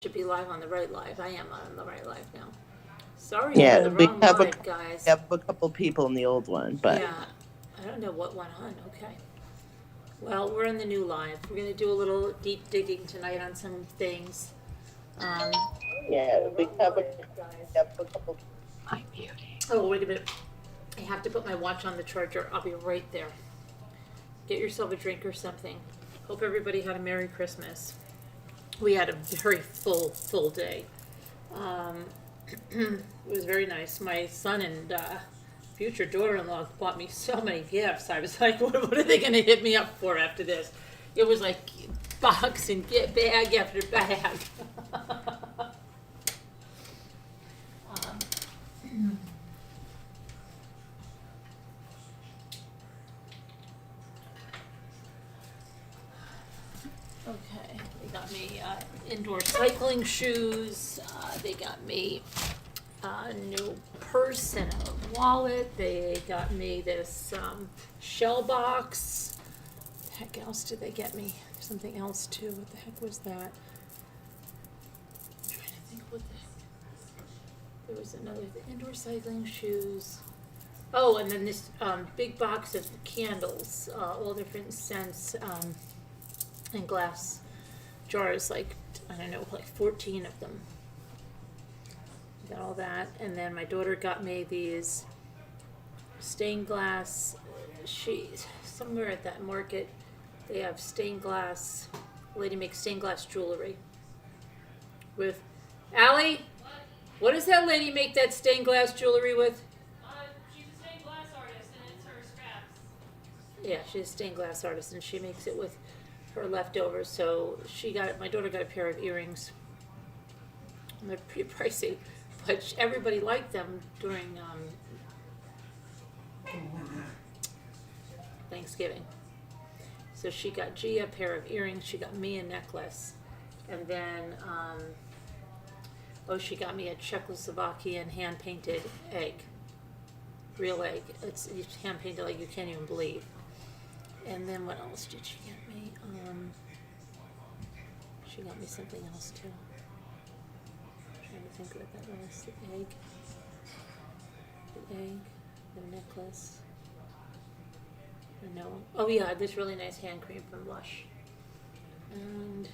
Should be live on the right live. I am on the right live now. Sorry for Yeah, the we wrong have live, guys. a couple people in the old one, but Yeah, I don't know what went on. Okay. Well, we're in the new live. We're going to do a little deep digging tonight on some things. Um, yeah, we have a couple. Hi, beauty. oh, wait a minute. I have to put my watch on the charger. I'll be right there. Get yourself a drink or something. Hope everybody had a Merry Christmas. We had a very full day. Um, it was very nice. My son and future daughter-in-law bought me so many gifts. I was like, what are they going to hit me up for after this? It was like box and bag after bag. Okay, they got me indoor cycling shoes. They got me a new purse and a wallet. They got me this shell box. What the heck else did they get me? Something else too. What the heck was that? I'm trying to think what the heck. There was another indoor cycling shoes. Oh, and then this big box of candles, all different scents, in glass jars, like, I don't know, like 14 of them. Got all that, and then my daughter got me these stained glass. Somewhere at that market, they have stained glass. Lady makes stained glass jewelry. With Allie, what does that lady make that stained glass jewelry with? She's a stained glass artist, and it's her scraps. Yeah, she's a stained glass artist, and she makes it with her leftovers. So my daughter got a pair of earrings. And they're pretty pricey, but everybody liked them during Thanksgiving. So she got Gia a pair of earrings. She got me a necklace, and then she got me a Czechoslovakian hand painted egg, real egg. It's hand painted like you can't even believe. And then what else did she get me? She got me something else too. I'm trying to think what that was. The egg, the necklace. No. Oh yeah, this really nice hand cream from Lush. And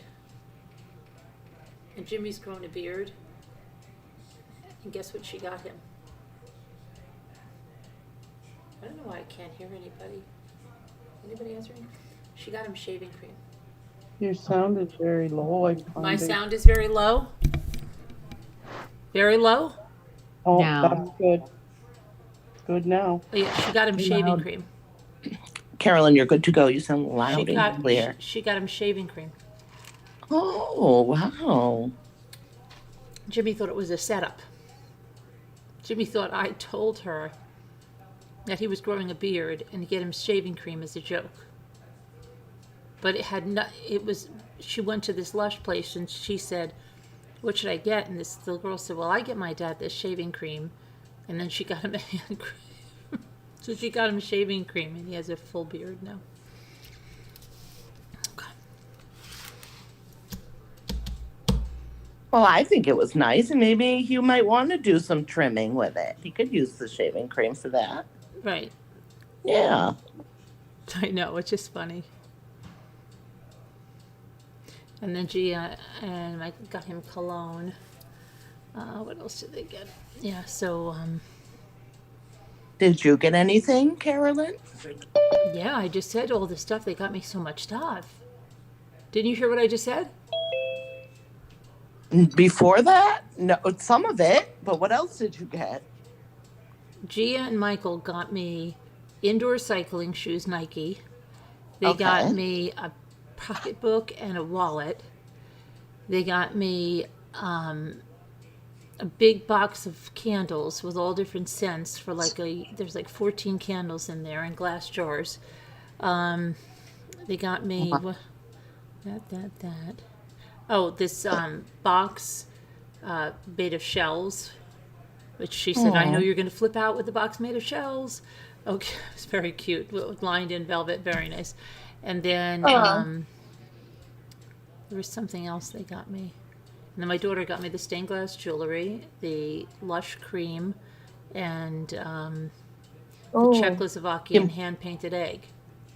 Jimmy's grown a beard. And guess what she got him? I don't know why I can't hear anybody. Anybody answering? She got him shaving cream. Your sound is very low. My sound is very low. Very low? Oh, Now. that's good. Good now. Oh, yeah, she got him shaving cream. Carolyn, you're good to go. You sound loud and clear. She got him shaving cream. Oh, wow. Jimmy thought it was a setup. Jimmy thought I told her that he was growing a beard and to get him shaving cream as a joke. But she went to this Lush place and she said, what should I get? And the girl said, well, I get my dad this shaving cream. And then she got him a hand cream. So she got him shaving cream and he has a full beard now. Okay. Well, I think it was nice, and maybe you might want to do some trimming with it. You could use the shaving cream for that. Right. Yeah. I know, it's just funny. And then Gia and I got him cologne. What else did they get? Yeah, so Did you get anything, Carolyn? yeah, I just said all this stuff. They got me so much stuff. Didn't you hear what I just said? Before that? No, some of it, but what else did you get? Gia and Michael got me indoor cycling shoes, Nike. They got me a pocketbook and a wallet. They got me a big box of candles with all different scents for there's like 14 candles in there in glass jars. They got me that. Oh, this box made of shells, which she said, I know you're going to flip out with the box made of shells. Okay, it's very cute, lined in velvet, very nice. And then there was something else they got me. And then my daughter got me the stained glass jewelry, the Lush cream, and the Oh, Czechoslovakian hand-painted egg.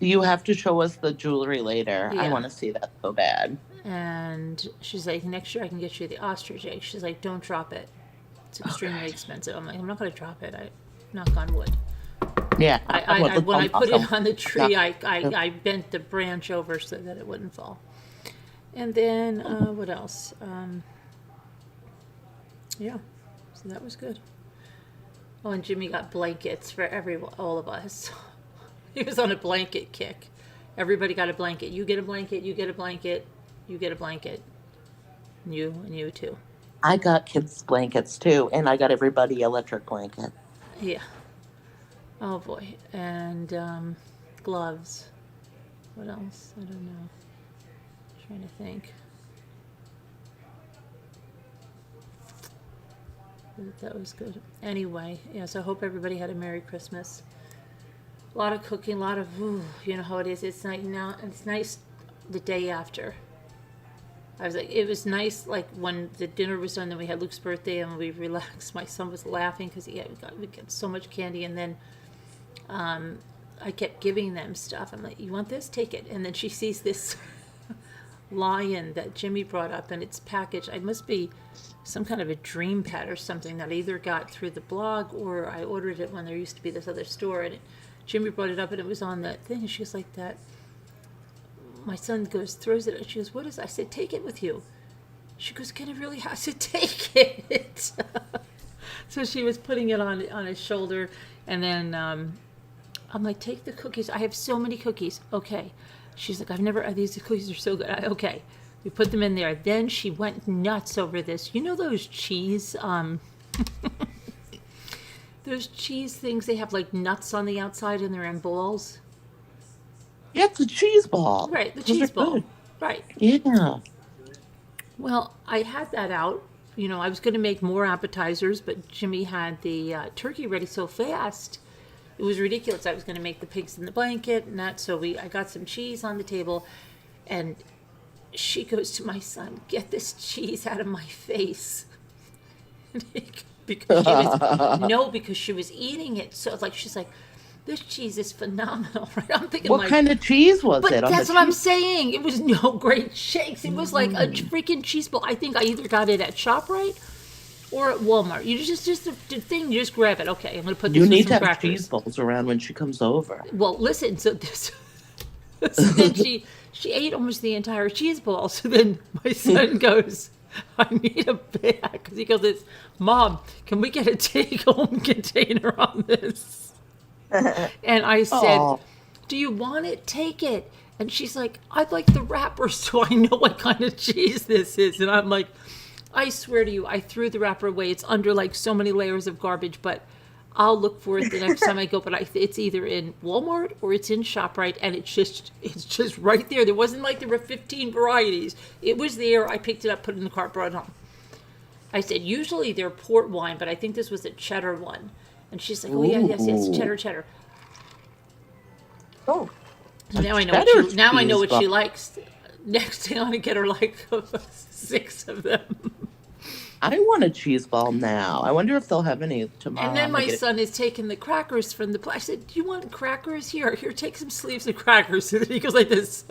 you have to show us the jewelry later. I Yeah. want to see that so bad. And she's like, next year I can get you the ostrich egg. She's like, don't drop it. It's extremely expensive. I'm like, I'm not going to drop it. I knock on wood. Yeah. When I put it awesome. on the tree, I bent the branch over so that it wouldn't fall. And then, what else? Yeah, so that was good. Oh, and Jimmy got blankets for all of us. He was on a blanket kick. Everybody got a blanket. You get a blanket, you get a blanket, you get a blanket. And you too. I got kids' blankets too, and I got everybody electric blanket. Yeah. Oh boy. And gloves. What else? I don't know. Trying to think. That was good. Anyway, yeah, so I hope everybody had a Merry Christmas. A lot of cooking, a lot of, you know how it is. It's nice now. It's nice the day after. I was like, it was nice, like when the dinner was done, then we had Luke's birthday and we relaxed. My son was laughing because we got so much candy, and then I kept giving them stuff. I'm like, you want this? Take it. And then she sees this lion that Jimmy brought up, and it's packaged. It must be some kind of a dream pet or something that I either got through the blog or I ordered it when there used to be this other store. And Jimmy brought it up, and it was on that thing. And she was like, that. My son throws it, and she goes, what is that? I said, take it with you. She goes, can I really? I said, take it. So she was putting it on his shoulder, and then I'm like, take the cookies. I have so many cookies. Okay. She's like, these cookies are so good. Okay. We put them in there. Then she went nuts over this. You know those cheese, those cheese things, they have like nuts on the outside and they're in balls? Yeah, it's a cheese ball. Right, the Those cheese are ball. good. Right. Yeah. Well, I had that out. You know, I was going to make more appetizers, but Jimmy had the turkey ready so fast. It was ridiculous. I was going to make the pigs in the blanket and that. So I got some cheese on the table, and she goes to my son, get this cheese out of my face. Because she was eating it. So it's like, she's like, this cheese is phenomenal, right? I'm thinking, What kind of cheese was but it? that's what I'm saying. It was no great shakes. It was like a freaking cheese ball. I think I either got it at ShopRite or at Walmart. You just the thing. You just grab it. Okay, I'm gonna put this. You with need some to have crackers. cheese balls around when she comes over. Well, listen. So this. So then she ate almost the entire cheese ball. So then my son goes, I need a bag, because he goes, Mom, can we get a take-home container on this? And I said, Aw. do you want it? Take it. And she's like, I'd like the wrapper so I know what kind of cheese this is. And I'm like, I swear to you, I threw the wrapper away. It's under like so many layers of garbage, but I'll look for it the next time I go. But it's either in Walmart or it's in ShopRite, and it's just right there. There wasn't like there were 15 varieties. It was there. I picked it up, put it in the cart, brought it home. I said, usually they're port wine, but I think this was a cheddar one. And she's like, oh, yeah, yes, cheddar. Oh, So now I know what she likes. Next thing I'm gonna get her like 6 of them. I want a cheese ball now. I wonder if they'll have any tomorrow. And then my son is taking the crackers from the. I said, do you want crackers? Here, take some sleeves of crackers. And then he goes like this,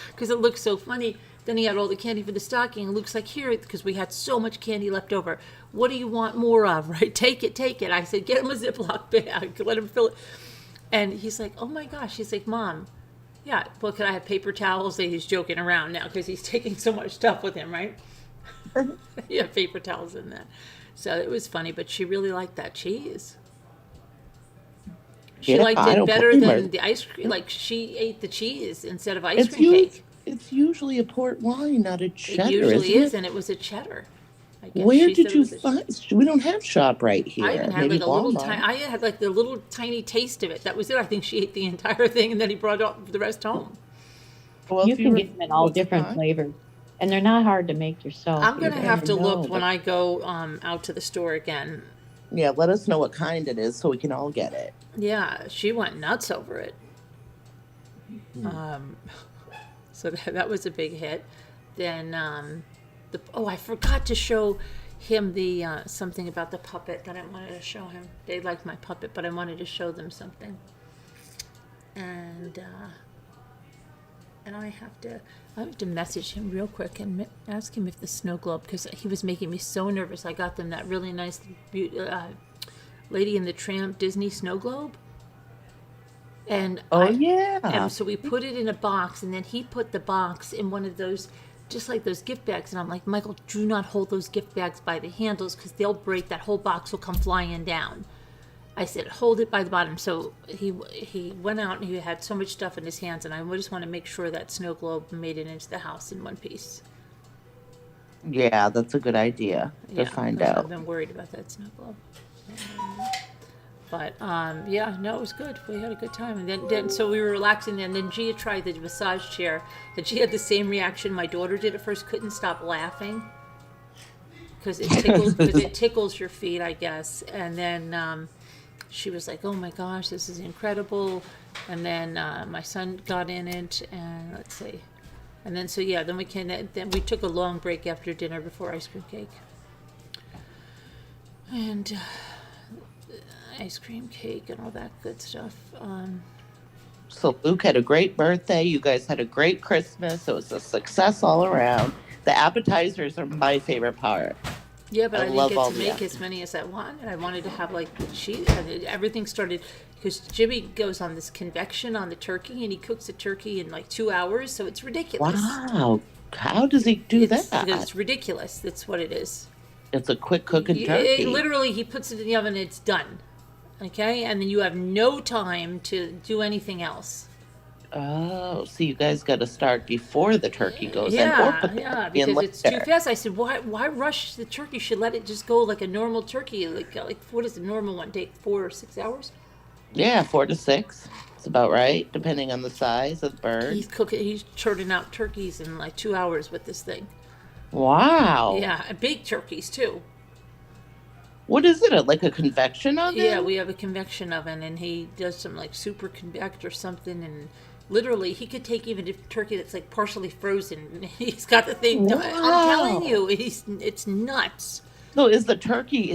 because it looks so funny. Then he had all the candy for the stocking. It looks like, here, because we had so much candy left over. What do you want more of, right? Take it. I said, get him a Ziploc bag. Let him fill it. And he's like, oh my gosh. He's like, Mom, yeah, well, could I have paper towels? And he's joking around now because he's taking so much stuff with him, right? Yeah, paper towels in that. So it was funny, but she really liked that cheese. She liked it better than the ice cream. Like, she ate the cheese instead of ice cream cake. It's usually a port wine, not a cheddar. It usually is, and it was a cheddar. I guess Where did you find? We don't have ShopRite here. I even had Maybe like a little Walmart. I had like the little tiny taste of it. That was it. I think she ate the entire thing, and then he brought the rest home. Well, You if can were- get them in all different fine. flavors, and they're not hard to make yourself. I'm gonna either. have to I know, look when but- I go out to the store again. Yeah, let us know what kind it is so we can all get it. Yeah, she went nuts over it. So that was a big hit. Then I forgot to show him the something about the puppet that I wanted to show him. They liked my puppet, but I wanted to show them something. And I have to message him real quick and ask him if the snow globe, because he was making me so nervous. I got them that really nice Lady and the Tramp Disney snow globe. And and so we put it in a box, and then he put the box in one of those, just like those gift bags. And I'm like, Michael, do not hold those gift bags by the handles because they'll break. That whole box will come flying down. I said, hold it by the bottom. So he went out and he had so much stuff in his hands, and I just want to make sure that snow globe made it into the house in one piece. Yeah, that's a good idea to find out. I've been worried about that snow globe. But no, it was good. We had a good time, and then so we were relaxing, and then Gia tried the massage chair, and she had the same reaction my daughter did at first. Couldn't stop laughing because it tickles your feet, I guess. And then she was like, "Oh my gosh, this is incredible!" And then my son got in it, and let's see, and then then we took a long break after dinner before ice cream cake, and. Ice cream cake and all that good stuff. So Luke had a great birthday. You guys had a great Christmas. It was a success all around. The appetizers are my favorite part. Yeah, but I didn't get to make appetizers. as many as I wanted. I wanted to have everything started because Jimmy goes on this convection on the turkey, and he cooks the turkey in like 2 hours. So it's ridiculous. Wow. How does he do Because that? it's ridiculous. That's what it is. It's a quick cooking turkey. Literally, he puts it in the oven and it's done. Okay, and then you have no time to do anything else. Oh, so you guys got to start before the turkey goes in, or put the turkey in because it's later. too fast. I said, why rush the turkey? You should let it just go like a normal turkey. Like what does the normal one take? 4 or 6 hours? Yeah, 4 to 6. It's about right, depending on the size of the bird. He's churning out turkeys in like 2 hours with this thing. Wow. Yeah, and big turkeys too. What is it? Like a convection oven? Yeah, we have a convection oven, and he does some like super convect or something, and literally he could take even a turkey that's like partially frozen. He's got the thing done. I'm telling you, it's nuts. So is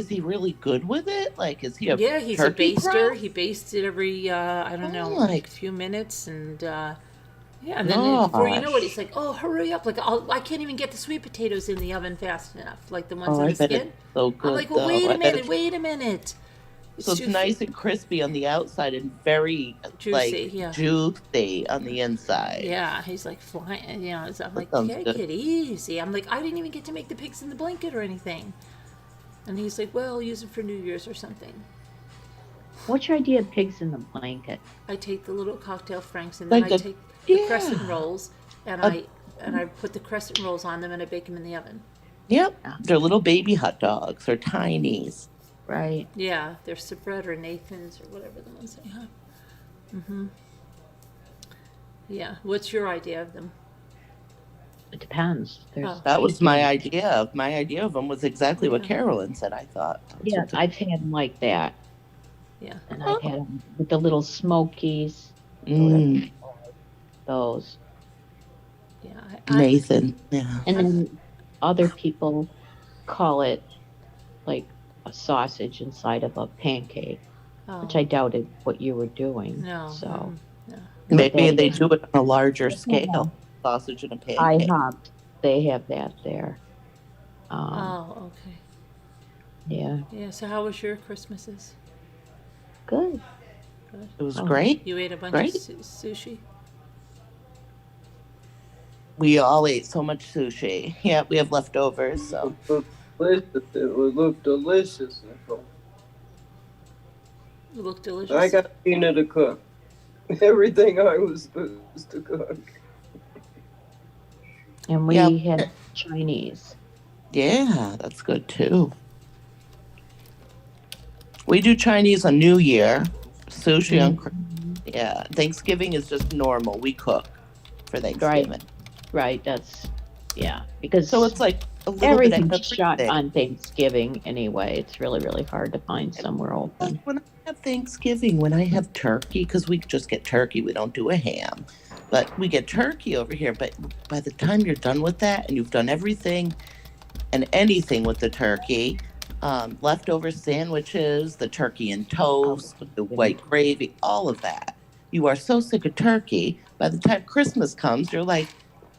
he really good with it? Like, is he a he's turkey a baster. prep? He bastes it every I don't know, my like a few minutes, and and then before you know it, it's like, oh, hurry up! Like I can't even get the sweet potatoes in the oven fast enough, like the ones on I the bet skin. it's so good, I'm like, well, though. wait I a bet minute, wait a minute. So it's nice and crispy on the outside and very juicy, juicy on the inside. Yeah, he's like flying. So I'm like, sounds take good. it easy. I'm like, I didn't even get to make the pigs in the blanket or anything. And he's like, well, use it for New Year's or something. What's your idea of pigs in the blanket? I take the little cocktail franks, and then I take the crescent rolls, and I put the crescent rolls on them, and I bake them in the oven. Yep, they're little baby hot dogs. They're tinies. Right. Yeah, they're Sabret or Nathan's or whatever the ones they have. Mm-hmm. Yeah, what's your idea of them? It depends. That was my idea. My idea of them was exactly what Carolyn said, I thought. Yeah, I've had them like that. Yeah. And I've had them with the little smokies. Mm. Those. Yeah. Nathan. Yeah. And then other people call it like a sausage inside of a pancake, which I doubted what you were doing. No. So no. Maybe they do it on a larger scale. Sausage and a pancake. IHOP, they have that there. Okay. Yeah. Yeah, so how was your Christmases? Good. It was great. You ate a bunch Great. of sushi? We all ate so much sushi. Yeah, we have leftovers, so. It would look delicious. It looked delicious. I got Tina to cook everything I was supposed to cook. And we had Chinese. Yeah, that's good too. We do Chinese on New Year, sushi on Thanksgiving is just normal. We cook for Thanksgiving. Right, that's, because so it's like a little everything's bit of shot everything. on Thanksgiving anyway. It's really, really hard to find somewhere open. When I have Thanksgiving, when I have turkey, because we just get turkey, we don't do a ham, but we get turkey over here. But by the time you're done with that and you've done everything, and anything with the turkey. Leftover sandwiches, the turkey and toast, the white gravy, all of that. You are so sick of turkey. By the time Christmas comes, you're like,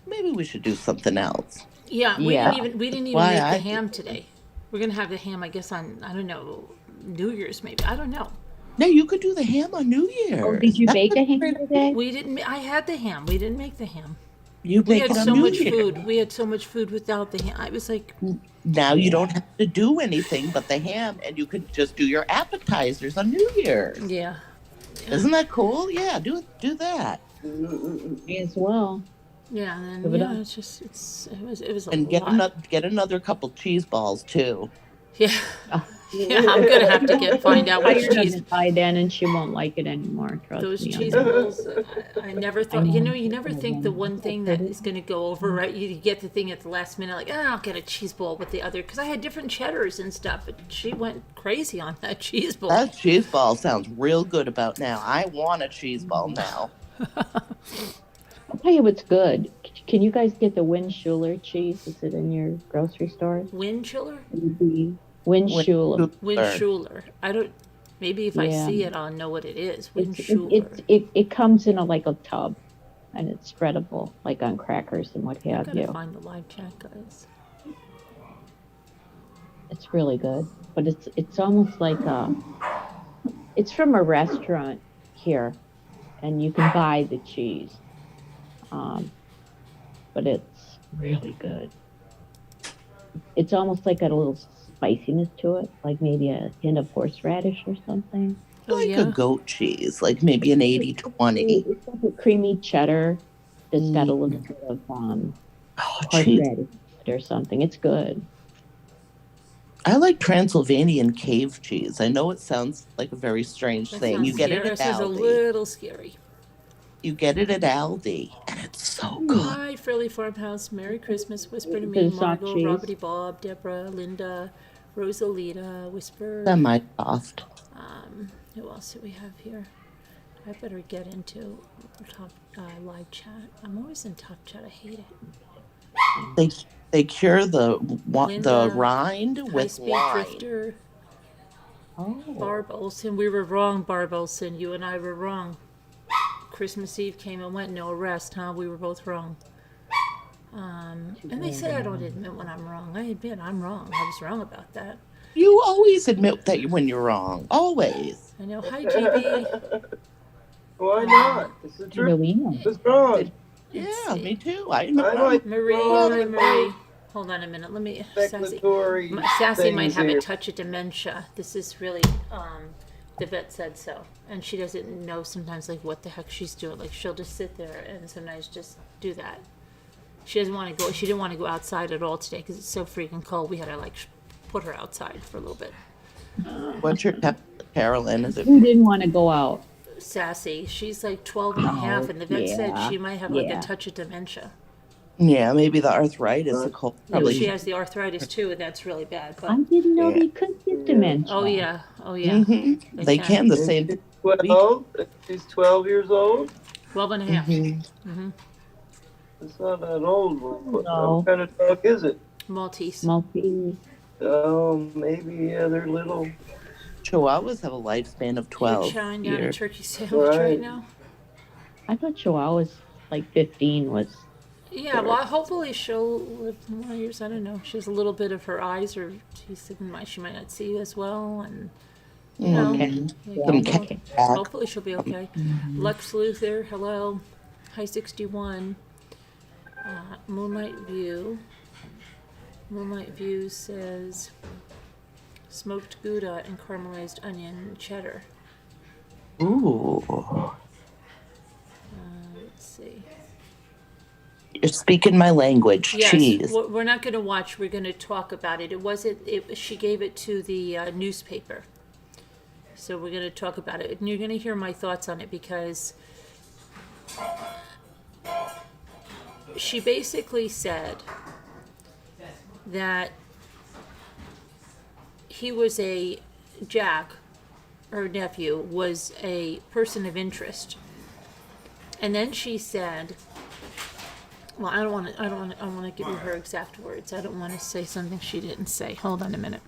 maybe we should do something else. Yeah, Yeah. we didn't even Why make the I ham today. We're gonna have the ham, I guess, on, I don't know, New Year's maybe. I don't know. No, you could do the ham on New Oh, Year's. did you That's bake a ham great- today? We didn't. I had the ham. We didn't make the ham. You We make had it on so New much Year's. food. We had so much food without the ham. I was like, Now you don't have to do anything but the ham, and you could just do your appetizers on New Year's. yeah. Isn't that cool? Yeah, do that. Me as well. Yeah, and Give then it yeah, up. it's just it was a And lot. get another couple cheese balls too. Yeah, yeah. I'm gonna have to find out which Tired of cheese. it by then, and she won't like it anymore. Trust Those me. cheese on that. balls, I never thought. You know. know, you never think the one thing that is gonna go over right. You get the thing at the last minute, like, I'll get a cheese ball with the other, because I had different cheddars and stuff. But she went crazy on that cheese ball. That cheese ball sounds real good about now. I want a cheese ball now. I'll tell you what's good. Can you guys get the Windschuler cheese? Is it in your grocery store? Wind chiller, Windschuler. Windschuler. I don't. Maybe if I Yeah. see it, I'll know what it is. It, Windschuler. it comes in like a tub, and it's spreadable, like on crackers and what I have gotta you. find the live chat, guys. It's really good, but it's almost like it's from a restaurant here, and you can buy the cheese, but it's really good. It's almost like got a little spiciness to it, like maybe a hint of horseradish or something. Oh Like yeah. a goat cheese, like maybe an 80-20. It's like a creamy cheddar that's got a little bit of Oh, cheese. horseradish or something. It's good. I like Transylvanian cave cheese. I know it sounds like a very strange That thing. sounds You get scary. it at That sounds a Aldi. little scary. You get it at Aldi, and it's so good. Hi, Frilly Farmhouse. Merry Christmas. Whisper to Bit me, of soft Margot, cheese. Roberty Bob, Deborah, Linda, Rosalita, Whisper. Semi soft. Who else do we have here? I better get into top live chat. I'm always in top chat. I hate it. They cure the Linda, rind High with Speed wine. Drifter, Oh, Barb Olson. We were wrong, Barb Olson. You and I were wrong. Christmas Eve came and went, no arrest, huh? We were both wrong. And they say I don't admit when I'm wrong. I admit I'm wrong. I was wrong about that. You always admit that when you're wrong. Always. I know. Hi, GB. Why not? It's the what do truth. we know? It's wrong. Yeah, see. me too. I admit I wrong. like Marie, wrong hi, Marie. Hold on a minute. Let me. Sassy. speculatory Sassy might things have here. a touch of dementia. This is really, the vet said so. And she doesn't know sometimes, like, what the heck she's doing. Like, she'll just sit there and sometimes just do that. She doesn't want to go, she didn't want to go outside at all today because it's so freaking cold. We had to, like, put her outside for a little bit. What's your temp, Carolyn? Is it Who didn't want to go out? Sassy. She's like 12 and a half, and the vet said yeah, she might have, like, yeah. a touch of dementia. yeah, maybe the arthritis, the cold. Maybe Probably. she has the arthritis, too, and that's really bad. I But, didn't know Yeah. they could get dementia. oh, yeah. Oh, yeah. Mhm. They can the And same. she's 12. She's 12 years old. 12 and a half. Mhm. It's not that old. What No. kind of dog is it? Maltese. Maltese. Oh, maybe they're little. Chihuahuas have a lifespan of You're 12 chowing down a years. turkey sandwich right Right. now? I thought Chihuahuas like 15 was. Yeah, well, hopefully she'll live more years. I don't know. She has a little bit of her eyes, or she might not see as well, and you know, Okay. yeah, Yeah. Some well, cat back. hopefully she'll be okay. Lex Luthor, hello. Hi 61. Moonlight View. Moonlight View says smoked Gouda and caramelized onion cheddar. Ooh. Let's see. You're speaking my language. Yes, Cheese. we're not going to watch. We're going to talk about it. It wasn't. She gave it to the newspaper, so we're going to talk about it, and you're going to hear my thoughts on it because she basically said that he was Jack, her nephew, was a person of interest, and then she said Well, I don't want to give you her exact words. I don't want to say something she didn't say. Hold on a minute.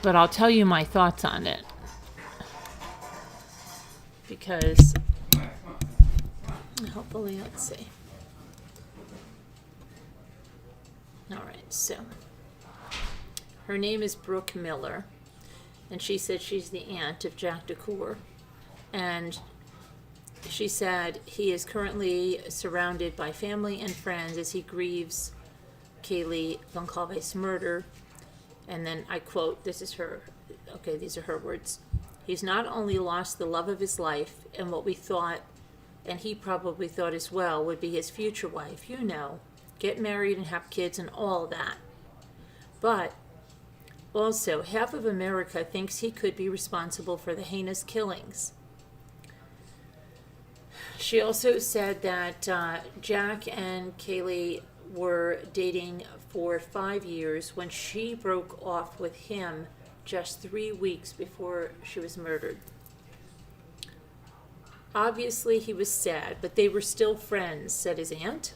But I'll tell you my thoughts on it. Because, hopefully, let's see. All right, so her name is Brooke Miller, and she said she's the aunt of Jack DeCour, and she said he is currently surrounded by family and friends as he grieves Kaylee Goncalves' murder. And then I quote, this is her, okay, these are her words. He's not only lost the love of his life and what we thought, and he probably thought as well, would be his future wife, you know, get married and have kids and all that. But also, half of America thinks he could be responsible for the heinous killings. She also said that Jack and Kaylee were dating for 5 years when she broke off with him just 3 weeks before she was murdered. Obviously, he was sad, but they were still friends, said his aunt.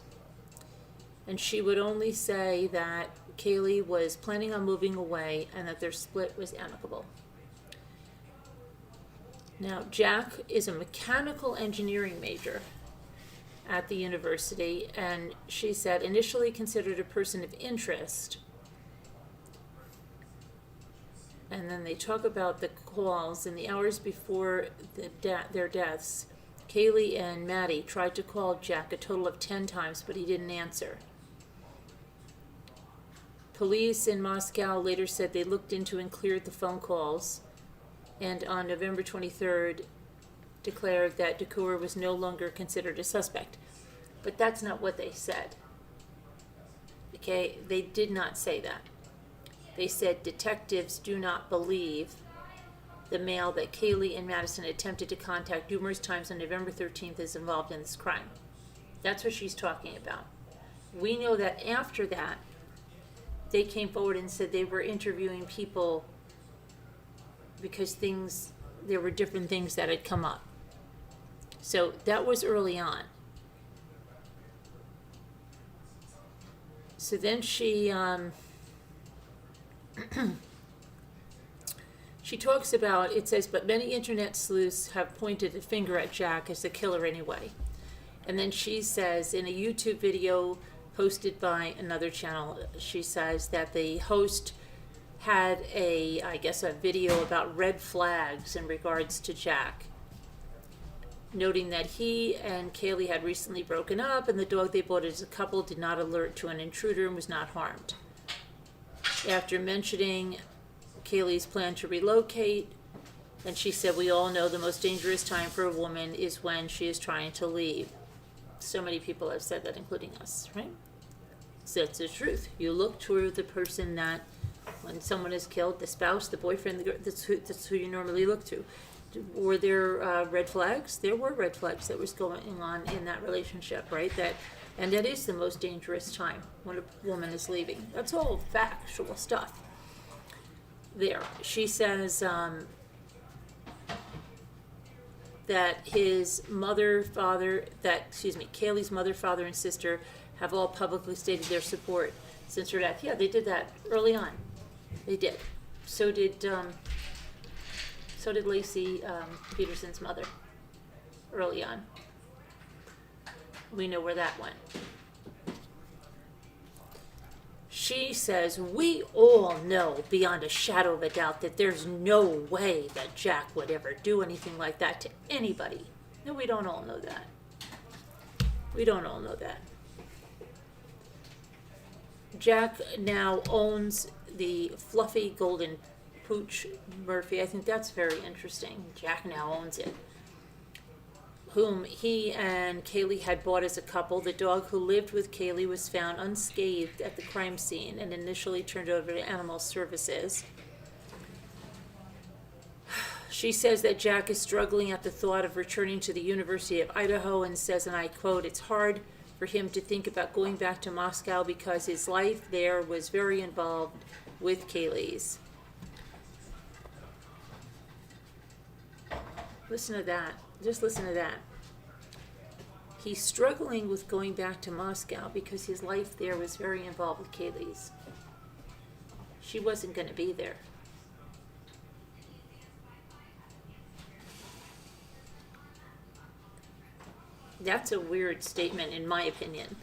And she would only say that Kaylee was planning on moving away and that their split was amicable. Now, Jack is a mechanical engineering major at the university, and she said initially considered a person of interest. And then they talk about the calls in the hours before their deaths. Kaylee and Maddie tried to call Jack a total of 10 times, but he didn't answer. Police in Moscow later said they looked into and cleared the phone calls, and on November 23rd declared that DeCour was no longer considered a suspect. But that's not what they said. Okay, they did not say that. They said detectives do not believe the male that Kaylee and Madison attempted to contact numerous times on November 13th is involved in this crime. That's what she's talking about. We know that after that, they came forward and said they were interviewing people because there were different things that had come up. So that was early on. So then she she talks about, it says, but many internet sleuths have pointed a finger at Jack as the killer anyway. And then she says in a YouTube video posted by another channel, she says that the host had a video about red flags in regards to Jack, noting that he and Kaylee had recently broken up and the dog they bought as a couple did not alert to an intruder and was not harmed. After mentioning Kaylee's plan to relocate, and she said, we all know the most dangerous time for a woman is when she is trying to leave. So many people have said that, including us, right? So that's the truth. You look toward the person that, when someone is killed, the spouse, the boyfriend, the girl, that's who you normally look to. Were there red flags? There were red flags that was going on in that relationship, right? And that is the most dangerous time when a woman is leaving. That's all factual stuff. There, she says that his mother, father, Kaylee's mother, father, and sister have all publicly stated their support since her death. Yeah, they did that early on. They did. So did Lacey Peterson's mother early on. We know where that went. She says, we all know beyond a shadow of a doubt that there's no way that Jack would ever do anything like that to anybody. No, we don't all know that. We don't all know that. Jack now owns the fluffy golden pooch Murphy. I think that's very interesting. Jack now owns it. Whom he and Kaylee had bought as a couple. The dog who lived with Kaylee was found unscathed at the crime scene and initially turned over to Animal Services. She says that Jack is struggling at the thought of returning to the University of Idaho and says, and I quote, it's hard for him to think about going back to Moscow because his life there was very involved with Kaylee's. Listen to that. Just listen to that. He's struggling with going back to Moscow because his life there was very involved with Kaylee's. She wasn't going to be there. That's a weird statement, in my opinion.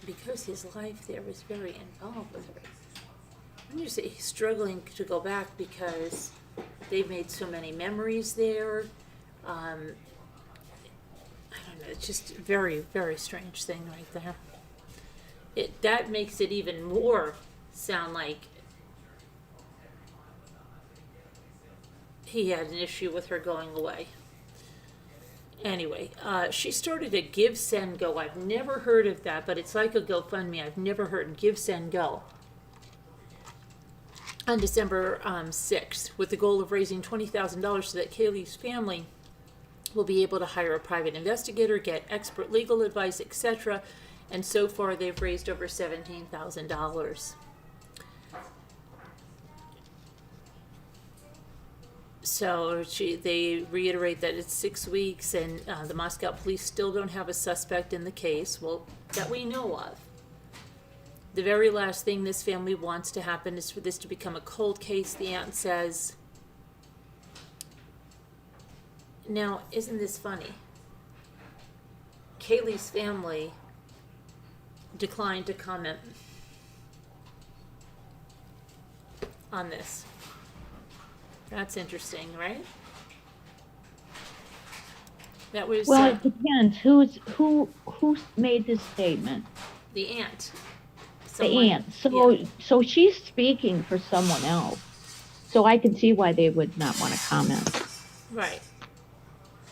Because his life there was very involved with her. I'm just say he's struggling to go back because they've made so many memories there. I don't know. It's just a very, very strange thing right there. That makes it even more sound like he had an issue with her going away. Anyway, she started a Give, Send, Go. I've never heard of that, but it's like a GoFundMe. I've never heard of Give, Send, Go. On December 6th, with the goal of raising $20,000 so that Kaylee's family will be able to hire a private investigator, get expert legal advice, etc. And so far, they've raised over $17,000. So they reiterate that it's 6 weeks, and the Moscow police still don't have a suspect in the case, well, that we know of. The very last thing this family wants to happen is for this to become a cold case, the aunt says. Now, isn't this funny? Kaylee's family declined to comment on this. That's interesting, right? That was Well, it depends. Who made this statement? the aunt. The aunt. So she's speaking for someone else. So I can see why they would not want to comment. Right.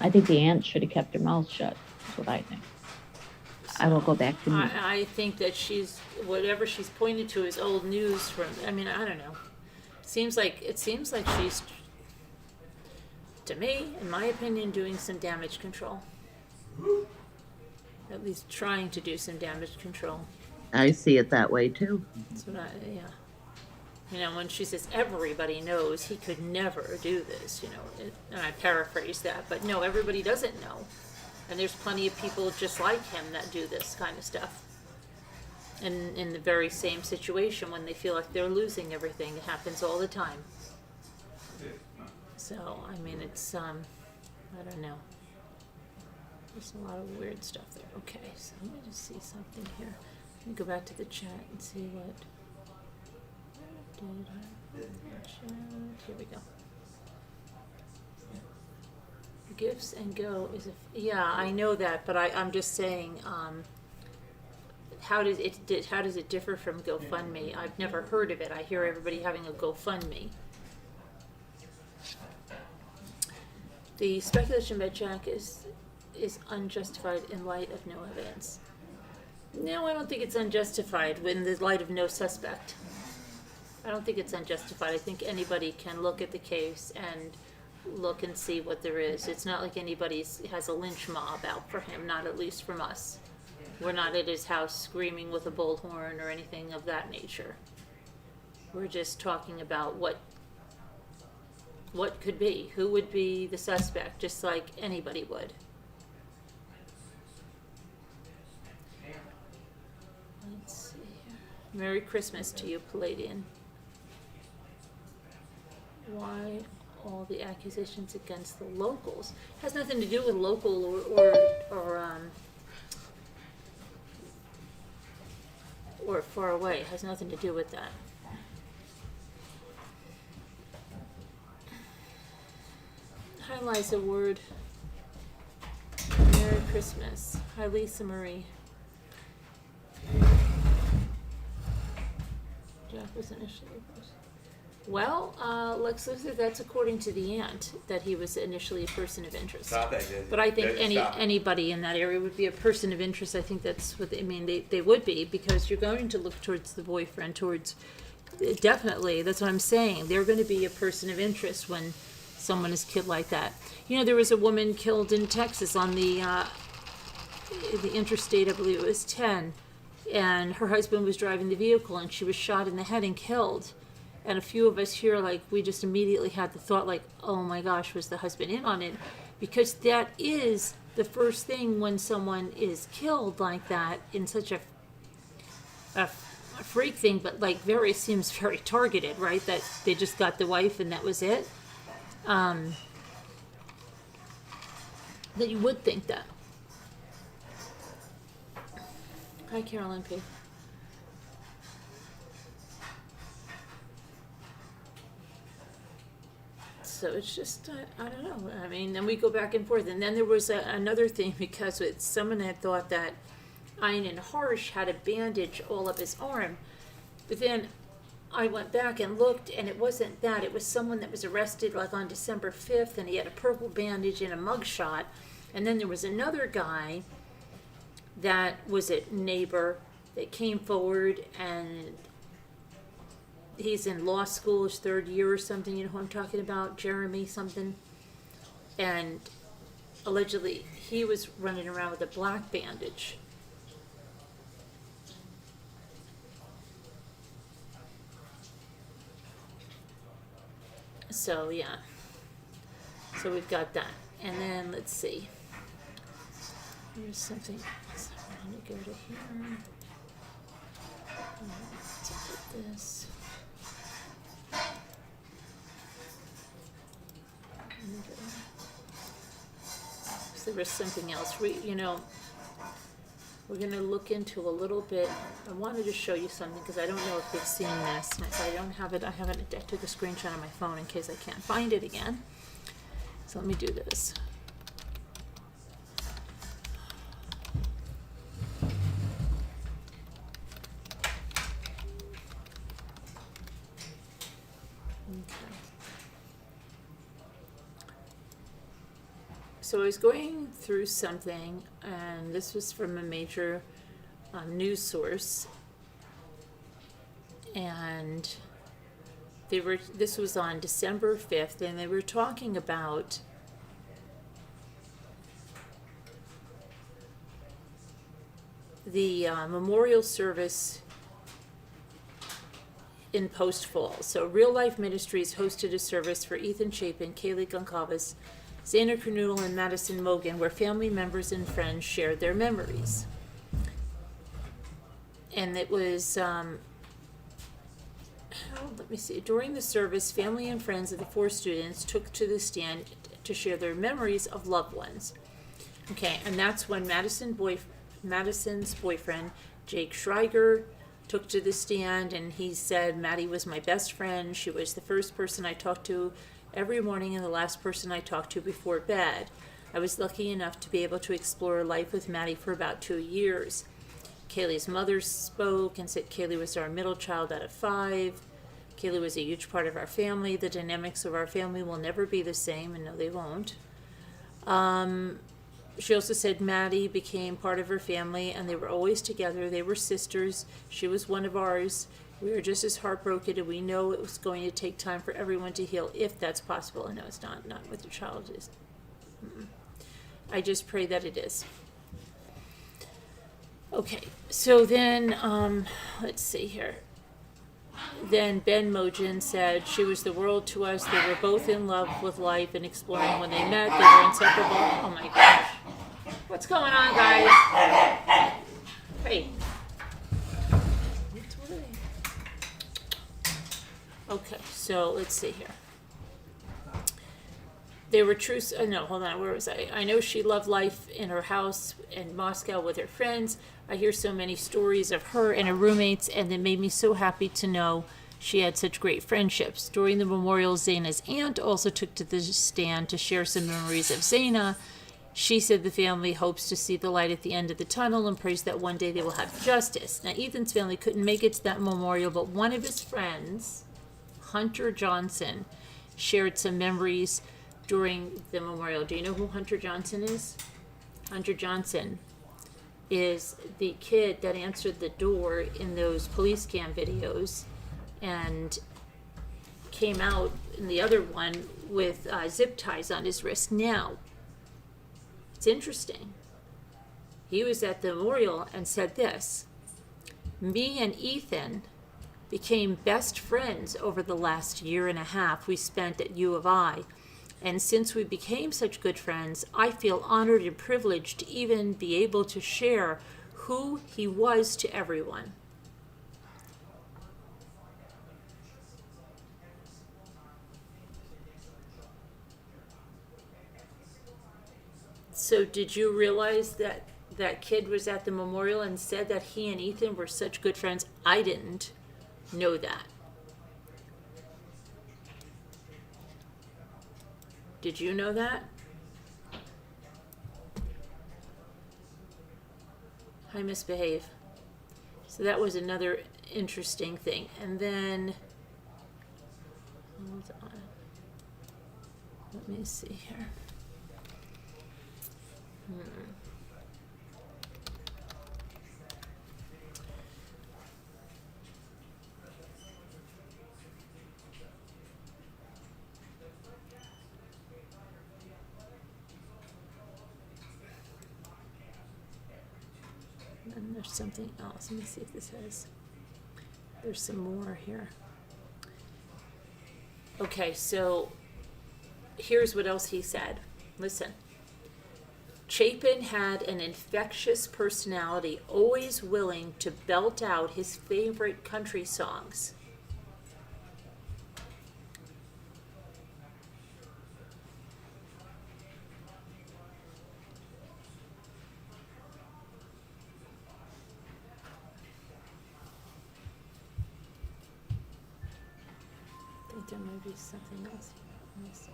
I think the aunt should have kept her mouth shut. That's what I think. I will go back to me. I think that whatever she's pointed to is old news from, I mean, I don't know. It seems like she's, to me, in my opinion, doing some damage control. At least trying to do some damage control. I see it that way too. That's what yeah. You know, when she says everybody knows he could never do this, you know, and I paraphrase that, but no, everybody doesn't know. And there's plenty of people just like him that do this kind of stuff. And in the very same situation when they feel like they're losing everything, it happens all the time. So, I mean, it's, I don't know. There's a lot of weird stuff there. Okay, so let me just see something here. Let me go back to the chat and see what. Here we go. Gifts and Go is yeah, I know that, but I'm just saying, how does it differ from GoFundMe? I've never heard of it. I hear everybody having a GoFundMe. The speculation by Jack is unjustified in light of no evidence. No, I don't think it's unjustified in the light of no suspect. I don't think it's unjustified. I think anybody can look at the case and look and see what there is. It's not like anybody has a lynch mob out for him, not at least from us. We're not at his house screaming with a bullhorn or anything of that nature. We're just talking about what could be, who would be the suspect, just like anybody would. Let's see here. Merry Christmas to you, Palladian. Why all the accusations against the locals? Has nothing to do with local or far away. It has nothing to do with that. Hi, Liza Ward. Merry Christmas. Hi, Lisa Marie. Jack was initially a person. Well, Lex Luthor, that's according to the aunt, that he was initially a person of interest. Stop that, Jason. But I think Stop. anybody in that area would be a person of interest. I think that's what they would be, because you're going to look towards the boyfriend, definitely, that's what I'm saying. They're going to be a person of interest when someone is killed like that. You know, there was a woman killed in Texas on the interstate, I believe it was 10, and her husband was driving the vehicle and she was shot in the head and killed. And a few of us here, like, we just immediately had the thought, like, oh my gosh, was the husband in on it? Because that is the first thing when someone is killed like that in such a freak thing, but like seems very targeted, right? That they just got the wife and that was it. That you would think that. Hi, Carolyn P. So it's just, I don't know. I mean, then we go back and forth. And then there was another thing because someone had thought that Ian Harsh had a bandage all up his arm. But then I went back and looked, and it wasn't that. It was someone that was arrested like on December 5th, and he had a purple bandage and a mugshot. And then there was another guy that was a neighbor that came forward, and he's in law school, his third year or something, you know who I'm talking about, Jeremy something. And allegedly he was running around with a black bandage. So yeah, so we've got that. And then let's see, here's something else. I'm going to go to here. Let's look at this. So there was something else. We're going to look into a little bit. I wanted to show you something because I don't know if you've seen this. And if I don't have it, I took a screenshot on my phone in case I can't find it again. So let me do this. So I was going through something, and this was from a major news source, and this was on December 5th, and they were talking about the memorial service in Post Falls. So Real Life Ministries hosted a service for Ethan Chapin, Kaylee Goncalves, Xana Kernodle, and Madison Mogan, where family members and friends shared their memories. And it was, let me see, during the service, family and friends of the four students took to the stand to share their memories of loved ones. Okay, and that's when Madison's boyfriend, Jake Schreiger, took to the stand, and he said, Maddie was my best friend. She was the first person I talked to every morning and the last person I talked to before bed. I was lucky enough to be able to explore life with Maddie for about 2 years. Kaylee's mother spoke and said Kaylee was our middle child out of 5. Kaylee was a huge part of our family. The dynamics of our family will never be the same, and no, they won't. She also said Maddie became part of her family, and they were always together. They were sisters. She was one of ours. We were just as heartbroken, and we know it was going to take time for everyone to heal, if that's possible. I know it's not with your child. I just pray that it is. Okay, so then, let's see here. Then Ben Mogen said, she was the world to us. They were both in love with life and exploring. When they met, they were inseparable. Oh my gosh. What's going on, guys? Hey. Okay, so let's see here. They were true. No, hold on. Where was I? I know she loved life in her house in Moscow with her friends. I hear so many stories of her and her roommates, and it made me so happy to know she had such great friendships. During the memorial, Xana's aunt also took to the stand to share some memories of Xana. She said the family hopes to see the light at the end of the tunnel and prays that one day they will have justice. Now, Ethan's family couldn't make it to that memorial, but one of his friends, Hunter Johnson, shared some memories during the memorial. Do you know who Hunter Johnson is? Hunter Johnson is the kid that answered the door in those police cam videos and came out in the other one with zip ties on his wrist. Now, it's interesting. He was at the memorial and said this: me and Ethan became best friends over the last year and a half we spent at U of I. And since we became such good friends, I feel honored and privileged to even be able to share who he was to everyone. So did you realize that that kid was at the memorial and said that he and Ethan were such good friends? I didn't know that. Did you know that? I misbehave. So that was another interesting thing. And then, hold on. Let me see here. And there's something else. Let me see if this has. There's some more here. Okay, so here's what else he said. Listen. Chapin had an infectious personality, always willing to belt out his favorite country songs. I think there might be something else here. Let me see.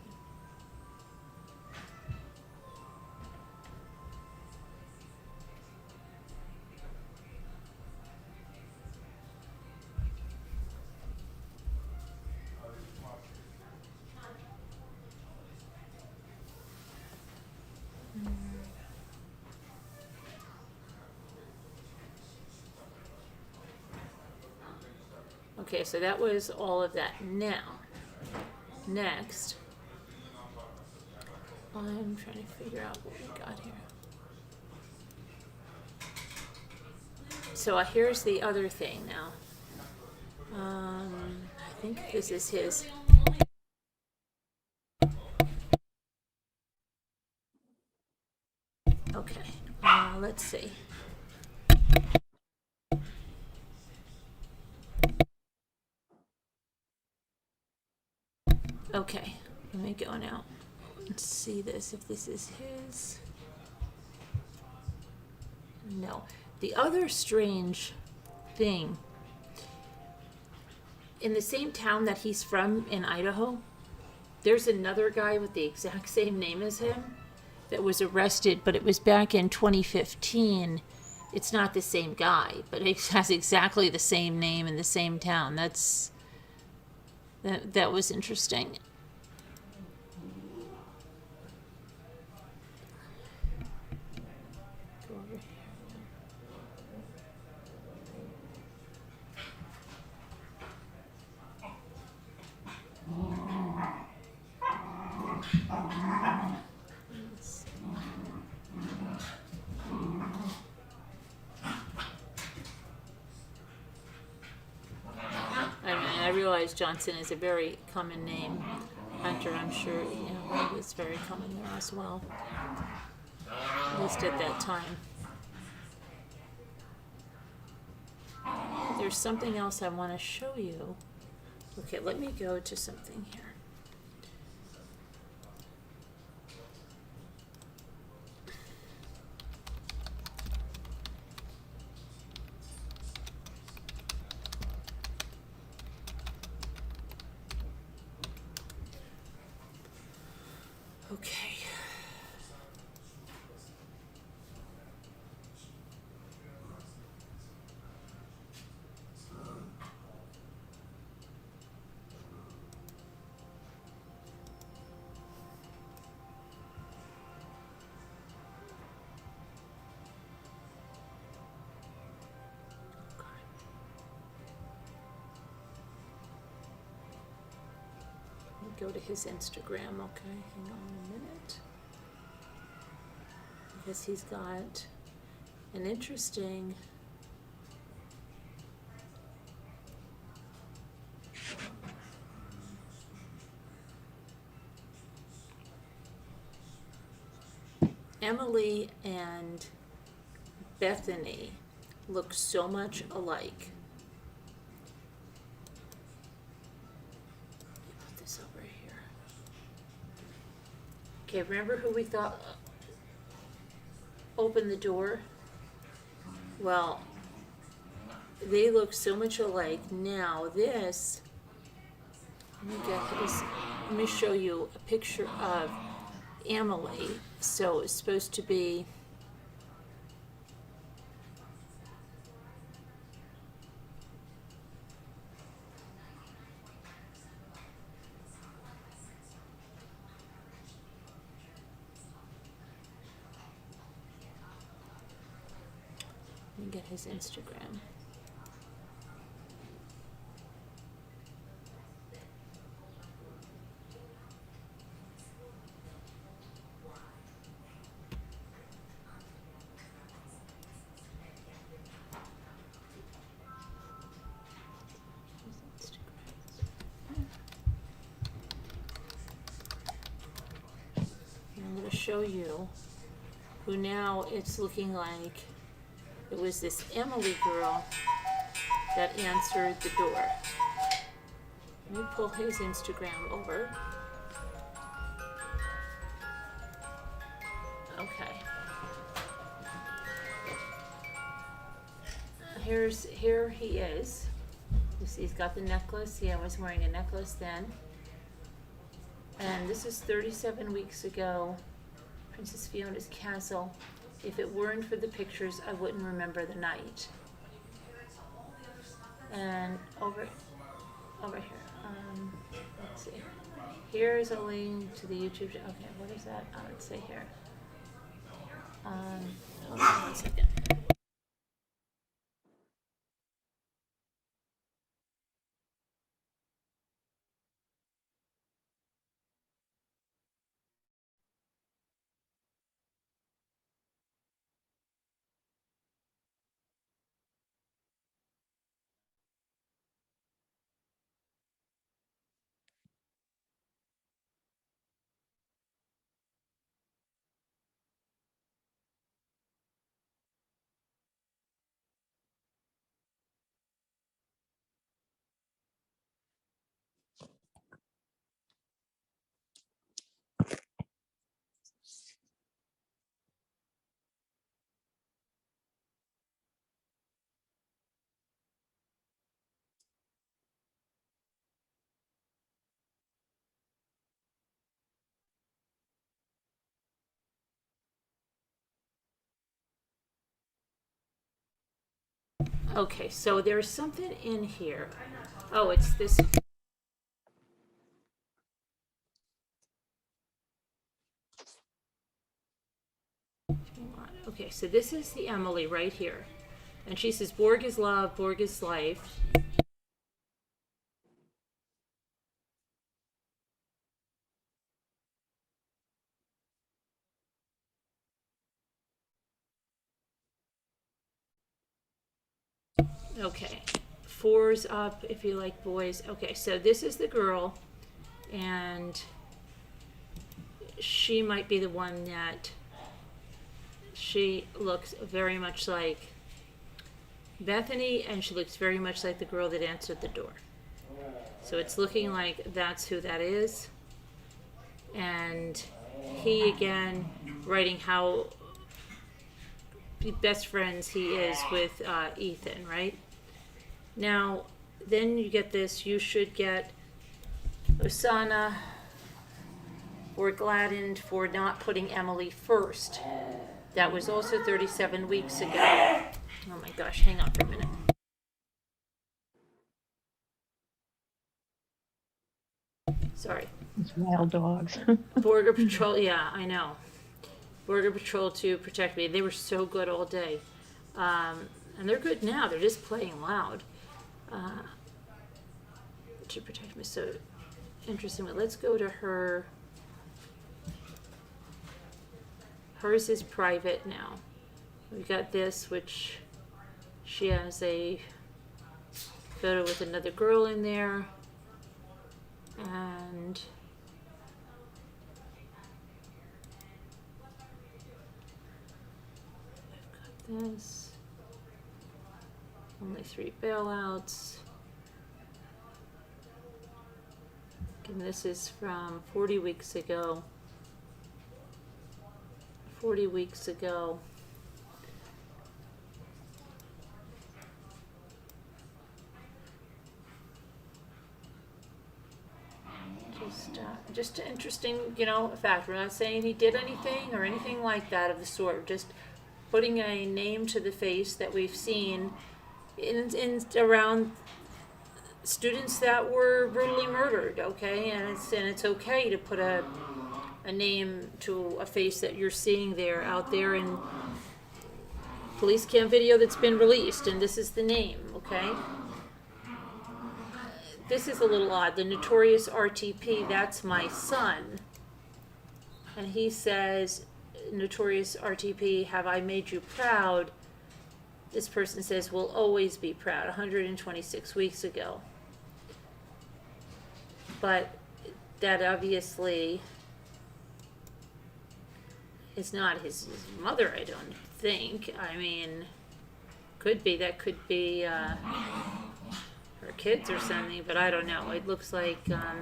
Okay, so that was all of that. Now, next, I'm trying to figure out what we got here. So here's the other thing now. I think this is his. Okay, let's see. Okay, let me go now and see this, if this is his. No. The other strange thing, in the same town that he's from in Idaho, there's another guy with the exact same name as him that was arrested, but it was back in 2015. It's not the same guy, but it has exactly the same name in the same town. That was interesting. Go over here. I realize Johnson is a very common name. Hunter, I'm sure, it was very common there as well. At least at that time. There's something else I want to show you. Okay, let me go to something here. Okay. Go to his Instagram, okay? Hang on a minute. Because he's got an interesting Emily and Bethany look so much alike. Put this over here. Okay, remember who we thought opened the door? Well, they look so much alike. Now this, let me show you a picture of Emily. So it's supposed to be let me get his Instagram. I'm going to show you who now it's looking like it was this Emily girl that answered the door. Let me pull his Instagram over. Okay. Here he is. You see he's got the necklace. Yeah, I was wearing a necklace then. And this is 37 weeks ago, Princess Fiona's castle. If it weren't for the pictures, I wouldn't remember the night. And over here, let's see. Here's a link to the YouTube. Okay, what is that? Let's see here. Hold on 1 second. Okay, so there's something in here. Oh, it's this. Okay, so this is the Emily right here. And she says, Borg is love, Borg is life. Okay, 4's up if you like boys. Okay, so this is the girl, and she might be the one that she looks very much like Bethany, and she looks very much like the girl that answered the door. So it's looking like that's who that is. And he again writing how best friends he is with Ethan, right? Now, then you get this, you should get Osana or gladdened for not putting Emily first. That was also 37 weeks ago. Oh my gosh, hang on for a minute. Sorry. It's wild dogs. Border Patrol, yeah, I know. Border Patrol to protect me. They were so good all day. And they're good now. They're just playing loud. To protect me. So interesting. But let's go to her. Hers is private now. We got this, which she has a photo with another girl in there. And this. Only 3 bailouts. And this is from 40 weeks ago. 40 weeks ago. Just an interesting, fact. We're not saying he did anything or anything like that of the sort. We're just putting a name to the face that we've seen in around students that were brutally murdered. Okay, and it's okay to put a name to a face that you're seeing there out there in police cam video that's been released, and this is the name. Okay. This is a little odd. The notorious RTP, that's my son. And he says, notorious RTP, have I made you proud? This person says, will always be proud, 126 weeks ago. But that obviously is not his mother, I don't think. I mean, that could be her kids or something, but I don't know. It looks like, got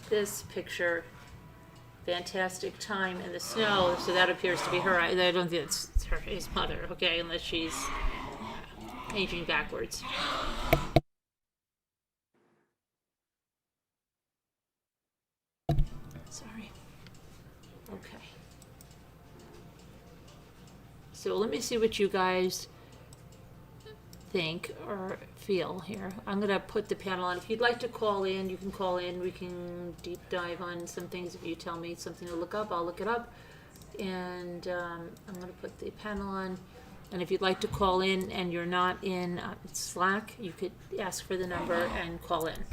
this picture, fantastic time in the snow, so that appears to be her. I don't think it's his mother, okay, unless she's aging backwards. Sorry. Okay. So let me see what you guys think or feel here. I'm going to put the panel on. If you'd like to call in, you can call in. We can deep dive on some things. If you tell me something to look up, I'll look it up. And I'm going to put the panel on. And if you'd like to call in and you're not in Slack, you could ask for the number and call in.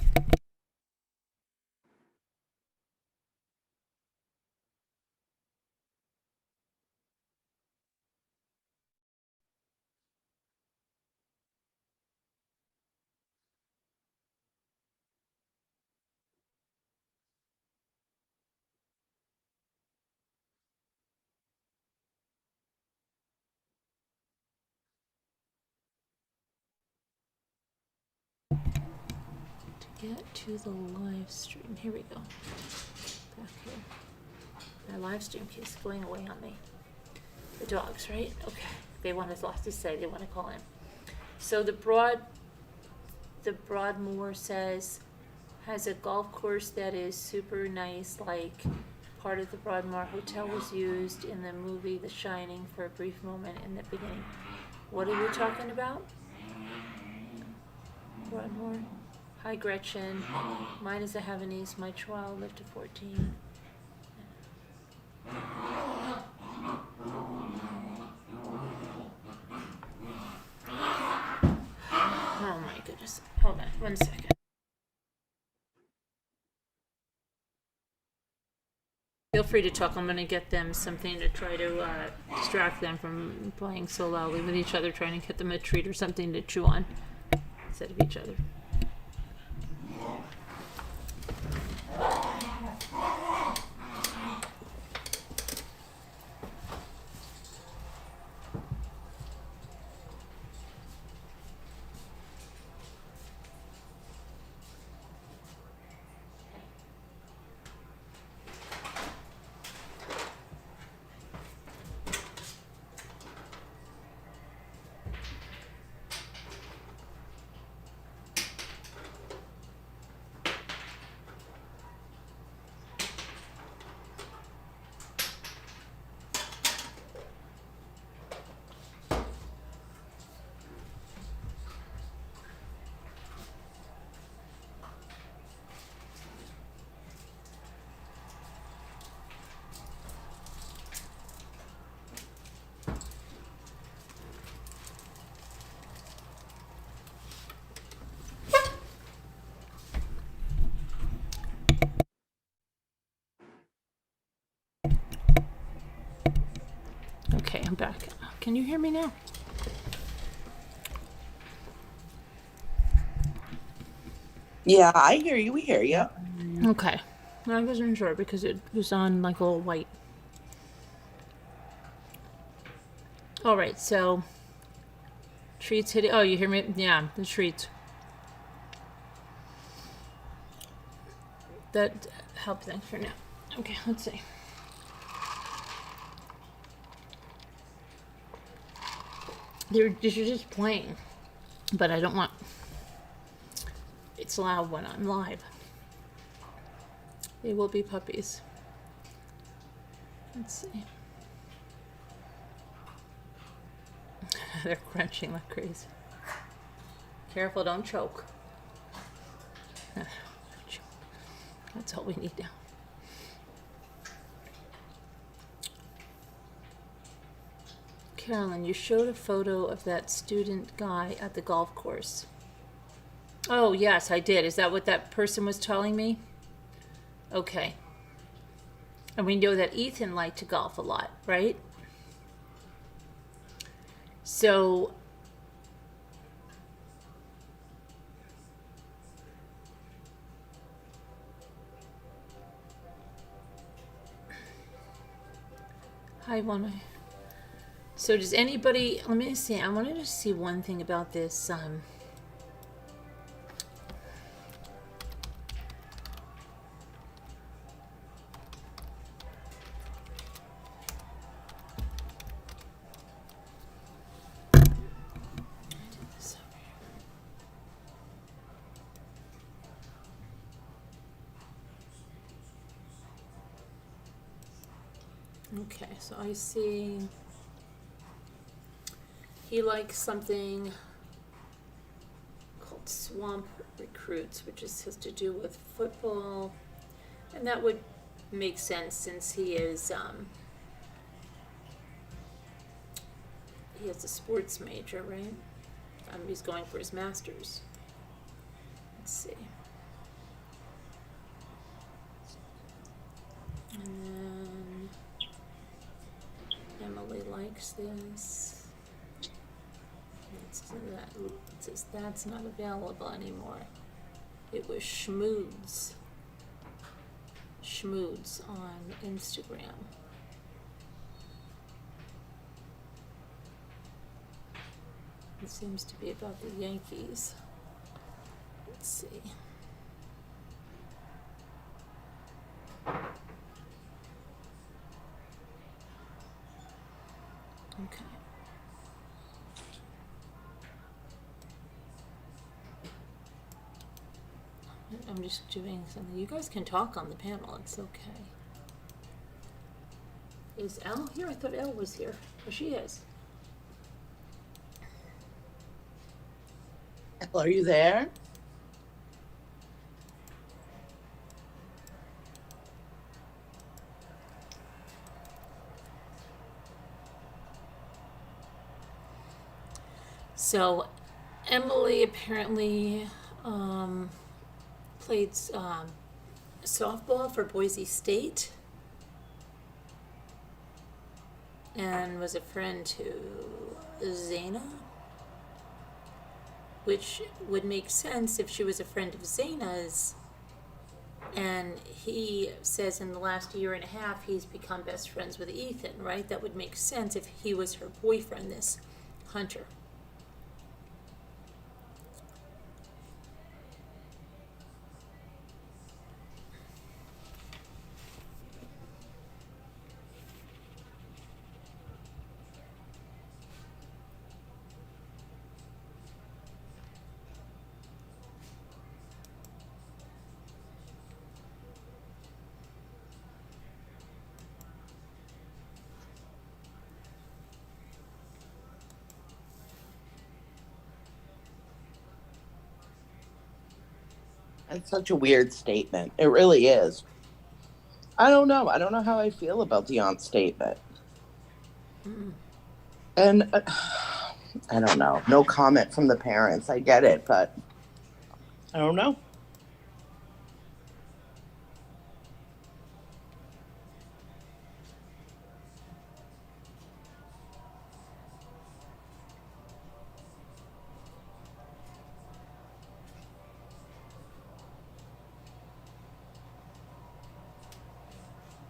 Get to the live stream. Here we go. Back here. My live stream keeps going away on me. The dogs, right? Okay. They want us lots to say. They want to call in. So the Broadmoor says has a golf course that is super nice. Like part of the Broadmoor Hotel was used in the movie The Shining for a brief moment in the beginning. What are you talking about? Broadmoor. Hi Gretchen, mine is a Havanese, my child lived to 14. Oh my goodness, hold on 1 second. Feel free to talk, I'm going to get them something to try to distract them from playing so loudly with each other, trying to get them a treat or something to chew on instead of each other. Okay, I'm back. Can you hear me now? Yeah, I hear you. We hear you. Okay. I wasn't sure because it was on like a little white. All right, so treats hitting. Oh, you hear me? Yeah, the treats. That helps them for now. Okay, let's see. They're just playing, but I don't want. It's loud when I'm live. They will be puppies. Let's see. They're crunching like crazy. Careful, don't choke. That's all we need now. Carolyn, you showed a photo of that student guy at the golf course. Oh, yes, I did. Is that what that person was telling me? Okay. And we know that Ethan liked to golf a lot, right? So I want to. So does anybody? Let me see. I wanted to see one thing about this. Okay, so I see he likes something called Swamp Recruits, which has to do with football, and that would make sense since he is he has a sports major, right? He's going for his master's. Let's see. And then Emily likes this. It says that's not available anymore. It was Schmoods. Schmoods on Instagram. It seems to be about the Yankees. Let's see. Okay. I'm just doing something. You guys can talk on the panel. It's okay. Is Elle here? I thought Elle was here. Oh, she is. Are you there? So, Emily apparently played softball for Boise State and was a friend to Zaina, which would make sense if she was a friend of Zaina's. And he says in the last year and a half he's become best friends with Ethan, right? That would make sense if he was her boyfriend, this Hunter. That's such a weird statement. It really is. I don't know. I don't know how I feel about the aunt statement. And I don't know. No comment from the parents. I get it, but I don't know.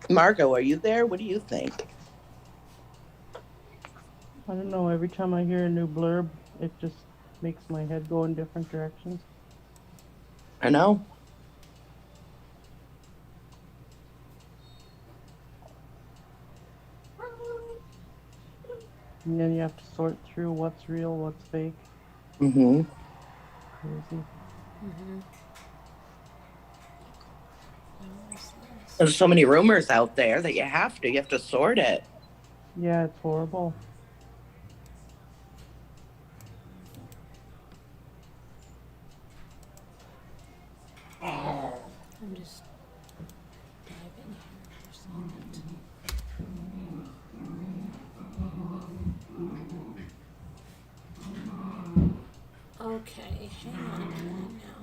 Margot, are you there? What do you think? I don't know, every time I hear a new blurb, it just makes my head go in different directions. I know. And then you have to sort through what's real, what's fake. Mm-hmm. Crazy. Mm-hmm. There's so many rumors out there that you have to sort it. Yeah, it's horrible. I'm just diving here for a second. Okay, hang on a minute now.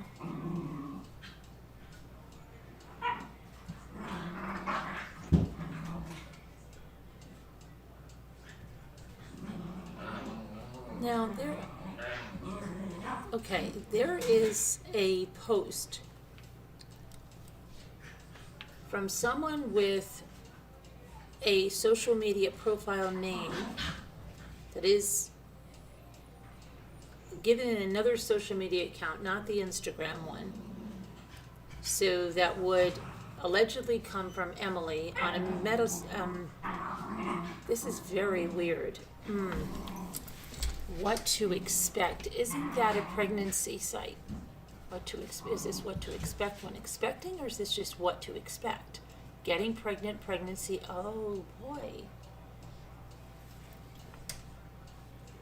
Now there is a post from someone with a social media profile name that is given in another social media account, not the Instagram one. So that would allegedly come from Emily on a this is very weird. What to expect? Isn't that a pregnancy site? Is this what to expect when expecting, or is this just what to expect? Getting pregnant, pregnancy, oh boy.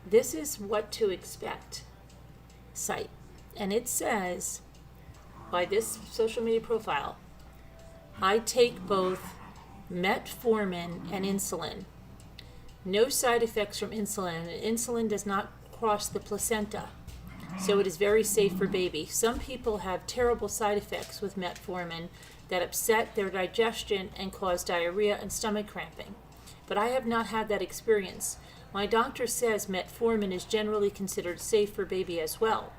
This is what to expect site. And it says, by this social media profile, I take both metformin and insulin. No side effects from insulin. Insulin does not cross the placenta, so it is very safe for baby. Some people have terrible side effects with metformin that upset their digestion and cause diarrhea and stomach cramping. But I have not had that experience. My doctor says metformin is generally considered safe for baby as well.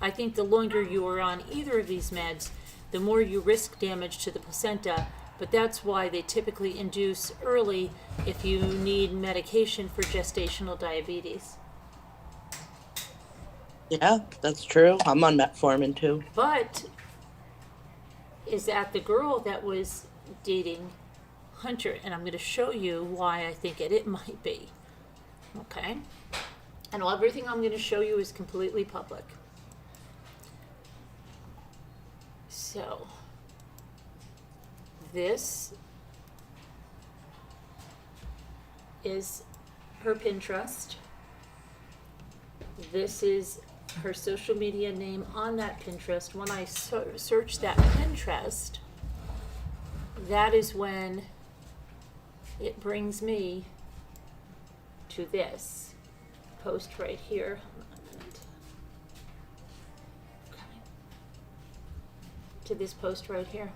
I think the longer you are on either of these meds, the more you risk damage to the placenta, but that's why they typically induce early if you need medication for gestational diabetes. Yeah, that's true. I'm on metformin too. But is that the girl that was dating Hunter? And I'm going to show you why I think it might be. Okay? And everything I'm going to show you is completely public. So, this is her Pinterest. This is her social media name on that Pinterest. When I search that Pinterest, that is when it brings me to this post right here. Hold on a minute. Okay. To this post right here.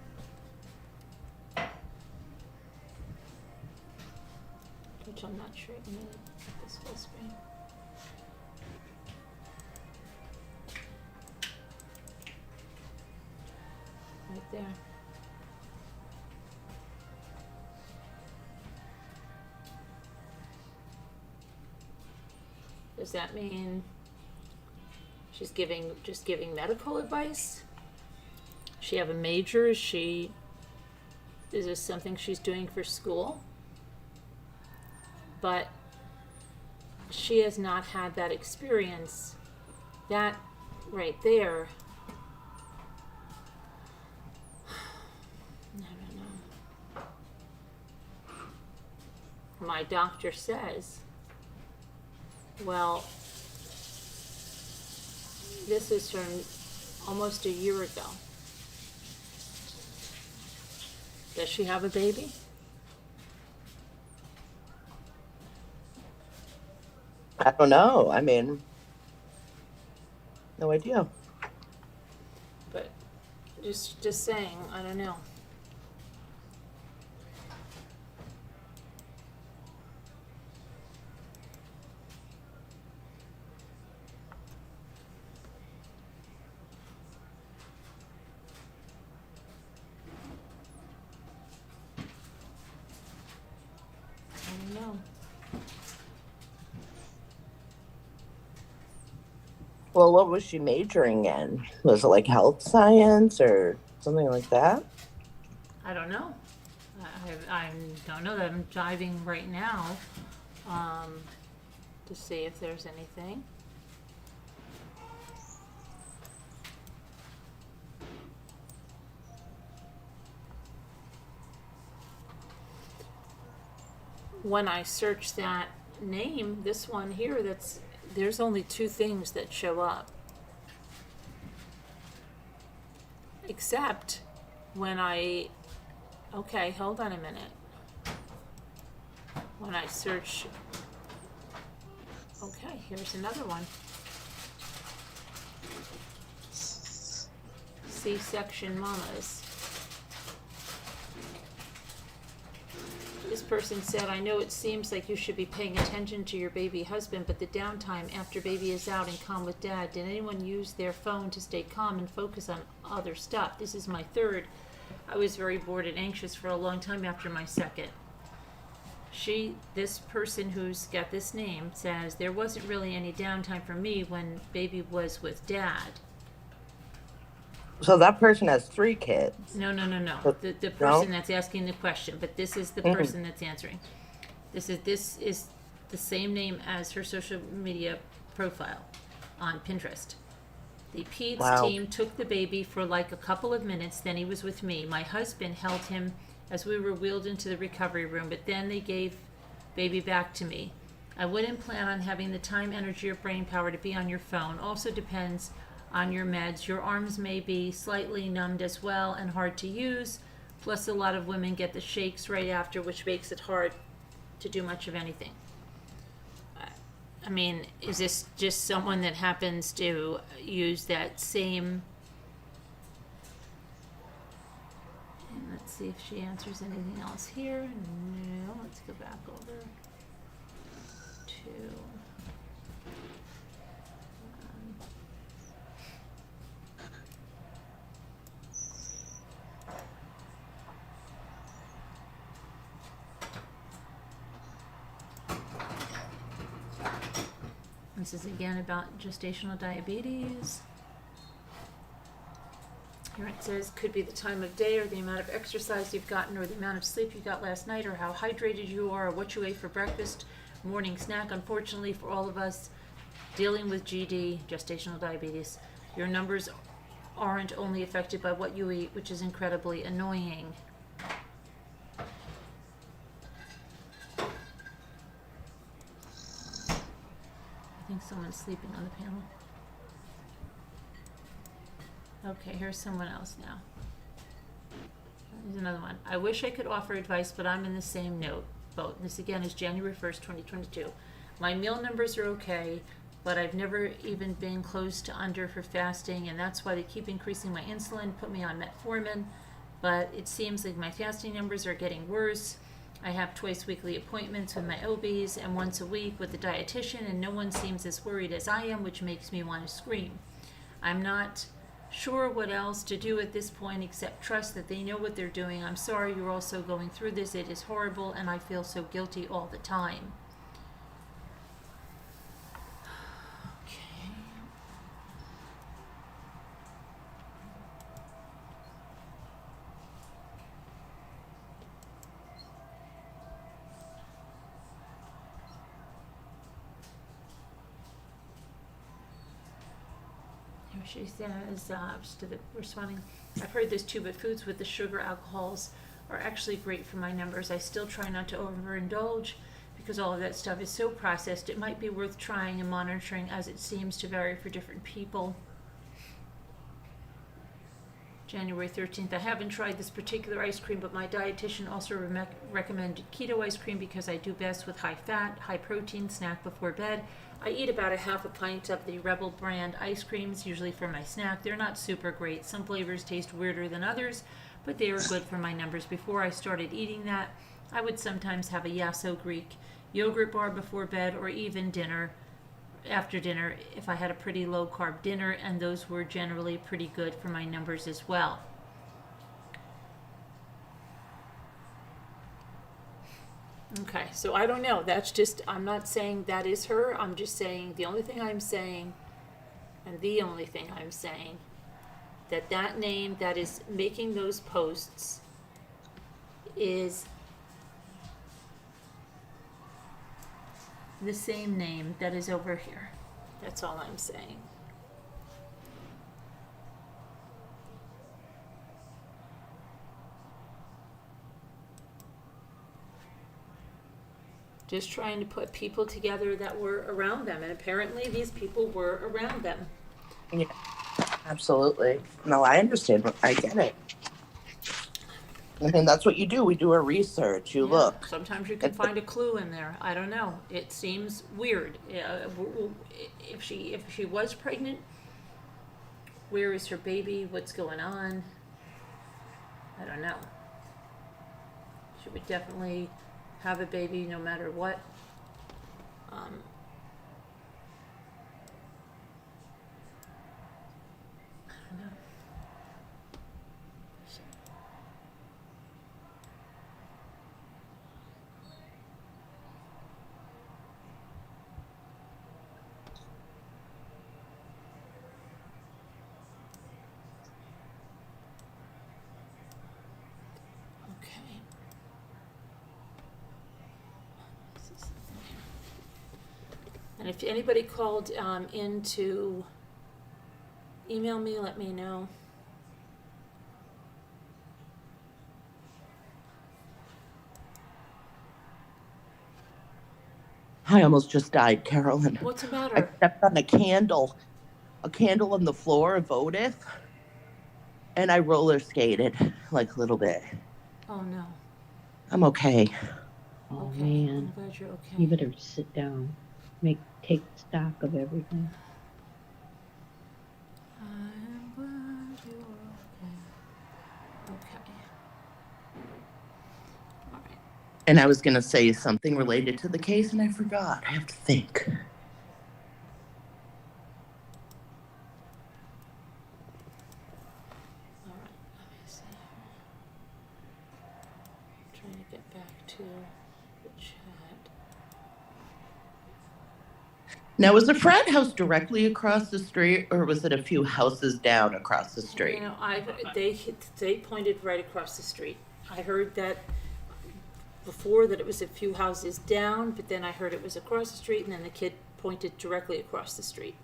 Which I'm not sure. I'm gonna put this full screen. Right there. Does that mean she's just giving medical advice? Does she have a major? Is this something she's doing for school? But she has not had that experience. That right there, I don't know. My doctor says, well, this is from almost a year ago. Does she have a baby? I don't know. I mean, no idea. But just saying, I don't know. I don't know. Well, what was she majoring in? Was it like health science or something like that? I don't know. I don't know that. I'm diving right now to see if there's anything. When I search that name, this one here, there's only two things that show up. Except when okay, hold on a minute. When I search, okay, here's another one. C-section mamas. This person said, I know it seems like you should be paying attention to your baby husband, but the downtime after baby is out and calm with dad, did anyone use their phone to stay calm and focus on other stuff? This is my third. I was very bored and anxious for a long time after my second. This person who's got this name says, there wasn't really any downtime for me when baby was with dad. So that person has 3 kids. No. But- The person that's asking the question, but this is the person that's answering. This is the same name as her social media profile on Pinterest. The peds team took the baby for like a couple of minutes, then he was with me. My husband held him as we were wheeled into the recovery room, but then they gave baby back to me. I wouldn't plan on having the time, energy, or brain power to be on your phone. Also depends on your meds. Your arms may be slightly numbed as well and hard to use. Plus, a lot of women get the shakes right after, which makes it hard to do much of anything. I mean, is this just someone that happens to use that same? And let's see if she answers anything else here. No, let's go back over to. This is again about gestational diabetes. Here it says, could be the time of day or the amount of exercise you've gotten or the amount of sleep you got last night or how hydrated you are or what you ate for breakfast, morning snack. Unfortunately for all of us dealing with GD, gestational diabetes, your numbers aren't only affected by what you eat, which is incredibly annoying. I think someone's sleeping on the panel. Okay, here's someone else now. Here's another one. I wish I could offer advice, but I'm in the same boat. This again is January 1st, 2022. My meal numbers are okay, but I've never even been close to under for fasting, and that's why they keep increasing my insulin, put me on metformin, but it seems like my fasting numbers are getting worse. I have twice weekly appointments with my OBs and once a week with the dietitian, and no one seems as worried as I am, which makes me want to scream. I'm not sure what else to do at this point except trust that they know what they're doing. I'm sorry you're also going through this. It is horrible, and I feel so guilty all the time. She says, responding, I've heard this too, but foods with the sugar alcohols are actually great for my numbers. I still try not to overindulge because all of that stuff is so processed. It might be worth trying and monitoring as it seems to vary for different people. January 13th, I haven't tried this particular ice cream, but my dietitian also recommended keto ice cream because I do best with high fat, high protein snack before bed. I eat about a half a pint of the Rebel brand ice creams, usually for my snack. They're not super great. Some flavors taste weirder than others, but they are good for my numbers. Before I started eating that, I would sometimes have a Yasso Greek yogurt bar before bed or even after dinner if I had a pretty low carb dinner, and those were generally pretty good for my numbers as well. Okay, so I don't know. That's just, I'm not saying that is her. I'm just saying, the only thing I'm saying and the only thing I'm saying, that name that is making those posts is the same name that is over here. That's all I'm saying. Just trying to put people together that were around them, and apparently these people were around them. Yeah, absolutely. No, I understand. I get it. And that's what you do. We do our research. You Yeah, look. sometimes you can find a clue in there. I don't know. It seems weird. If she was pregnant, where is her baby? What's going on? I don't know. She would definitely have a baby no matter what. I don't know. Okay. And if anybody called in to email me, let me know. I almost just died, Carolyn. What's the I matter? stepped on a candle on the floor of Votive, and I roller skated like a little bit. Oh no. I'm okay. Oh Okay. man, I'm glad you're okay. you better sit down. Take stock of everything. I'm glad you're okay. Okay. All right. And I was going to say something related to the case, and I forgot. I have to think. All right. Let me see. Trying to get back to the chat. Now, was the frat house directly across the street, or was it a few houses down across the street? You know, they pointed right across the street. I heard that before, that it was a few houses down, but then I heard it was across the street, and then the kid pointed directly across the street.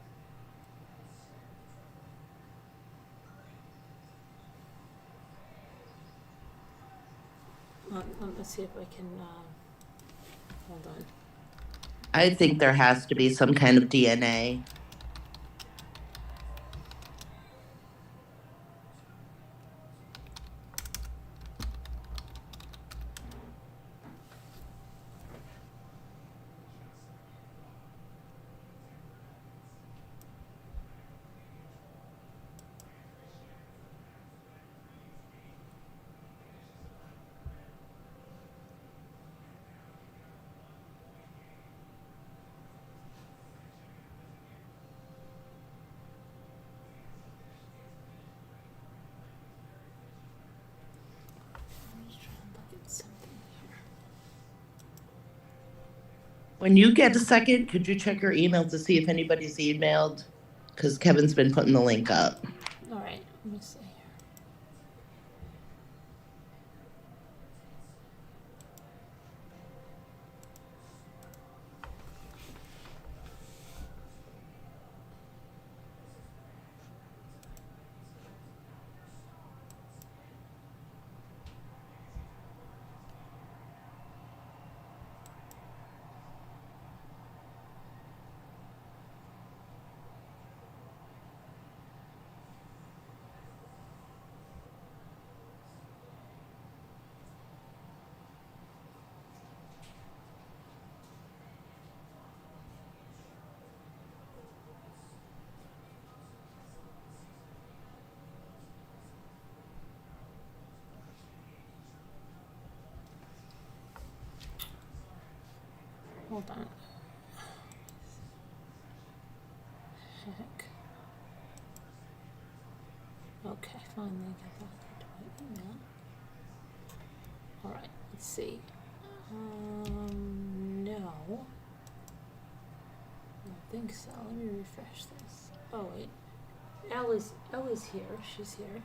Let's see if I can. Hold on. I think there has to be some kind of DNA. I'm just trying to look at something here. When you get a second, could you check your email to see if anybody's emailed? Because Kevin's been putting the link up. All right. Let me see here. Hold on. Heck. Okay, finally got back into my email. All right, let's see. No. I don't think so. Let me refresh this. Oh wait, Elle is here. She's here.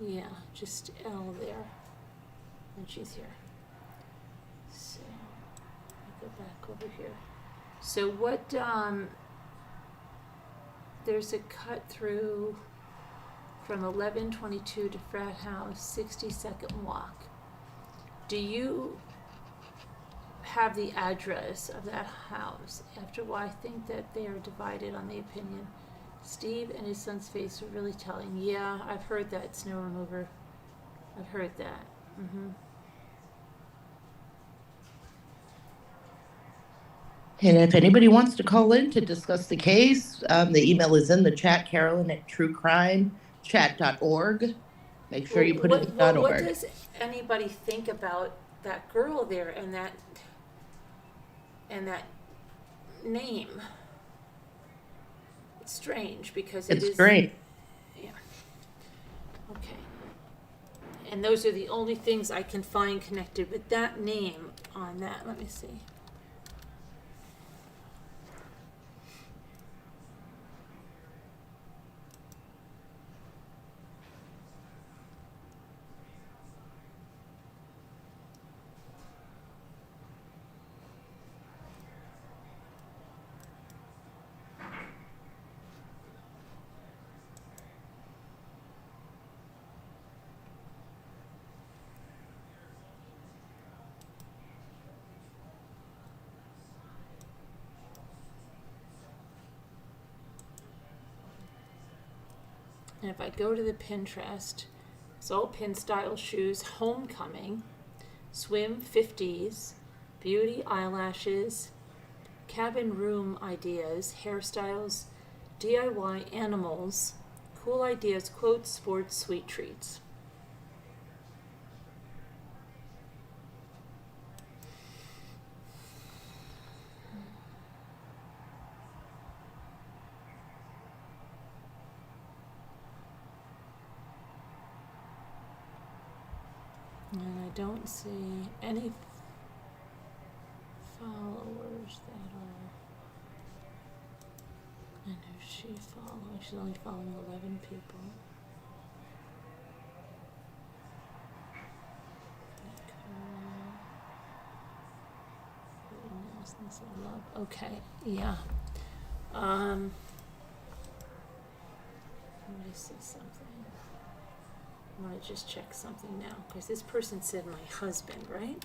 Yeah, just Elle there, and she's here. So I go back over here. So what? There's a cut through from 1122 to frat house, 60-second walk. Do you have the address of that house? After all, I think that they are divided on the opinion. Steve and his son's face are really telling. Yeah, I've heard that, snow remover. I've heard that. And if anybody wants to call in to discuss the case, the email is in the chat, Carolyn@truecrimechat.org. Make sure you put it in What .org. does anybody think about that girl there and that name? It's strange because it It's is. great. Yeah. Okay. And those are the only things I can find connected with that name on that. Let me see. And if I go to the Pinterest, it's all pin style shoes, homecoming, swim 50s, beauty eyelashes, cabin room ideas, hairstyles, DIY animals, cool ideas, quotes, sports, sweet treats. And I don't see any followers that are. And who's she following? She's only following 11 people. Okay, yeah. Let me see something. I want to just check something now, because this person said my husband, right?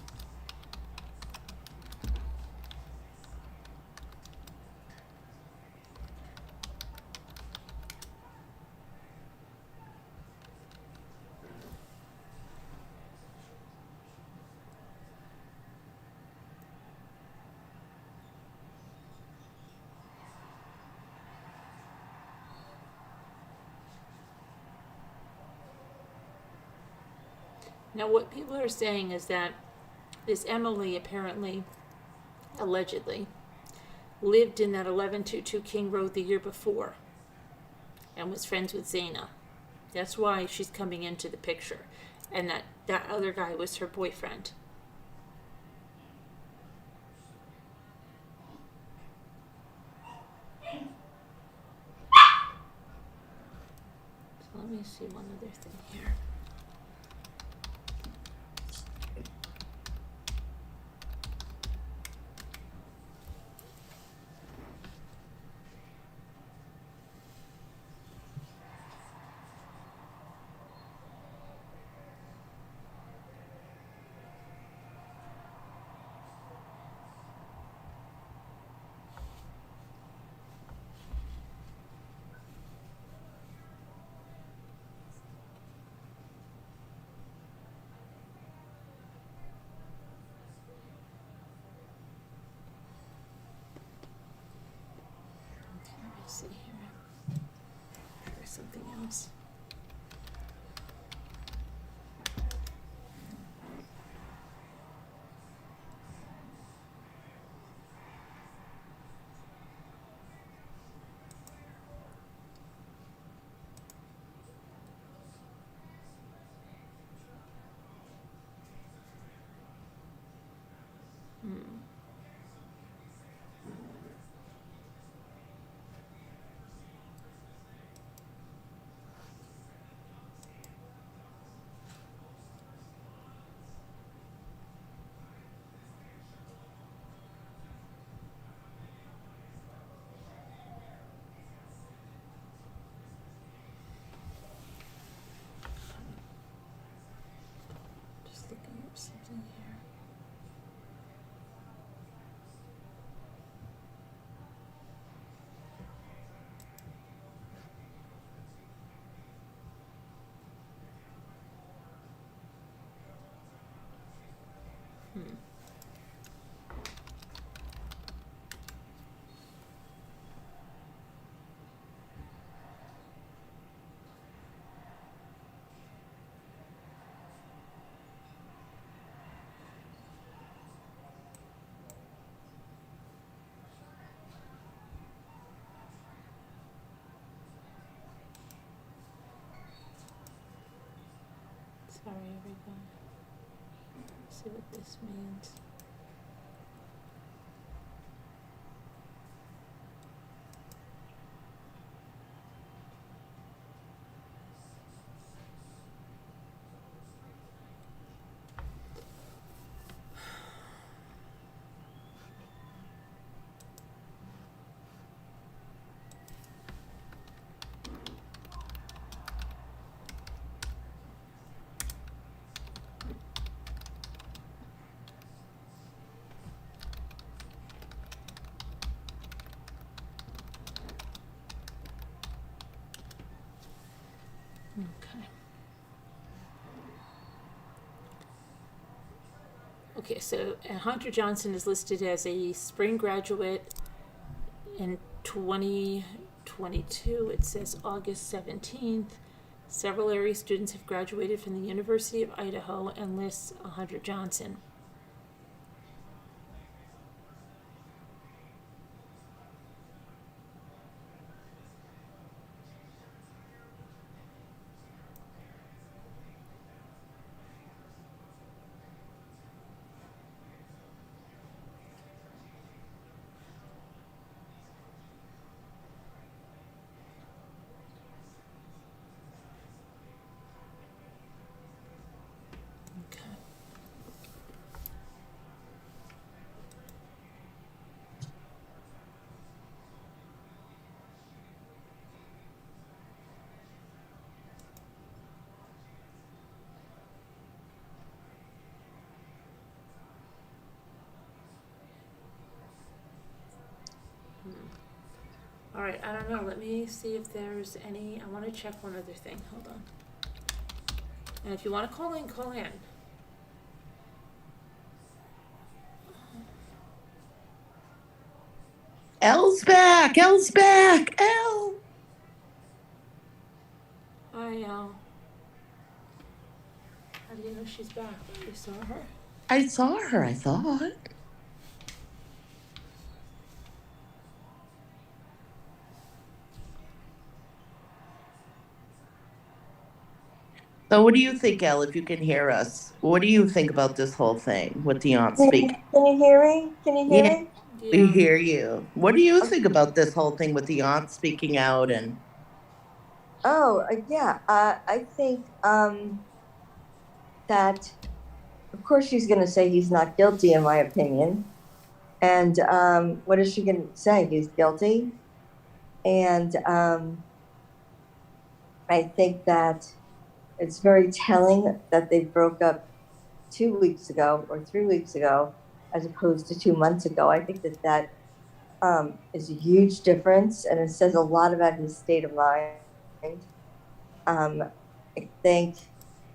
Now, what people are saying is that this Emily apparently, allegedly, lived in that 1122 King Road the year before and was friends with Zaina. That's why she's coming into the picture. And that other guy was her boyfriend. So let me see one other thing here. Let me see here. Try something else. Hmm. something here. Sorry, everyone. Let's see what this means. Okay. Okay, so Hunter Johnson is listed as a spring graduate in 2022. It says August 17th. Several area students have graduated from the University of Idaho and lists Hunter Johnson. Okay. All right, I don't know. Let me see if there's any. I want to check one other thing. Hold on. And if you want to call in, call in. Elle's back. Elle's back. Elle. Hi, Al. How do you know she's back? You saw her? I saw her, I thought. So what do you think, Elle, if you can hear us? What do you think about this whole thing with the aunt speak? Can you hear me? Can you hear Yeah, me? we hear you. What do you think about this whole thing with the aunt speaking out and Oh, yeah. I think that, of course, she's going to say he's not guilty, in my opinion. And what is she going to say? He's guilty. And I think that it's very telling that they broke up 2 weeks ago or 3 weeks ago, as opposed to 2 months ago. I think that is a huge difference, and it says a lot about his state of mind. I think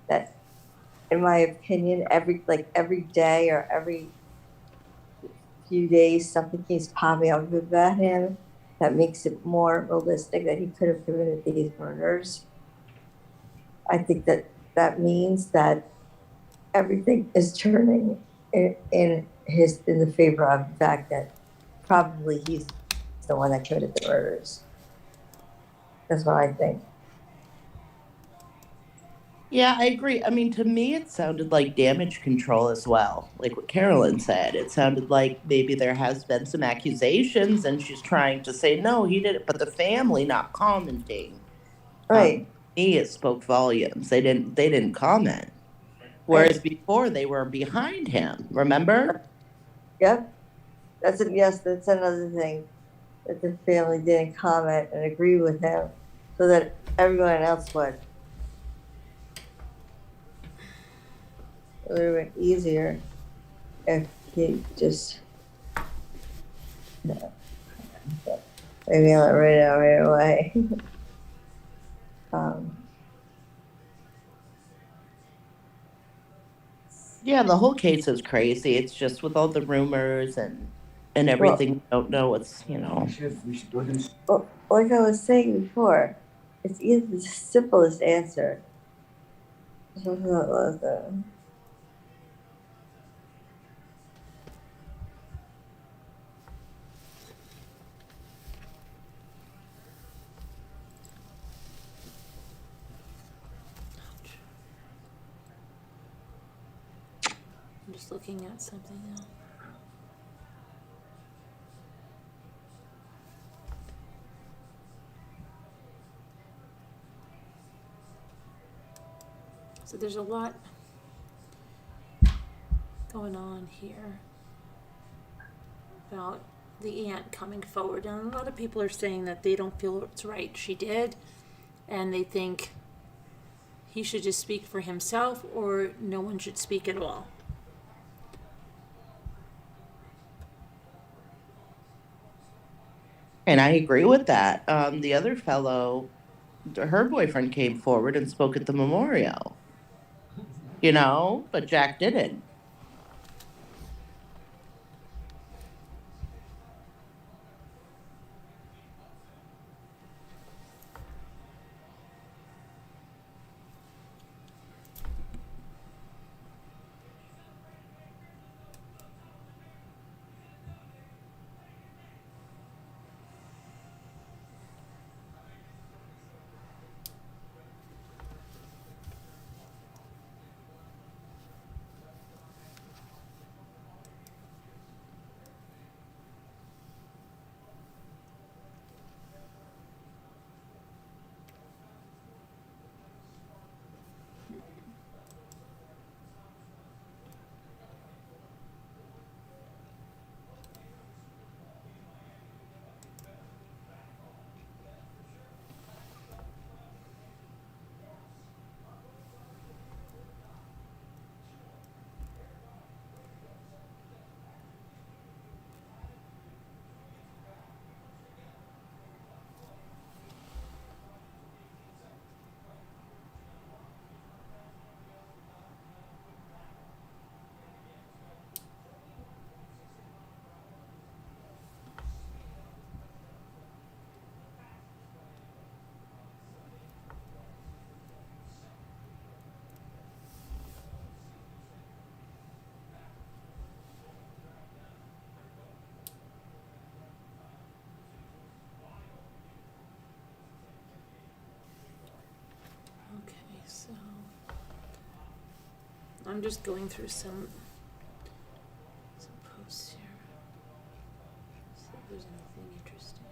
that, in my opinion, every day or every few days, something keeps popping up about him that makes it more realistic that he could have committed these murders. I think that means that everything is turning in the favor of the fact that probably he's the one that committed the murders. That's what I think. Yeah, I agree. I mean, to me, it sounded like damage control as well. Like what Carolyn said. It sounded like maybe there has been some accusations and she's trying to say, no, he did it. But the family not commenting. Right. Me, it spoke volumes. They didn't comment. Whereas Right. before they were behind him, remember? Yep. Yes, that's another thing, that the family didn't comment and agree with him so that everyone else would. a little bit easier if he just maybe I'll write it out right away. um, Yeah, the whole case is crazy. It's just with all the rumors and well, everything, we don't know what's, well, like I was saying before, it's either the simplest answer. I'm just looking at something now. So there's a lot going on here about the aunt coming forward, and a lot of people are saying that they don't feel it's right she did, and they think he should just speak for himself or no one should speak at all. and I agree with that. The other fellow, her boyfriend came forward and spoke at the memorial, but Jack didn't. Okay, so I'm just going through some posts here. See if there's anything interesting.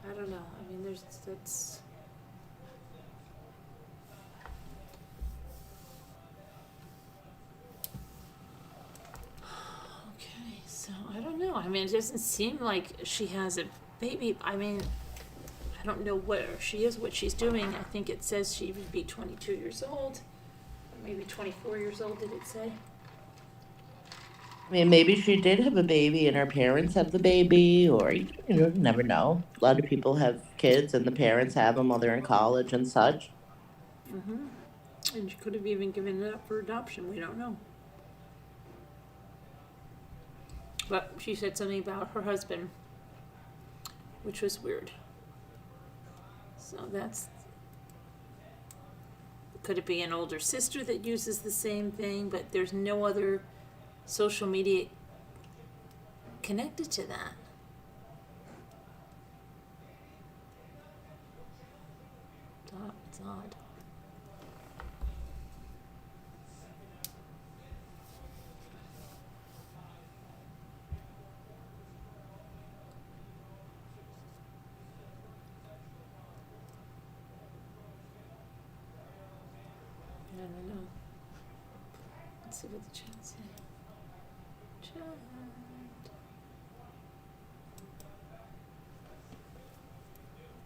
I don't know. I mean, that's. Okay, so I don't know. I mean, it doesn't seem like she has a baby. I mean, I don't know where she is, what she's doing. I think it says she would be 22 years old, maybe 24 years old, did it say? I mean, maybe she did have a baby and her parents have the baby, or you never know. A lot of people have kids and the parents have them while they're in college and such. Mm-hmm. And she could have even given it up for adoption. We don't know. But she said something about her husband, which was weird. So that's. Could it be an older sister that uses the same thing, but there's no other social media connected to that? It's odd. I don't know. Let's see what the chat say. Chat.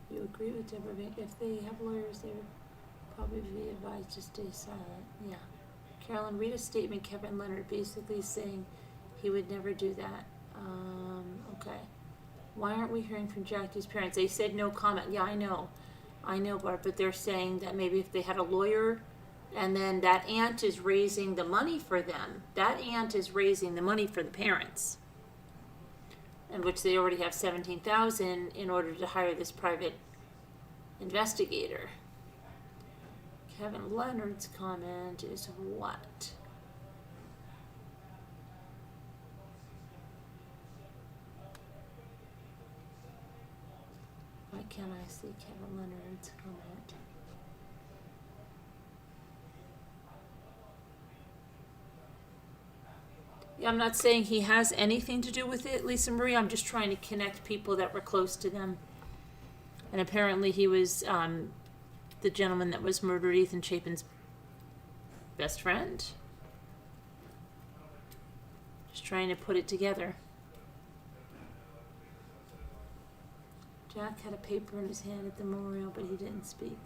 You agree with Deborah? If they have lawyers, they're probably be advised to stay silent. Yeah. Carolyn, read a statement Kevin Leonard basically saying he would never do that. Okay. Why aren't we hearing from Jackie's parents? They said no comment. Yeah, I know, Barb, but they're saying that maybe if they had a lawyer and then that aunt is raising the money for them, that aunt is raising the money for the parents, in which they already have 17,000 in order to hire this private investigator. Kevin Leonard's comment is what? Why can't I see Kevin Leonard's comment? Yeah, I'm not saying he has anything to do with it, Lisa Marie. I'm just trying to connect people that were close to them. And apparently he was the gentleman that was murdered, Ethan Chapin's best friend. Just trying to put it together. Jack had a paper in his hand at the memorial, but he didn't speak.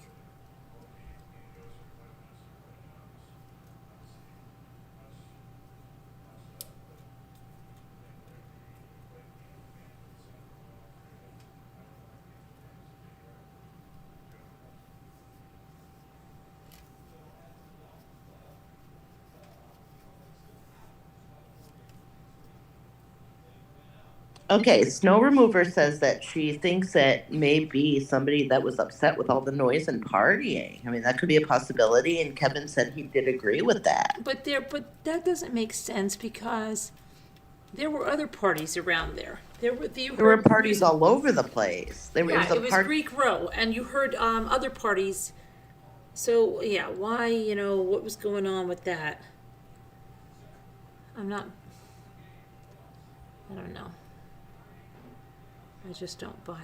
Okay, snow remover says that she thinks it may be somebody that was upset with all the noise and partying. I mean, that could be a possibility, and Kevin said he did agree with that. But that doesn't make sense because there were other parties around there. There were parties all over the place. It was Greek Row, and you heard other parties. So yeah, why, what was going on with that? I don't know. I just don't buy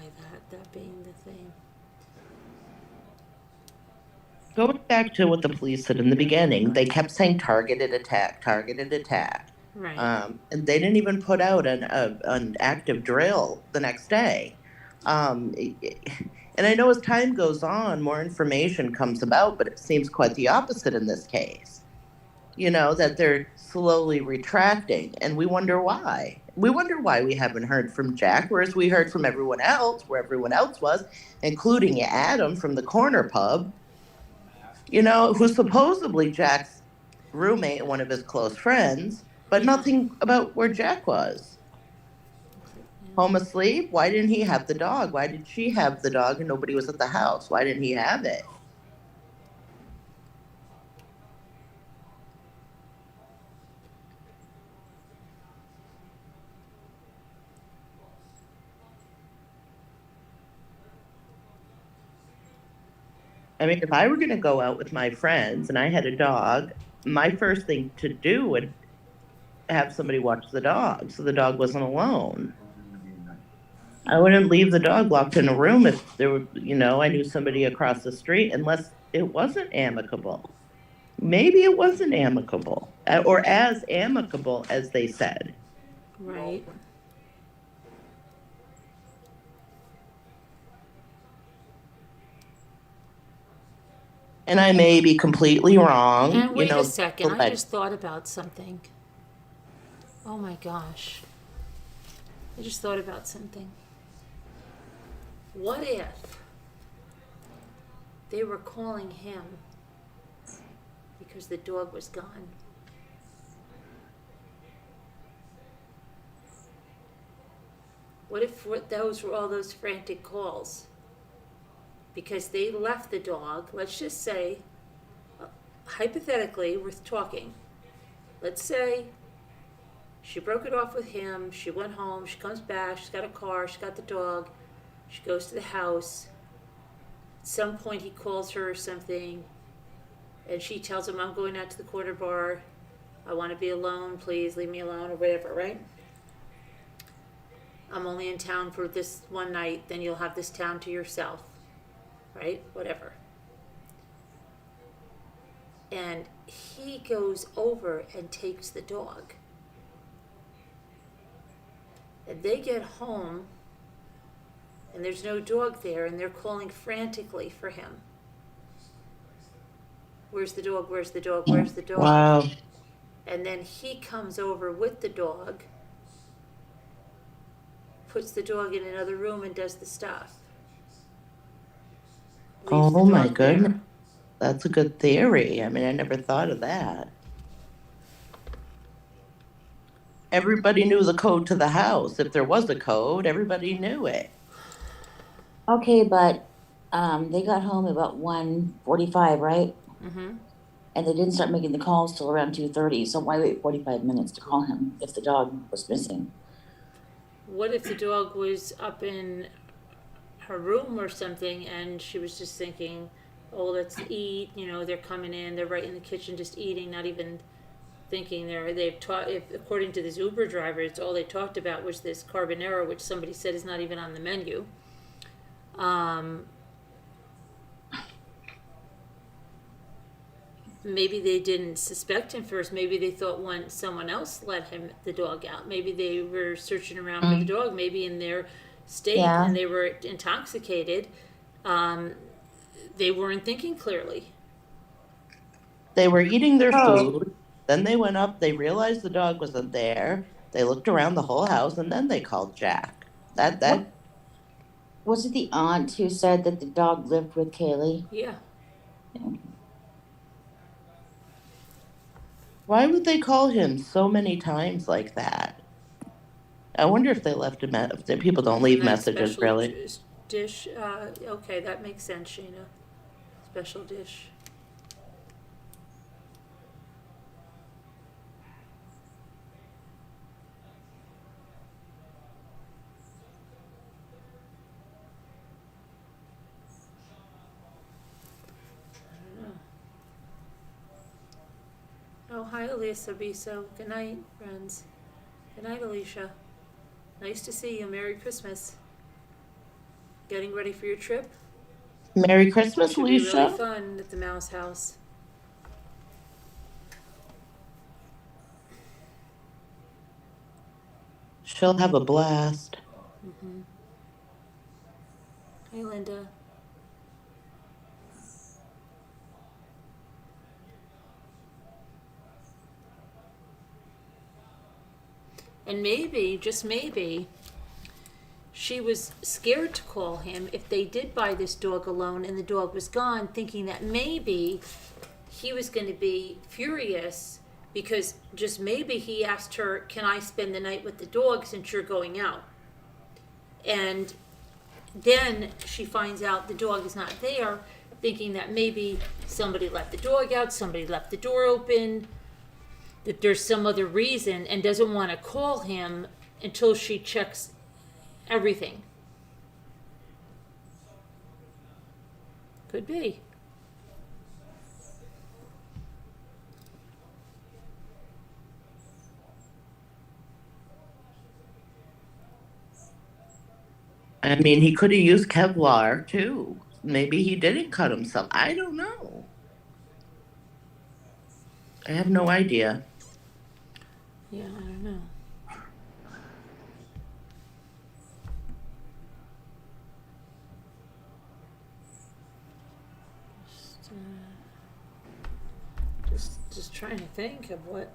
that being the thing. Going back to what the police said in the beginning, they kept saying targeted attack. Right. And they didn't even put out an active drill the next day. And I know as time goes on, more information comes about, but it seems quite the opposite in this case. That they're slowly retracting, and we wonder why. We wonder why we haven't heard from Jack, whereas we heard from everyone else, where everyone else was, including Adam from the corner pub, who's supposedly Jack's roommate and one of his close friends, but nothing about where Jack was. Home asleep? Why didn't he have the dog? Why did she have the dog and nobody was at the house? Why didn't he have it? I mean, if I were going to go out with my friends and I had a dog, my first thing to do would have somebody watch the dog so the dog wasn't alone. I wouldn't leave the dog locked in a room if there were, I knew somebody across the street, unless it wasn't amicable. Maybe it wasn't amicable, or as amicable as they said. Right. And I may be completely wrong. And wait a second, I just thought about something. Oh my gosh. I just thought about something. What if they were calling him because the dog was gone? What if those were all those frantic calls? Because they left the dog, let's just say, hypothetically, we're talking. Let's say she broke it off with him, she went home, she comes back, she's got a car, she's got the dog, she goes to the house. At some point he calls her or something, and she tells him, I'm going out to the corner bar, I want to be alone, please leave me alone, or whatever, right? I'm only in town for this one night, then you'll have this town to yourself. Right? Whatever. And he goes over and takes the dog. And they get home, and there's no dog there, and they're calling frantically for him. where's the dog, where's the dog, where's the dog? Wow. And then he comes over with the dog, puts the dog in another room and does the stuff. Leaves the Oh my dog goodness. there. That's a good theory. I mean, I never thought of that. Everybody knew the code to the house. If there was a code, everybody knew it. Okay, but they got home about 1:45, right? Mm-hmm. And they didn't start making the calls till around 2:30. So why wait 45 minutes to call him if the dog was missing? What if the dog was up in her room or something and she was just thinking, oh, let's eat, they're coming in, they're right in the kitchen just eating, not even thinking they've taught, if according to this Uber driver, it's all they talked about was this carbonara, which somebody said is not even on the menu. Maybe they didn't suspect him first. Maybe they thought someone else let the dog out. Maybe they were searching around for the dog. Maybe in their state and they were intoxicated. They weren't thinking clearly. They were eating their food. Then they went up. They realized the dog wasn't there. They looked around the whole house, and then they called Jack. That Was it the aunt who said that the dog lived with Kaylee? Yeah. Why would they call him so many times like that? I wonder if they left a message. People don't leave That messages, special really. dish. Okay, that makes sense, Sheena. Special dish. Oh, hi, Elisa Biso. Good night, friends. Good night, Alicia. Nice to see you. Merry Christmas. Getting ready for your trip? Merry Christmas, Should be Alicia. really fun at the Mouse House. She'll have a blast. Mm-hmm. Hey, Linda. And maybe, just maybe, she was scared to call him if they did buy this dog alone and the dog was gone, thinking that maybe he was going to be furious because just maybe he asked her, can I spend the night with the dog since you're going out? And then she finds out the dog is not there, thinking that maybe somebody let the dog out, somebody left the door open, that there's some other reason, and doesn't want to call him until she checks everything. Could be. I mean, he could have used Kevlar, too. Maybe he didn't cut himself. I don't know. I have no idea. Yeah, I don't know. Just trying to think of what.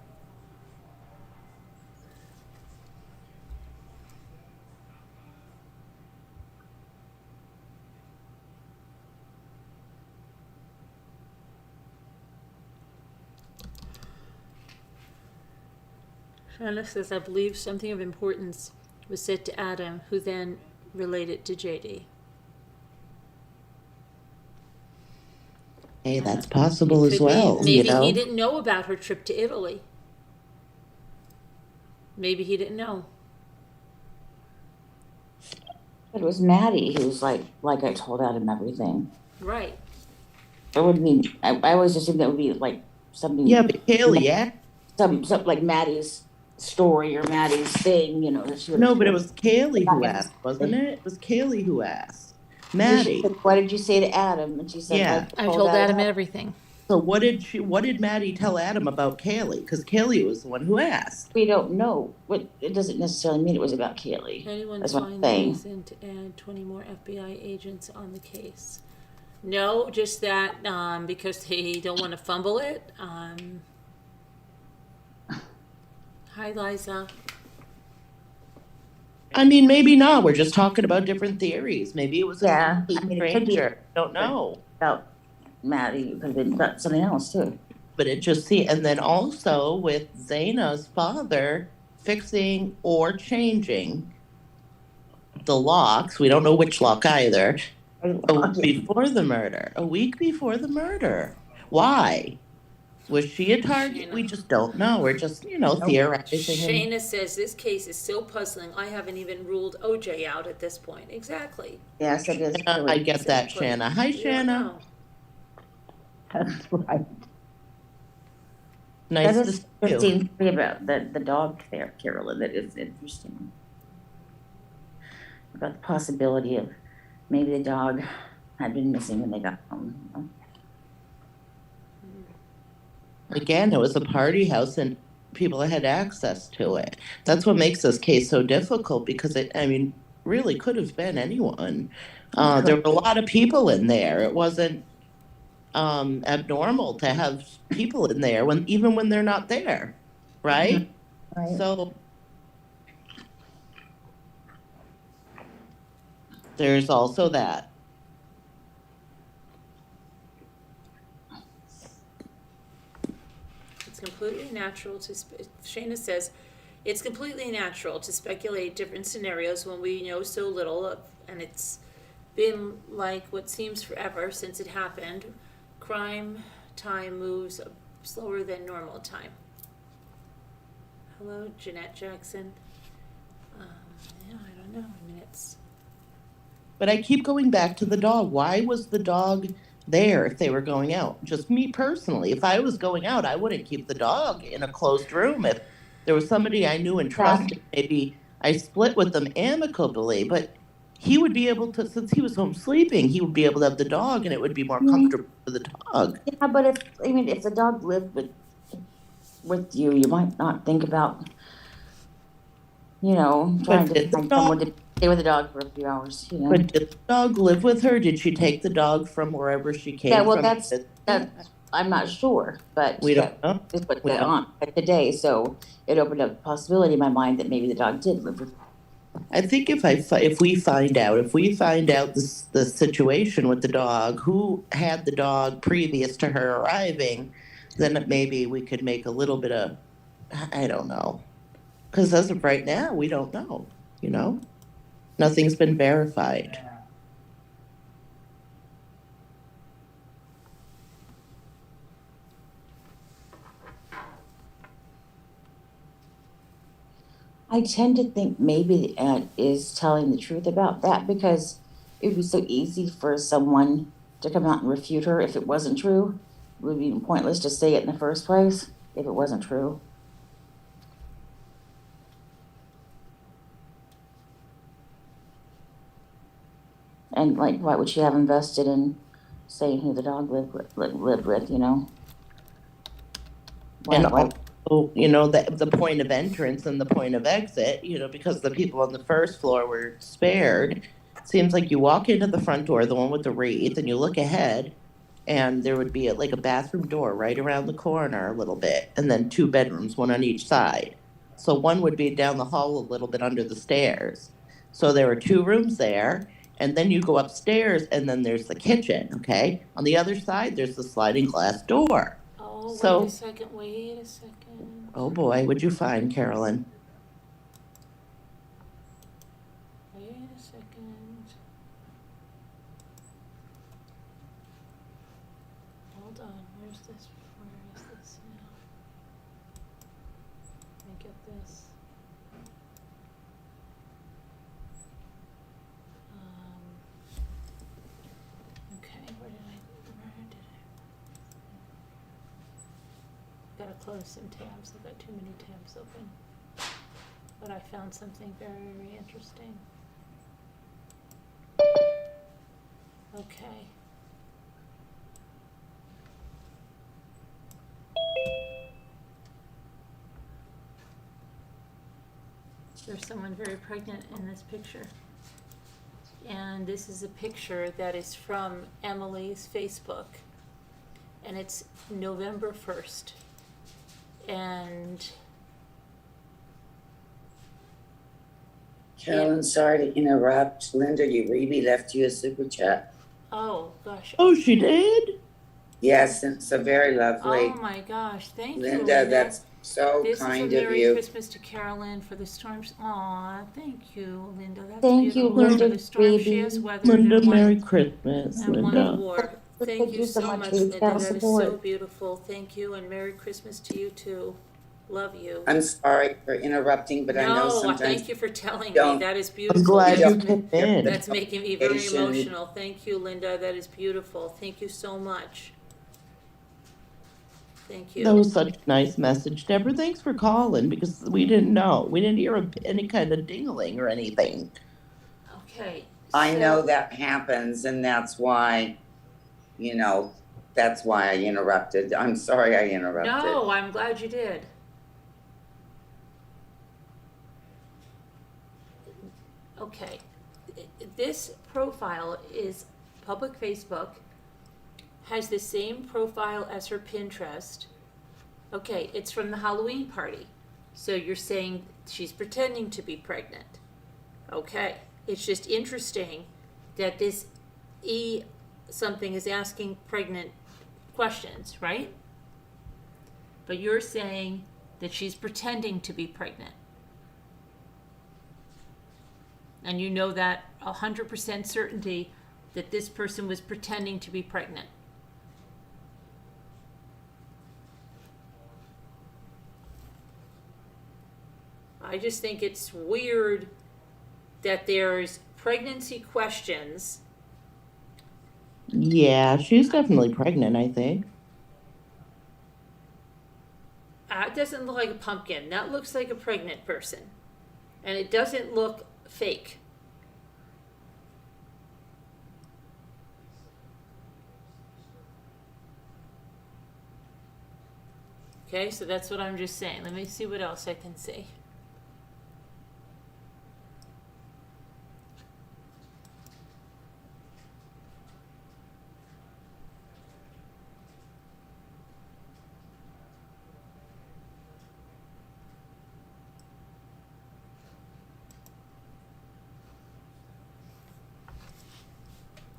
Shanna says, I believe something of importance was said to Adam, who then related to JD. Hey, that's possible as well. Maybe he didn't know about her trip to Italy. Maybe he didn't know. It was Maddie who's like I told Adam everything. Right. It would mean I always assumed that would be like something. Yeah, but Kaylee, yeah. Some like Maddie's story or Maddie's thing, that she would. No, but it was Kaylee who asked, wasn't it? It was Kaylee who asked. Maddie. What did you say to Adam? And she said, Yeah. I told Adam everything. So what did Maddie tell Adam about Kaylee? Because Kaylee was the one who asked. We don't know. It doesn't necessarily mean it was about Kaylee. Anyone That's what I'm find a saying. reason to add 20 more FBI agents on the case? No, just that because they don't want to fumble it. Hi, Liza. I mean, maybe not. We're just talking about different theories. Maybe it was a Yeah, complete I mean, it could be stranger. Don't know. about Maddie, it could have been about something else too. But it just see, and then also with Zaina's father fixing or changing the locks. We don't know which lock either. A week before the murder. A week before the murder. Why? Was she a target? We just don't know. We're just, theorizing. And Shayna says this case is so puzzling. I haven't even ruled OJ out at this point. Exactly. Yes, it is. I get that, Exactly. Shanna. Hi, We don't Shanna. know. That's right. Nice That to is see you. interesting to me about the dog there, Carolyn. That is interesting. About the possibility of maybe the dog had been missing when they got home. Again, it was a party house and people had access to it. That's what makes this case so difficult because really could have been anyone. There were a lot of people in there. It wasn't abnormal to have people in there even when they're not there, right? Right. So there's also that. It's completely natural to. Shayna says, it's completely natural to speculate different scenarios when we know so little of, and it's been like what seems forever since it happened. Crime time moves slower than normal time. Hello, Jeanette Jackson. Yeah, I don't know. I mean, it's. But I keep going back to the dog. Why was the dog there if they were going out? Just me personally. If I was going out, I wouldn't keep the dog in a closed room. If there was somebody I knew and trusted, maybe I split with them amicably, but he would be able to, since he was home sleeping, he would be able to have the dog and it would be more comfortable for the dog. Yeah, but if the dog lived with you, you might not think about, trying to find someone to stay with the dog for a few hours. But did the dog live with her? Did she take the dog from wherever she came Yeah, well, from? that's I'm not sure, but We don't know. is what's going on today. So it opened up the possibility in my mind that maybe the dog did live with her. I think if we find out the situation with the dog, who had the dog previous to her arriving, then maybe we could make a little bit of, I don't know, because as of right now, we don't know. Nothing's been verified. I tend to think maybe the aunt is telling the truth about that because it would be so easy for someone to come out and refute her if it wasn't true. It would be pointless to say it in the first place if it wasn't true. And why would she have invested in saying who the dog lived with? The point of entrance and the point of exit, because the people on the first floor were spared. It seems like you walk into the front door, the one with the wreath, and you look ahead, and there would be a bathroom door right around the corner a little bit, and then 2 bedrooms, one on each side. So one would be down the hall a little bit under the stairs. So there were 2 rooms there, and then you go upstairs, and then there's the kitchen, okay? On the other side, there's the sliding glass door. Oh, So- wait a second. Oh boy, what'd you find, Carolyn? Wait a second. Hold on. Where is this now? Let me get this. Okay, where did I? Gotta close some tabs. I've got too many tabs open. But I found something very, very interesting. Okay. There's someone very pregnant in this picture. and this is a picture that is from Emily's Facebook, and it's November 1st. And Carolyn, sorry to interrupt. Linda Uribe left you a super chat. oh gosh. Oh, she did? Yes, it's a very lovely. Oh my gosh, thank you, Linda, Linda. that's so This is a kind of Merry you. Christmas to Carolyn for the storms. Aw, thank you, Linda. That's Thank you, beautiful. For Linda the storm she has baby. weathered Linda, and Merry won, Christmas, and won the Linda. war. Thank Thank you you so so much much, for your Linda. total That is so support. beautiful. Thank you, and Merry Christmas to you too. Love you. I'm sorry for interrupting, but I know No, sometimes thank you for telling me. don't- That is I'm beautiful. glad you you That's, came hear in. the that's making me very conversation. emotional. Thank you, Linda. That is beautiful. Thank you so much. Thank you. That was such a nice message, Deborah. Thanks for calling because we didn't know. We didn't hear any kind of dingling or anything. Okay. I so- know that happens, and that's why, that's why I interrupted. I'm sorry I interrupted. No, I'm glad you did. Okay, this profile is public Facebook, has the same profile as her Pinterest. Okay, it's from the Halloween party. So you're saying she's pretending to be pregnant. Okay, it's just interesting that this something is asking pregnant questions, right? But you're saying that she's pretending to be pregnant. And you know that 100% certainty that this person was pretending to be pregnant. I just think it's weird that there's pregnancy questions. Yeah, she's definitely pregnant, I think. It doesn't look like a pumpkin. That looks like a pregnant person. And it doesn't look fake. Okay, so that's what I'm just saying. Let me see what else I can see.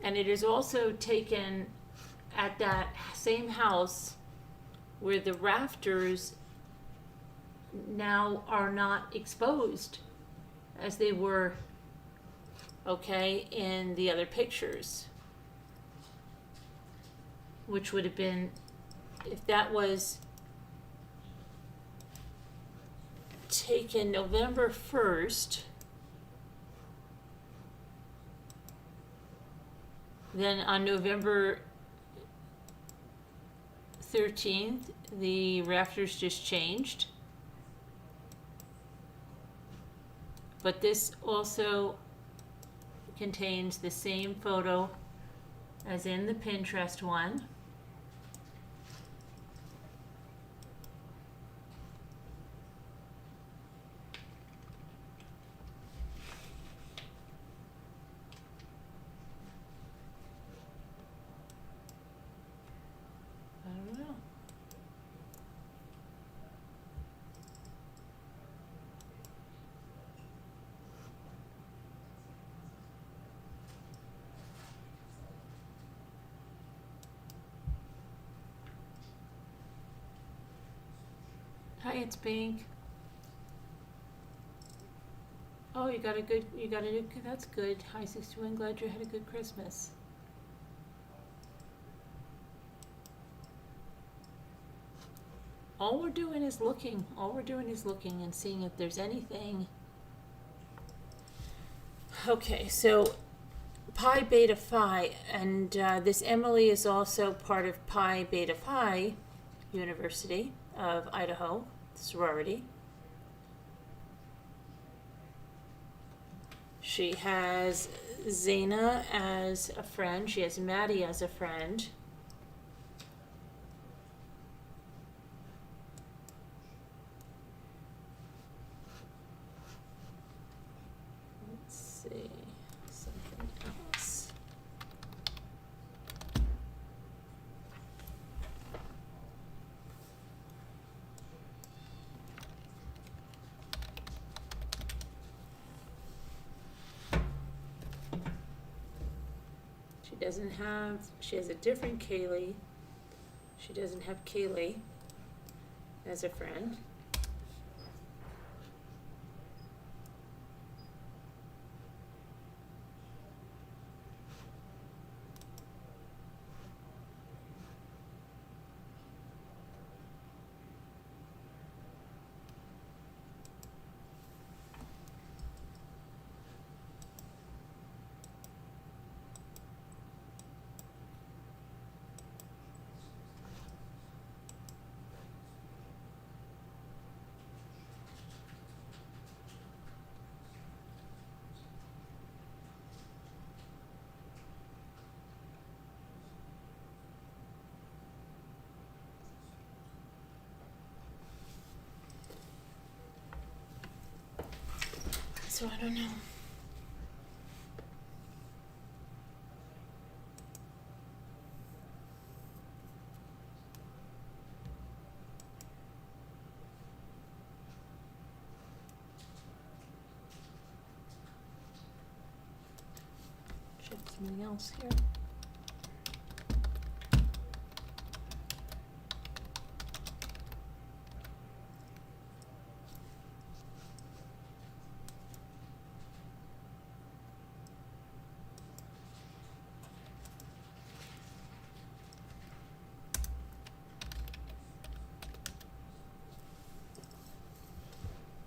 And it is also taken at that same house where the rafters now are not exposed as they were, okay, in the other pictures. Which would have been, if that was taken November 1st, then on November 13th, the rafters just changed. But this also contains the same photo as in the Pinterest one. I don't know. Hi, it's Pink. Oh, you got a good, that's good. Hi, 61, glad you had a good Christmas. All we're doing is looking and seeing if there's anything. Okay, so Pi Beta Phi, and this Emily is also part of Pi Beta Phi University of Idaho, sorority. She has Zaina as a friend. She has Maddie as a friend. Let's see, something She has a different Kaylee. She doesn't have Kaylee as a friend. So I don't know. Check something else here.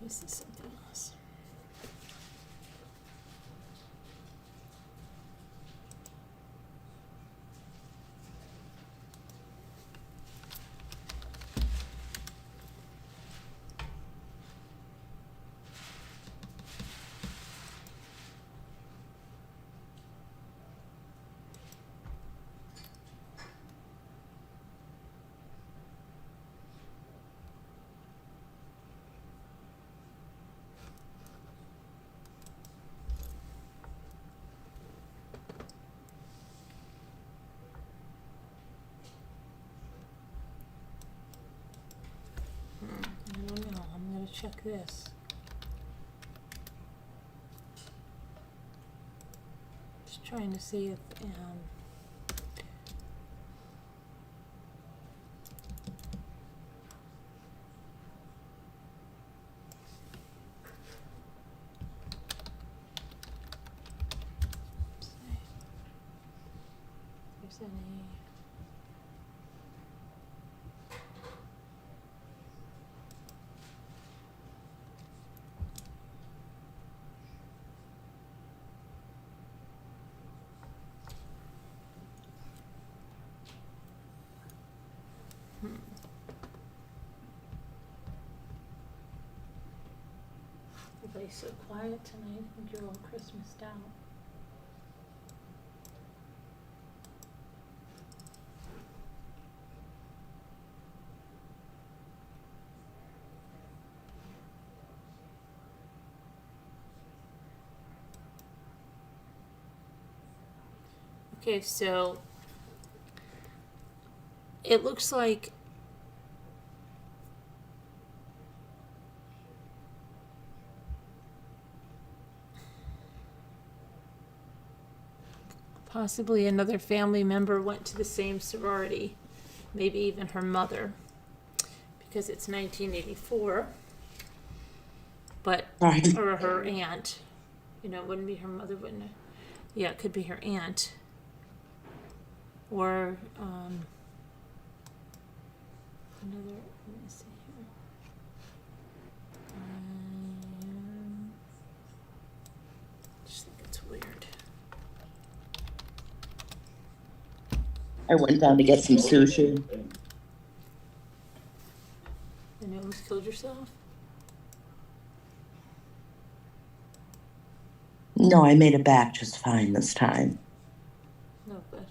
This is something else. I don't know. I'm gonna check this. Just trying to see if there's any. Everybody's so quiet tonight. I think you're all Christmased out. Okay, so it looks like possibly another family member went to the same sorority, maybe even her mother, because it's 1984, but, Right. or her aunt, you know, it wouldn't be her mother, wouldn't it? Yeah, it could be her aunt, or, another, let me see here. Just think it's weird. I went down to get some sushi. And you almost killed yourself? No, I made it back just fine this time. No, good.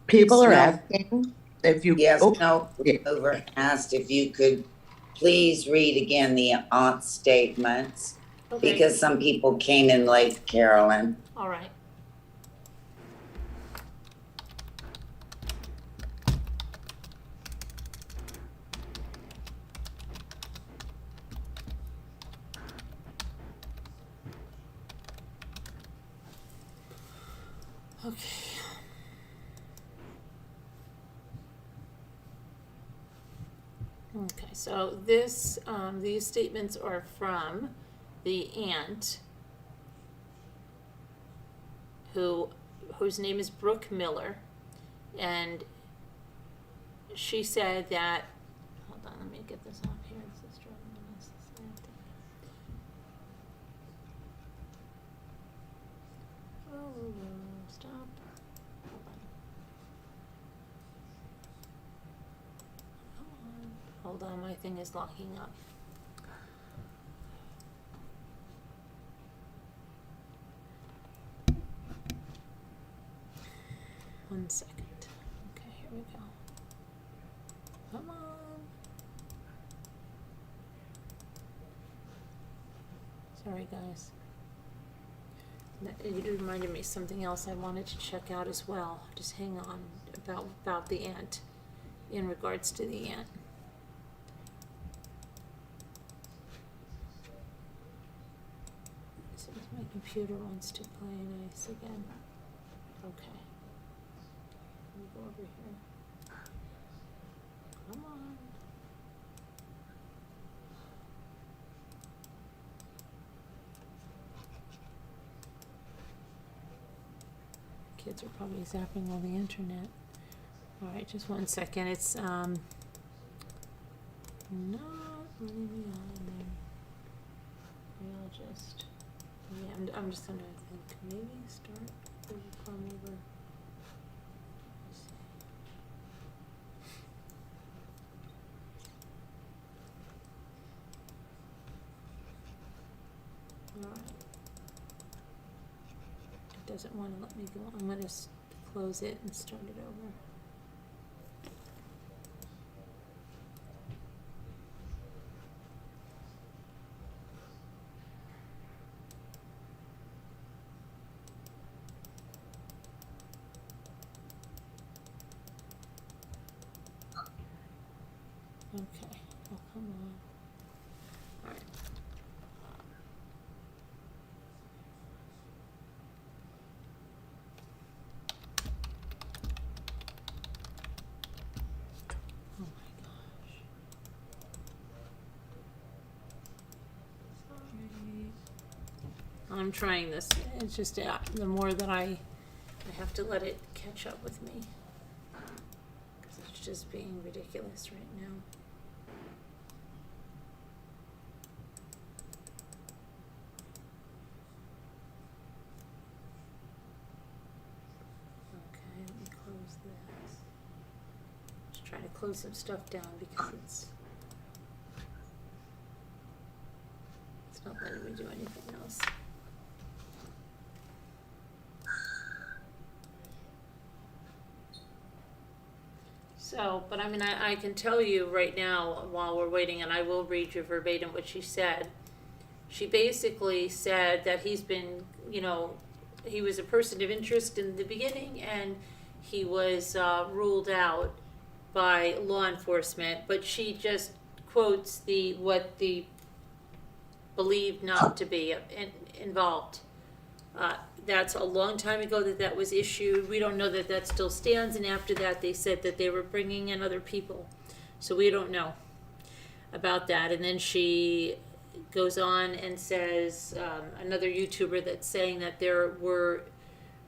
People are No. asking if you. Yes, oh, no, yeah. over asked if you could please read again the aunt statements, Okay, because some people came in late, Carolyn. all right. Okay. Okay, so this, these statements are from the aunt whose name is Brooke Miller, and she said that, hold on, let me get this off here, this is driving me nuts, this aunt thing. Stop. Hold on. Hold on, my thing is locking up. One second. Okay, here we go. Come on. Sorry, guys. You reminded me of something else I wanted to check out as well. Just hang on about the ant, in regards to the ant. So my computer wants to play nice again. Okay. Let me go over here. Come on. Kids are probably zapping all the internet. All right, just one second. It's not letting me on there. Maybe I'll just, yeah, I'm just gonna think maybe start Google Chrome over. Let's see. All right. It doesn't want to let me go. I'm gonna close it and start it over. Okay, oh come on. All right. Oh my gosh. Sorry. I'm trying this. It's just the more that I have to let it catch up with me. Because it's just being ridiculous right now. Okay, let me close this. Just trying to close some stuff down because it's not letting me do anything else. So, but I mean, I can tell you right now while we're waiting, and I will read you verbatim what she said. She basically said that he's been, he was a person of interest in the beginning, and he was ruled out by law enforcement. But she just quotes what the believed not to be involved. That's a long time ago that was issued. We don't know that still stands. And after that, they said that they were bringing in other people. So we don't know about that. And then she goes on and says, another YouTuber that's saying that there were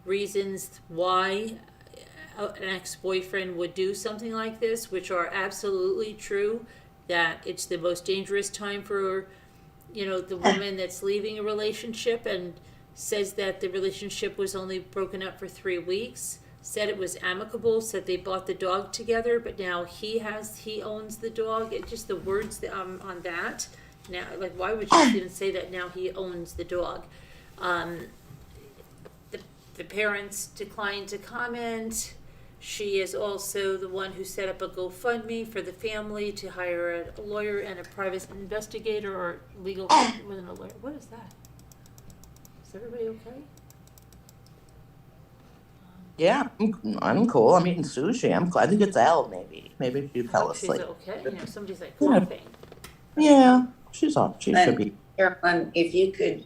reasons why an ex-boyfriend would do something like this, which are absolutely true, that it's the most dangerous time for, the woman that's leaving a relationship, and says that the relationship was only broken up for 3 weeks, said it was amicable, said they bought the dog together, but now he owns the dog. It just the words that, on that. Now, like, why would you even say that now he owns the dog? The parents declined to comment. She is also the one who set up a GoFundMe for the family to hire a lawyer and a private investigator or legal, wasn't a lawyer. What is that? Is everybody okay? Yeah, I'm cool. I'm eating sushi. I think it's Elle, maybe. Maybe she I fell hope she's asleep. okay. You know, somebody's like Yeah. coughing. Yeah, she's on. She should And be. Carolyn, if you could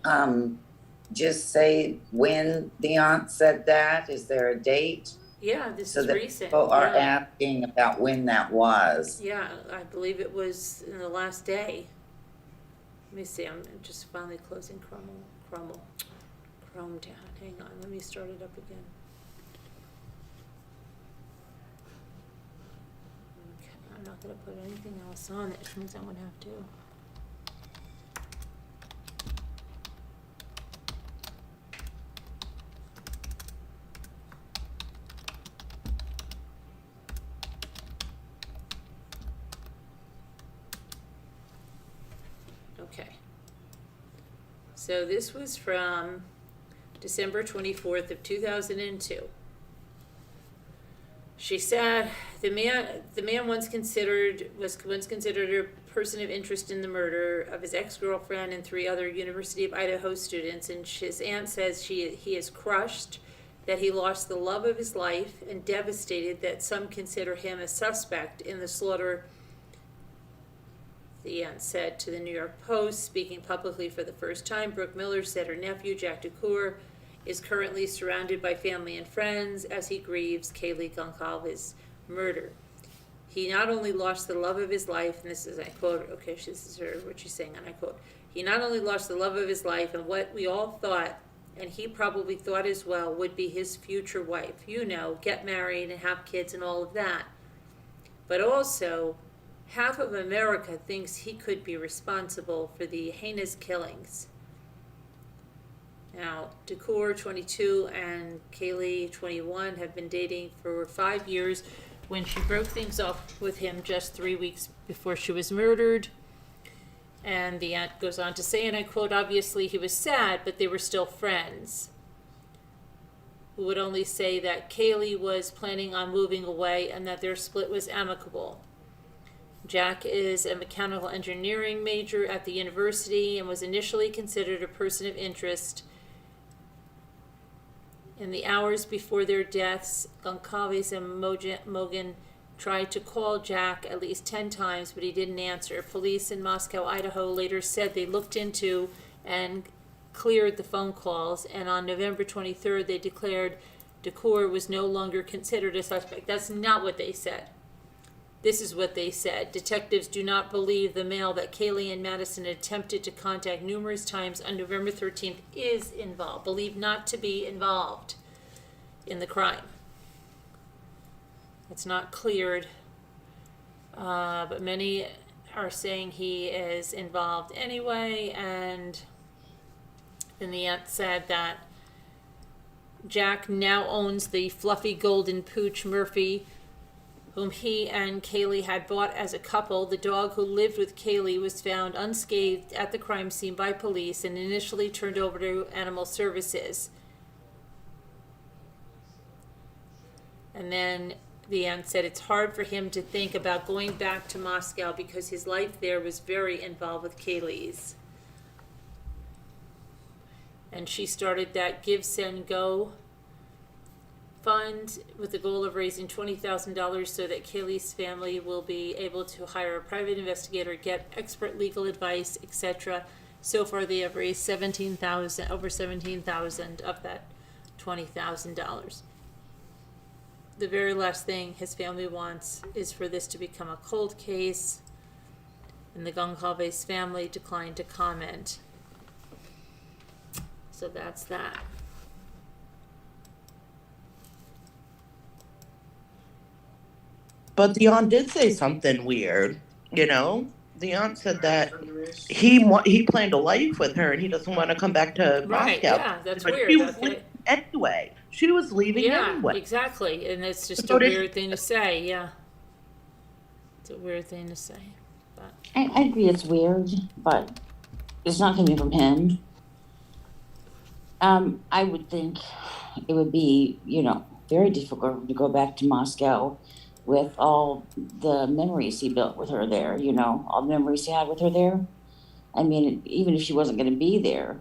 just say when the aunt said that, is there a date? Yeah, this So is that recent. people are Yeah. asking about when that was. Yeah, I believe it was in the last day. Let me see, I'm just finally closing Chrome down. Hang on, let me start it up again. Okay, I'm not gonna put anything else on it, which means I'm gonna have to. Okay. So this was from December 24th of 2002. She said the man was once considered a person of interest in the murder of his ex-girlfriend and 3 other University of Idaho students, and his aunt says he is crushed that he lost the love of his life and devastated that some consider him a suspect in the slaughter. The aunt said to the New York Post, speaking publicly for the first time, Brooke Miller said her nephew, Jack DeCour, is currently surrounded by family and friends as he grieves Kaylee Goncalves' murder. He not only lost the love of his life, and this is, I quote, okay, this is what she's saying, and I quote, he not only lost the love of his life and what we all thought, and he probably thought as well, would be his future wife. You know, get married and have kids and all of that. But also, half of America thinks he could be responsible for the heinous killings. Now, DeCour, 22, and Kaylee, 21, have been dating for 5 years when she broke things off with him just 3 weeks before she was murdered. And the aunt goes on to say, and I quote, obviously he was sad, but they were still friends. Who would only say that Kaylee was planning on moving away and that their split was amicable. Jack is a mechanical engineering major at the university and was initially considered a person of interest. In the hours before their deaths, Goncalves and Mogan tried to call Jack at least 10 times, but he didn't answer. Police in Moscow, Idaho later said they looked into and cleared the phone calls, and on November 23rd they declared DeCour was no longer considered a suspect. That's not what they said. This is what they said. Detectives do not believe the male that Kaylee and Madison attempted to contact numerous times on November 13th is involved, believed not to be involved in the crime. It's not cleared, but many are saying he is involved anyway, and then the aunt said that Jack now owns the fluffy golden pooch Murphy, whom he and Kaylee had bought as a couple. The dog who lived with Kaylee was found unscathed at the crime scene by police and initially turned over to Animal Services. And then the aunt said it's hard for him to think about going back to Moscow because his life there was very involved with Kaylee's. And she started that Give, Send, Go fund with the goal of raising $20,000 so that Kaylee's family will be able to hire a private investigator, get expert legal advice, etc. So far, they have raised over $17,000 of that $20,000. The very last thing his family wants is for this to become a cold case, and the Goncalves family declined to comment. So that's that. But the aunt did say something weird, you know? The aunt said that he planned a life with her and he doesn't want to come back to Right, Moscow. yeah, that's But weird. she was Okay. leaving anyway. She was leaving Yeah, anyway. exactly. And it's just So a did- weird thing to say, yeah. It's a weird thing to say. But I agree it's weird, but it's not coming from him. I would think it would be, very difficult to go back to Moscow with all the memories he built with her there, you know, all the memories he had with her there. I mean, even if she wasn't going to be there,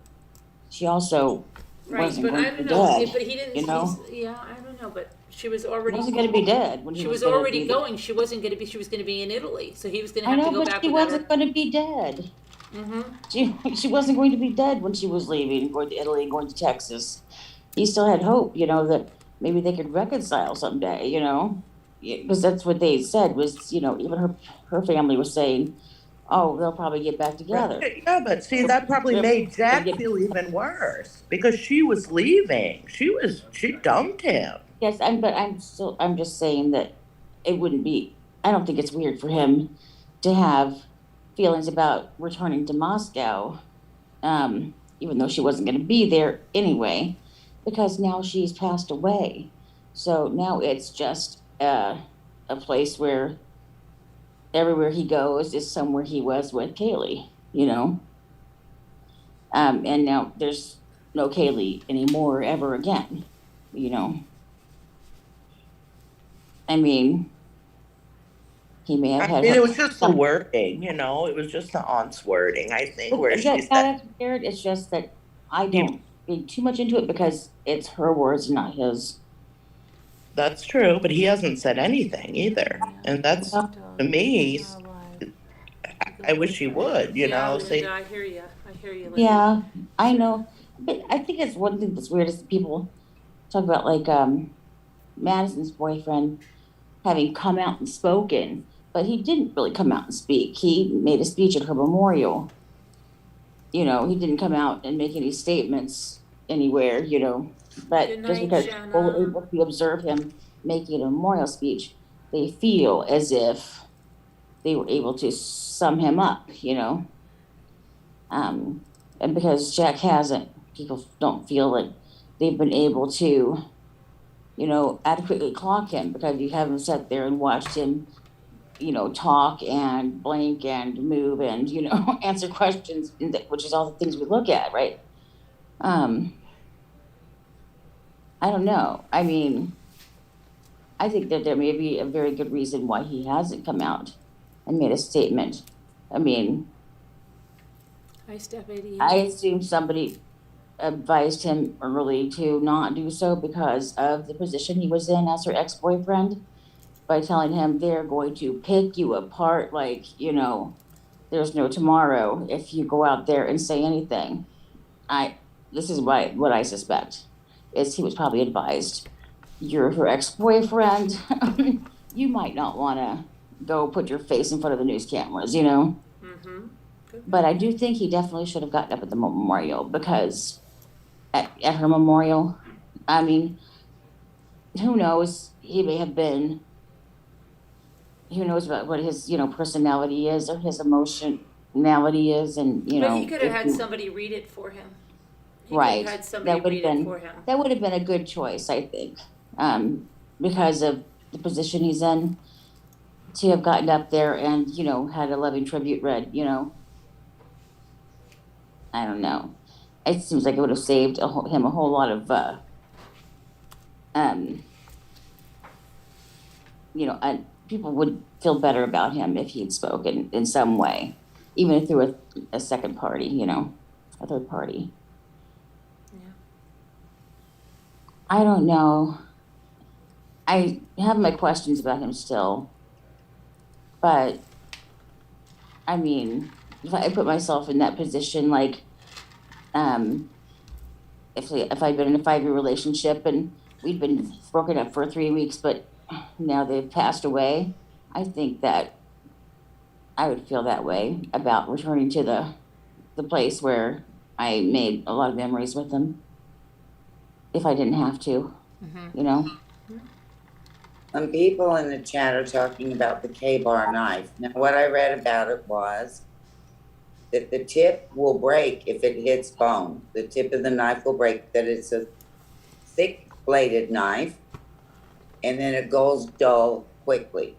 she also Right, wasn't but going I to be don't know, dead, but he didn't, you know? yeah, I don't know, but she was She already, wasn't going to be dead when he she was was going to already be there. going, she wasn't gonna be, she was gonna be in Italy, so he was gonna I have to know, go but back she without her. wasn't going to be dead. Mm-hmm. She wasn't going to be dead when she was leaving, going to Italy and going to Texas. He still had hope, you know, that maybe they could reconcile someday, you know? Because that's what they said was, you know, even her family was saying, oh, they'll probably get back together. Right. Yeah, but see, that probably made They'll Jack get- feel even worse because she was leaving. She dumped him. Yes, I'm just saying that it wouldn't be, I don't think it's weird for him to have feelings about returning to Moscow, even though she wasn't going to be there anyway, because now she's passed away. So now it's just a place where everywhere he goes is somewhere he was with Kaylee, you know? And now there's no Kaylee anymore ever again, you know? I mean, he may have I had mean, her it was just the some, wording, you know, it was just the aunt's wording, I think, where she that, said, that's weird. It's just that I he, don't read too much into it because it's her words, not his. that's true, but he hasn't said anything either. And that's, Well, to me, I wish he would, you Yeah, know, Linda, say, I hear you, Linda. yeah, I know. But I think it's one thing that's weird is people talk about like Madison's boyfriend having come out and spoken, but he didn't really come out and speak. He made a speech at her memorial. You know, he didn't come out and make any statements anywhere, you know. Good But just night, because people were Jenna. able to observe him making a memorial speech, they feel as if they were able to sum him up, you know. And because Jack hasn't, people don't feel like they've been able to, you know, adequately clock him because you haven't sat there and watched him, you know, talk and blink and move and, you know, answer questions, which is all the things we look at, right? Um, I don't know. I mean, I think that there may be a very good reason why he hasn't come out and made a statement. I mean, Hi, Steph 88. I assume somebody advised him early to not do so because of the position he was in as her ex-boyfriend by telling him they're going to pick you apart like, you know, there's no tomorrow if you go out there and say anything. I This is what I suspect is he was probably advised you're her ex-boyfriend. You might not want to go put your face in front of the news cameras, you know. Mm-hmm. But I do think he definitely should have gotten up at the memorial because at her memorial, I mean, who knows? He may have been. Who knows about what his, you know, personality is or his emotionality is, and you But he know, could have had somebody read it for him. He could have right. had somebody That would read have it been for him. that would have been a good choice, I think, because of the position he's in. To have gotten up there and, you know, had a loving tribute read, you know, I don't know. It seems like it would have saved him a whole lot of, um, you know, people would feel better about him if he had spoken in some way, even through a second party, you know, a third party. Yeah. I don't know. I have my questions about him still, but I mean, if I put myself in that position, like, um, if I'd been in a 5-year relationship and we'd been broken up for 3 weeks, but now they've passed away, I think that I would feel that way about returning to the place where I made a lot of memories with them if I didn't have to, you know? Some people in the chat are talking about the K-bar knife. Now, what I read about it was that the tip will break if it hits bone. The tip of the knife will break, that it's a thick bladed knife, and then it goes dull quickly.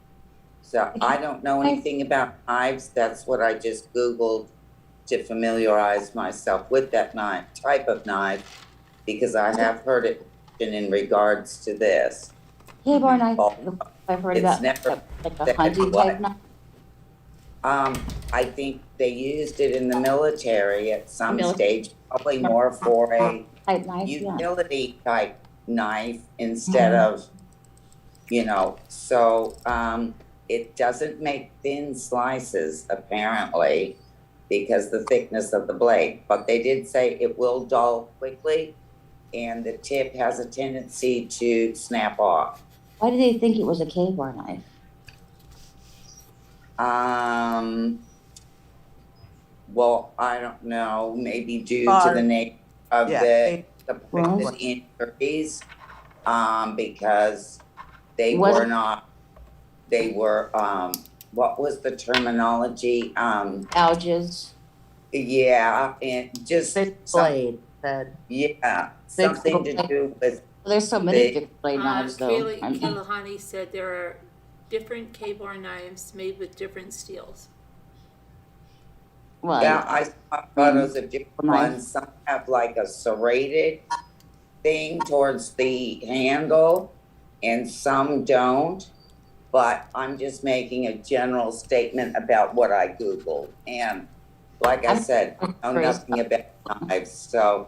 So I don't know anything about knives. That's what I just Googled to familiarize myself with that type of knife, because I have heard it in regards to this. K-bar knife, Well, I've heard it's about, never like a said hunting what. type knife. I think they used it in the military at some Military. stage, probably more for a Type knife, yeah. utility type knife instead of, so it doesn't make thin slices apparently because the thickness of the blade, but they did say it will dull quickly and the tip has a tendency to snap off. Why do they think it was a K-bar knife? Well, I don't know, maybe due to the nature of the injuries, because they were not, they were, what was the terminology? Gouges. Yeah, and just Fixed blade. yeah, something to do with. There's so many fixed blade knives, though. Kayla Honey said there are different K-bar knives made with different steels. Well, Yeah, I saw photos of different ones. Some have like a serrated thing towards the handle, and some don't. But I'm just making a general statement about what I Googled. And like I said, I know nothing about knives. So,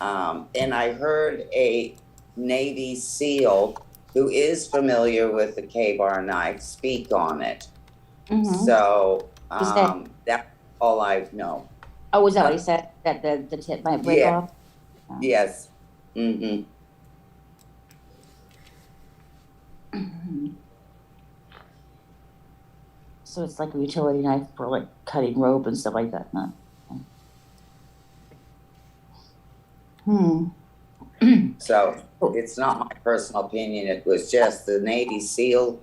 and I heard a Navy SEAL who is familiar with the K-bar knife speak on it. So, that's all I know. Oh, was that what he said? That the tip might break off? Yes. So it's like a utility knife for like cutting rope and stuff like that, huh? So it's not my personal opinion. It was just the Navy SEAL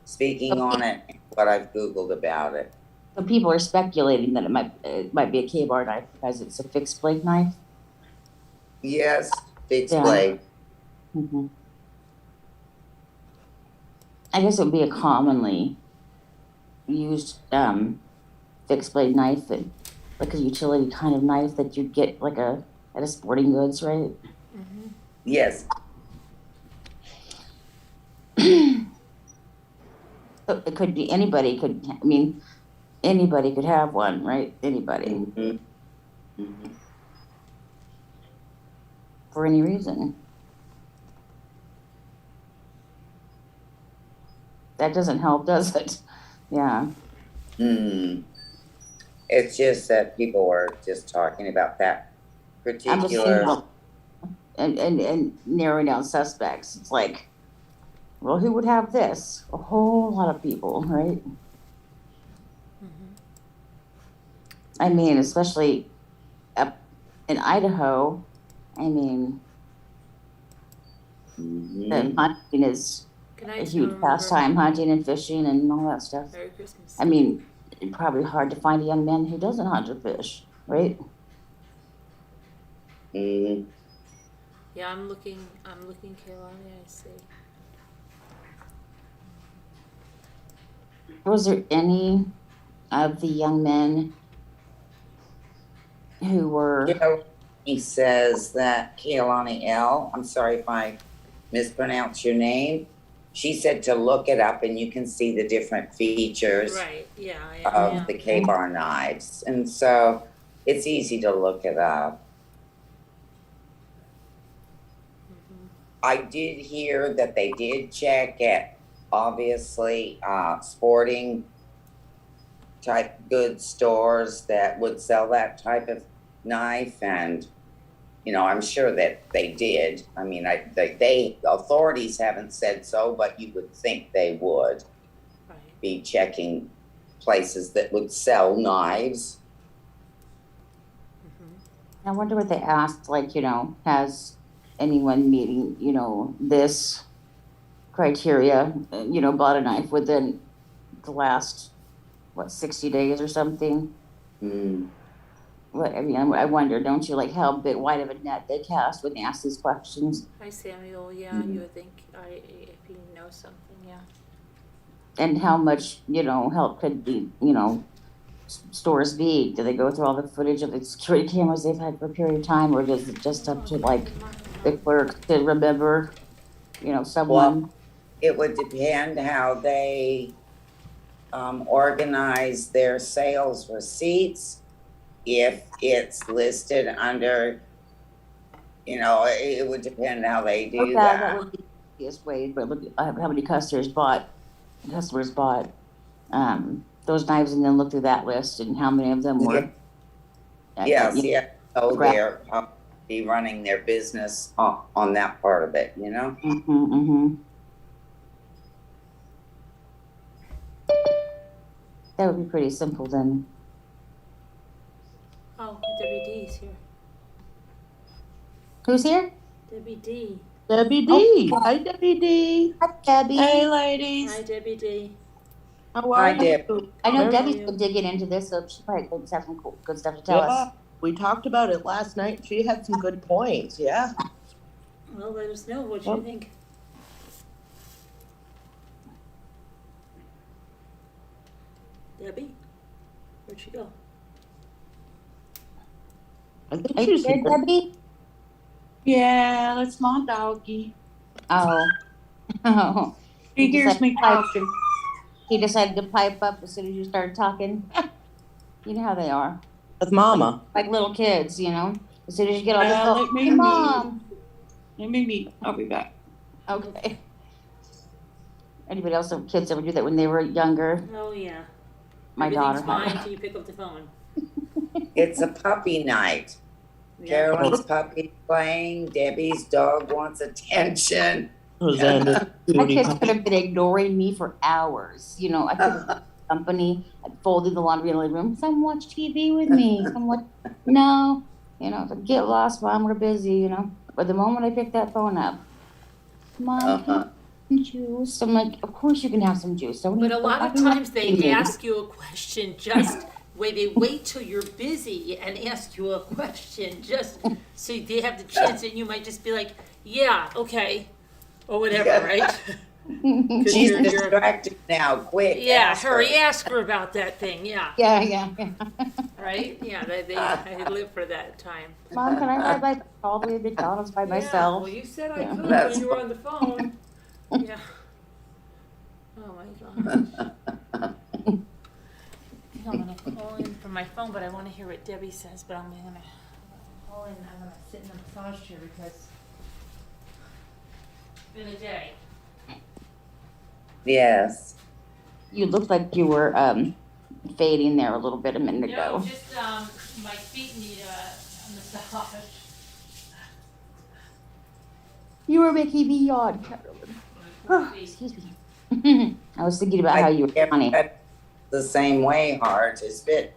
speaking on it and what I've Googled about it. So people are speculating that it might be a K-bar knife because it's a fixed blade knife. Yes, fixed blade. I guess it would be a commonly used fixed blade knife, and like a utility kind of knife that you'd get like at a sporting goods, right? Yes. So it could be anybody could have one, right? Anybody. For any reason. That doesn't help, does it? Yeah. It's just that people were just talking about that particular. And narrowing down suspects. It's like, well, who would have this? A whole lot of people, right? I mean, especially up in Idaho. I mean, the hunting is a huge pastime, hunting and fishing and all that stuff. Merry Christmas. I mean, it's probably hard to find a young man who doesn't hunt or fish, right? Yeah, I'm looking, Kayla, I see. Was there any of the young men who were... He says that Kehlani L., I'm sorry if I mispronounce your name, she said to look it up and you can see the different features of the K-bar knives. And so it's easy to look it up. I did hear that they did check at, obviously, sporting type goods stores that would sell that type of knife, and I'm sure that they did. I mean, the authorities haven't said so, but you would think they would be checking places that would sell knives. I wonder what they asked, like, has anyone meeting, this criteria, bought a knife within the last, 60 days or something? I mean, I wonder, don't you, like how wide of a net they cast when they ask these questions? Hi, Samuel. Yeah, you would think if you know something, yeah. And how much, help could be, stores be? Do they go through all the footage of the security cameras they've had for a period of time, or is it just up to like the clerk to remember, someone? Well, it would depend how they organize their sales receipts. If it's listed under, it would depend how they do Okay, that. that would be the easiest way, but look at how many customers bought those knives and then look through that list and how many of them were. Yes, yeah. So they're probably running their business on that part of it, That would be pretty simple then. Oh, Debbie D's here. Who's here? Debbie D. Debbie D. Hi, Debbie D. Hi, Debbie. Hey, ladies. Hi, Debbie D. How are Hi, Deb. you? I know How are Debbie's you? been digging into this, so she probably has some good stuff to tell us. We talked about it last night. She had some good points. Yeah. Well, let us know what you think. Debbie? Where'd she go? I think Are you she's here, here. Debbie? Yeah, that's my doggy. Oh. Oh. He hears me talking. He decided to pipe up as soon as you started talking. You know how they are. With Mama. Like little kids, As soon as you get on the Let phone, me hey, mute. Mom. Let me meet. I'll be back. Okay. Anybody else have kids ever do that when they were younger? Oh, yeah. My daughter. Everything's fine until you pick up the phone. It's a puppy night. Yeah. Carolyn's puppy playing. Debbie's dog wants attention. Hosanna. My kids could have been ignoring me for hours. I could have company, I'd folded the laundry in the living room. Come watch TV with me. No. Get lost, Mom. We're busy. But the moment I picked that phone up, Mom, can I have some juice? I'm like, of course you can have some juice. But a lot of times they ask you a question just where they wait till you're busy and ask you a question just so they have the chance, and you might just be like, yeah, okay, or whatever, right? 'Cause She's you're- distracted now. Quick. Yeah, ask hurry, her. ask her about that thing, yeah. Yeah. Right? Yeah, I live for that time. Mom, can I ride my all the way to McDonald's by Yeah, myself? well, you said I Yeah. could when you were on the phone. Yeah. Oh, my gosh. I'm gonna call in from my phone, but I wanna hear what Debbie says, but I'm gonna call in, I'm gonna sit in a massage chair because it's been a day. Yes. You looked like you were fading there a little bit a minute No, ago. just, my feet need a massage. You were making me yawn, Carolyn. Excuse me. I was thinking about how you were get funny. the same way, Heart. It's been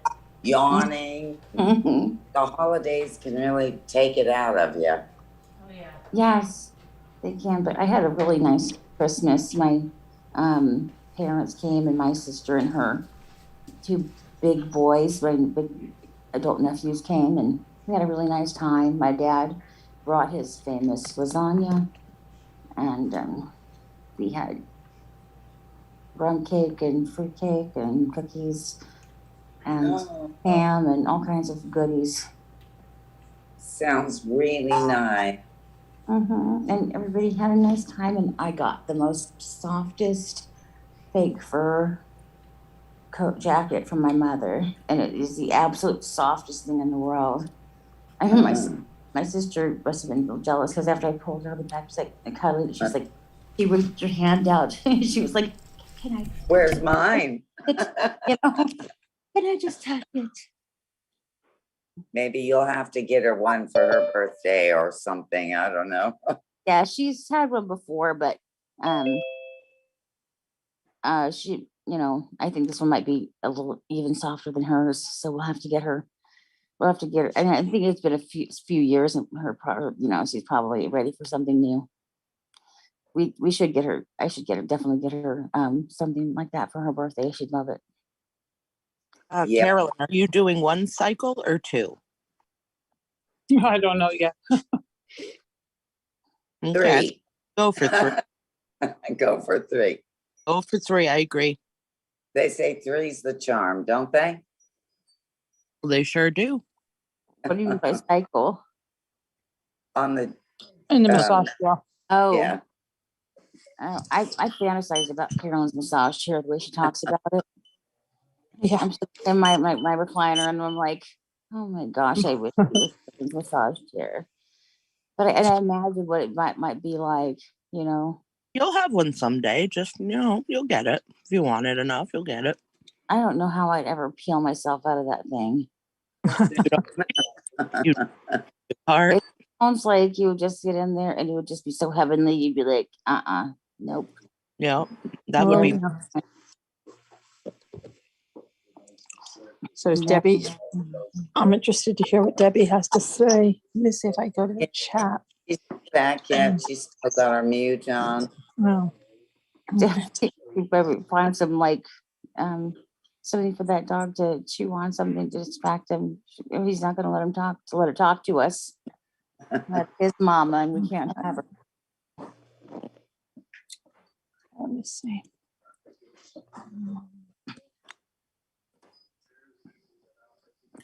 yawning. Mhm. The holidays can really take it out of you. Oh, yeah. Yes, they can, but I had a really nice Christmas. My parents came and my sister and her two big boys, my big adult nephews came, and we had a really nice time. My dad brought his famous lasagna, and we had rum cake and fruit cake and cookies and Oh, ham and all kinds of goodies. sounds really nice. And everybody had a nice time, and I got the most softest fake fur coat jacket from my mother, and it is the absolute softest thing in the world. I know my sister must have been a little jealous because after I pulled her out of the back, she's like, and cuddling, she's like, she reached her hand out. She was like, "Can I? Where's mine? Can I just touch it?" Maybe you'll have to get her one for her birthday or something. I don't know. Yeah, she's had one before, but she, I think this one might be a little even softer than hers. So we'll have to get her. And I think it's been a few years, and she's probably ready for something new. We should get her. Definitely get her something like that for her birthday. She'd love it. Yep. Carolyn, are you doing one cycle or two? I don't know yet. Okay, 3. go for 3. Go for 3. Go for 3. I agree. They say 3's the charm, don't they? They sure do. What do you mean by cycle? On the, In the massage chair. Oh, yeah. I fantasize about Carolyn's massage chair, the way she talks about it. Yeah. I'm sitting in my recliner and I'm like, oh my gosh, I wish it was a massage chair. But I imagine what it might be like, you know. You'll have one someday. Just, you'll get it. If you want it enough, you'll get it. I don't know how I'd ever peel myself out of that thing. You part. It sounds like you would just get in there and it would just be so heavenly. You'd be like, nope. Yeah, that would be. So is Debbie, I'm interested to hear what Debbie has to say. Let me see if I go to the chat. She's back yet. She's still got her mute on. No. Find some something for that dog to chew on, something to distract him. He's not going to let her talk to us. That's his mama, and we can't have her. Let me see.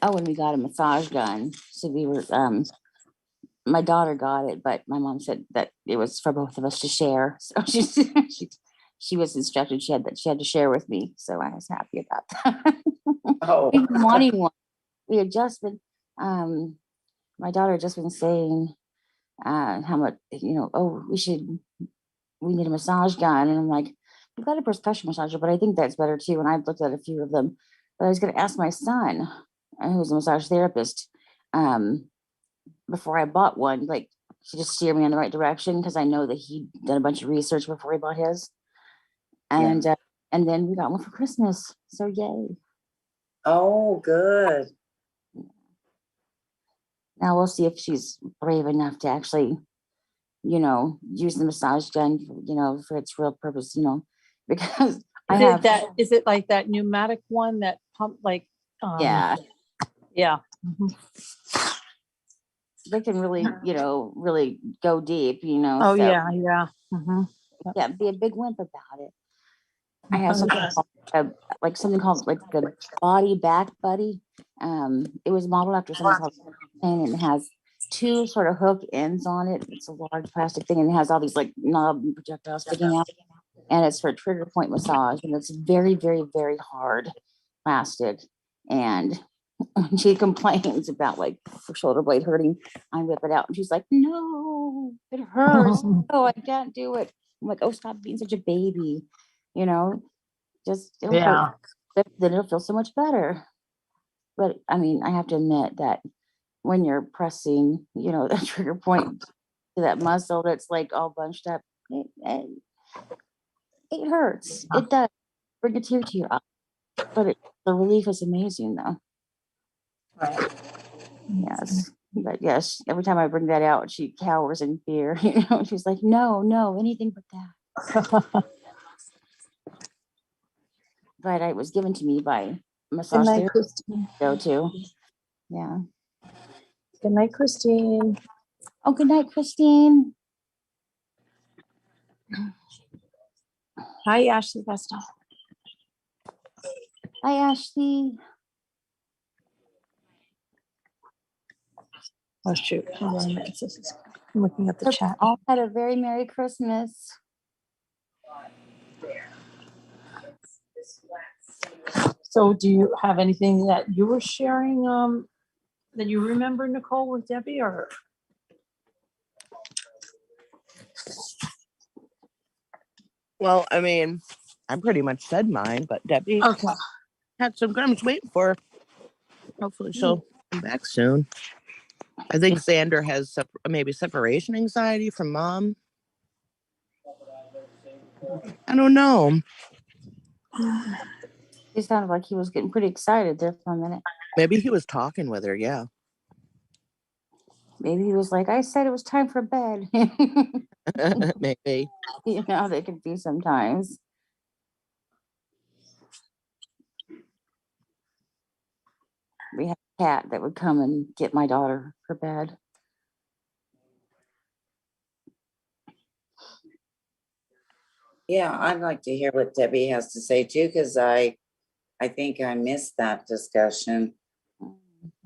Oh, and we got a massage gun. So we were, my daughter got it, but my mom said that it was for both of us to share. So she was instructed she had to share with me. So I was happy about that. Oh. We've been wanting one. We had just been, my daughter had just been saying how much, we need a massage gun. And I'm like, we've got a pressure massager, but I think that's better too. And I've looked at a few of them, but I was going to ask my son, who's a massage therapist, before I bought one, like, to just steer me in the right direction, because I know that he'd done a bunch of research before he bought his. And then we got one for Christmas. So yay. Oh, good. Now we'll see if she's brave enough to actually, use the massage gun, for its real purpose, because Is it like that pneumatic one that pump yeah. Yeah. They can really, really go deep, Oh, so, yeah. Mm-hmm. yeah, be a big wimp about it. I have something called the Body Back Buddy. It was modeled after something called, and it has two sort of hook ends on it. It's a large plastic thing, and it has all these knob and projectiles sticking out. And it's for trigger point massage, and it's very, very, very hard plastic. And when she complains about her shoulder blade hurting, I whip it out, and she's like, "No, it hurts. Oh, I can't do it." I'm like, "Oh, stop being such a baby," Just it'll hurt, but then it'll feel so much better. But I mean, I have to admit that when you're pressing, the trigger point to that muscle that's all bunched up, it hurts. It does bring a tear to your eye, but the relief is amazing, though. Yes, but yes, every time I bring that out, she cowers in fear. She's like, "No, anything but that." But it was given to me by massage therapist. Go to, yeah. Good night, Christine. Oh, good night, Christine. Hi, Ashley Vesta. Hi, Ashley. Oh, shoot. Hold on a minute. I'm looking at the chat. All had a very Merry Christmas. So do you have anything that you were sharing that you remember, Nicole, with Debbie, or? Well, I mean, I pretty much said mine, but Debbie had some good. I'm just waiting for her. Hopefully she'll come back soon. I think Xander has maybe separation anxiety from mom. I don't know. He sounded like he was getting pretty excited there for a minute. Maybe he was talking with her, yeah. Maybe he was like, "I said it was time for bed." Maybe. They can be sometimes. We had a cat that would come and get my daughter for bed. Yeah, I'd like to hear what Debbie has to say too, because I think I missed that discussion.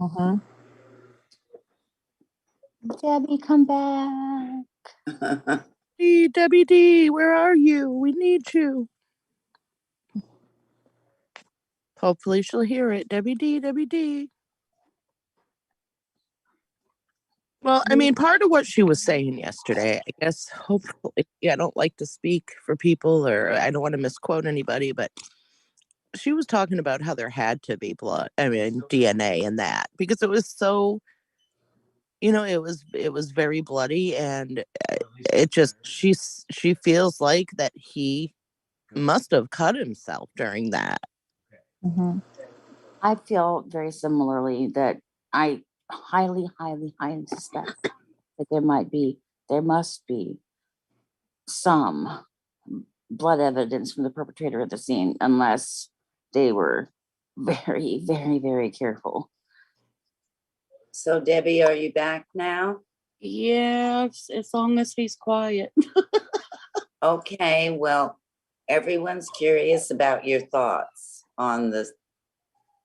Uh-huh. Debbie, come back. Hey, Debbie D, where are you? We need you. Hopefully she'll hear it. Debbie D, Debbie D. Well, I mean, part of what she was saying yesterday, I guess, hopefully, I don't like to speak for people or I don't want to misquote anybody, but she was talking about how there had to be blood, I mean, DNA in that because it was so, it was very bloody and it just, she feels like that he must have cut himself during that. Mm-hmm. I feel very similarly that I highly, highly, highly suspect that there must be some blood evidence from the perpetrator at the scene, unless they were very, very, very careful. So Debbie, are you back now? Yeah, as long as he's quiet. Okay, well, everyone's curious about your thoughts on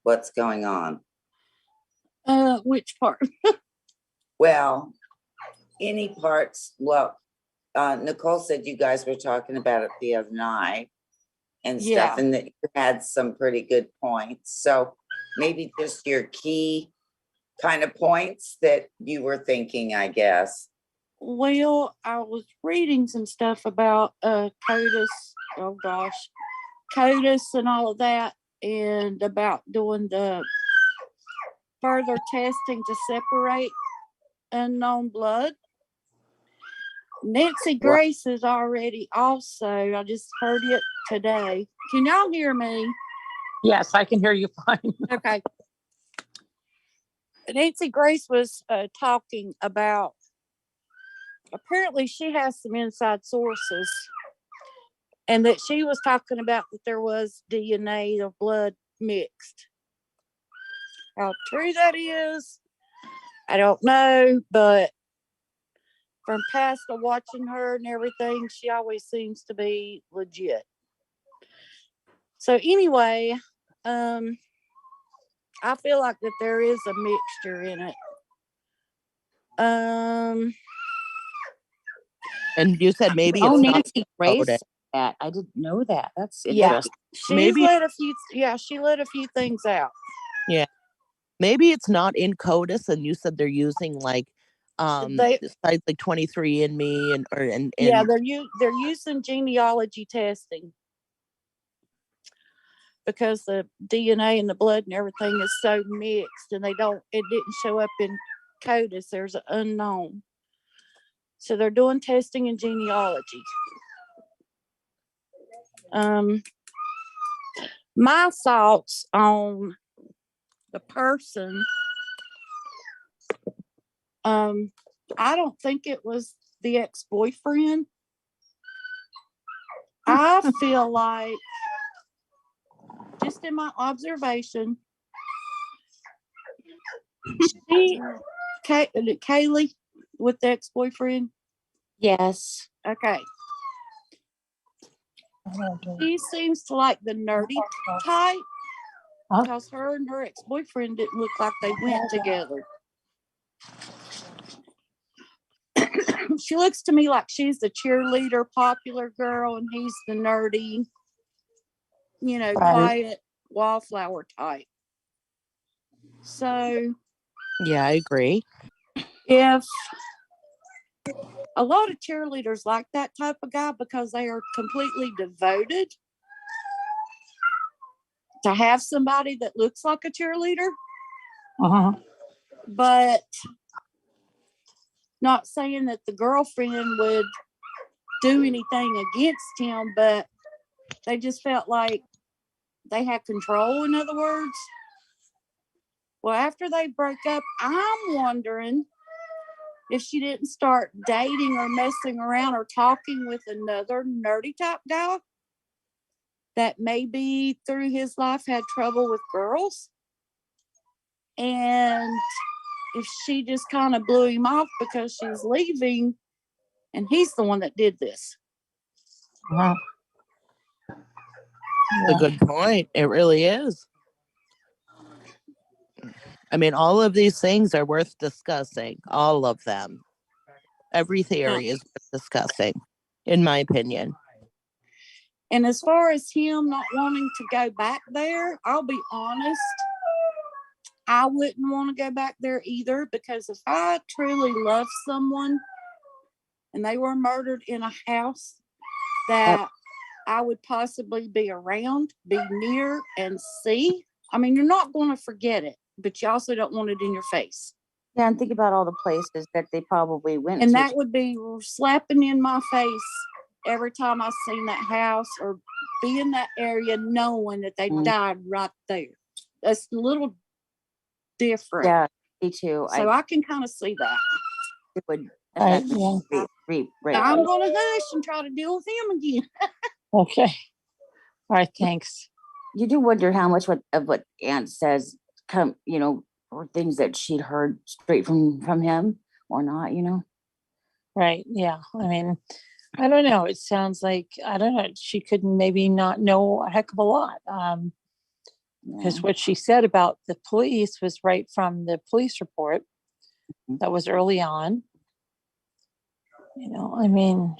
what's going on. Which part? Well, any parts, well, Nicole said you guys were talking about it the other night and stuff, Yeah. and that you had some pretty good points. So maybe just your key kind of points that you were thinking, I guess. Well, I was reading some stuff about CODIS, oh gosh, CODIS and all of that, and about doing the further testing to separate unknown blood. Nancy Grace is already also, I just heard it today. Can y'all hear me? Yes, I can hear you fine. Okay. Nancy Grace was talking about, apparently she has some inside sources, and that she was talking about that there was DNA of blood mixed. How true that is, I don't know, but from past of watching her and everything, she always seems to be legit. So anyway, I feel like that there is a mixture in it. And you said maybe Oh, it's not Nancy Grace coded. said that. I didn't know that. That's Yeah, interesting. she's let a few. Yeah, she let a few things out. Yeah. Maybe it's not in CODIS, and you said they're using like sites like 23andMe and yeah, they're using genealogy testing because the DNA and the blood and everything is so mixed, and it didn't show up in CODIS. There's an unknown, so they're doing testing in genealogy. My thoughts on the person. I don't think it was the ex-boyfriend. I feel like, just in my observation, Kaylee with the ex-boyfriend. Yes. Okay. She seems to like the nerdy type, because her and her ex-boyfriend didn't look like they went together. She looks to me like she's the cheerleader, popular girl, and he's the nerdy, quiet wallflower type. So, yeah, I agree. If a lot of cheerleaders like that type of guy because they are completely devoted to have somebody that looks like a cheerleader. But not saying that the girlfriend would do anything against him, but they just felt like they had control, in other words. Well, after they broke up, I'm wondering if she didn't start dating or messing around or talking with another nerdy type guy that maybe through his life had trouble with girls. And if she just kind of blew him off because she's leaving and he's the one that did this. That's a good point. It really is. I mean, all of these things are worth discussing. All of them. Every theory is worth discussing, in my opinion. And as far as him not wanting to go back there, I'll be honest, I wouldn't want to go back there either, because if I truly love someone and they were murdered in a house that I would possibly be around, be near, and see, I mean, you're not going to forget it, but you also don't want it in your face. Yeah, and think about all the places that they probably went And to. that would be slapping in my face every time I seen that house or be in that area knowing that they died right there. That's a little different. Yeah, me too. So I can kind of see that. It would Right, affect yeah. right. I'm going to hush and try to deal with him again. Okay. All right, thanks. You do wonder how much of what Aunt says come, or things that she'd heard straight from him or not, Right, yeah. I mean, I don't know. It sounds like, I don't know, she could maybe not know a heck of a lot. Because what she said about the police was right from the police report that was early on. I mean,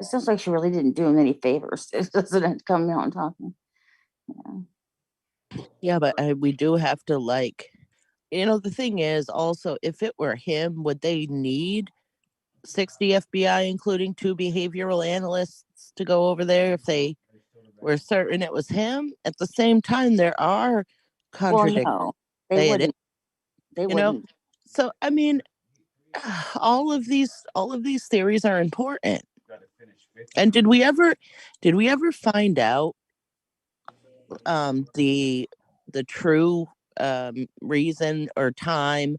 it sounds like she really didn't do him any favors. It doesn't come out and talking. Yeah, but we do have to the thing is also, if it were him, would they need 60 FBI, including 2 behavioral analysts, to go over there if they were certain it was him? At the same time, there are contradictions. Well, no, they wouldn't. They wouldn't. So I mean, all of these theories are important. And did we ever find out the true reason or time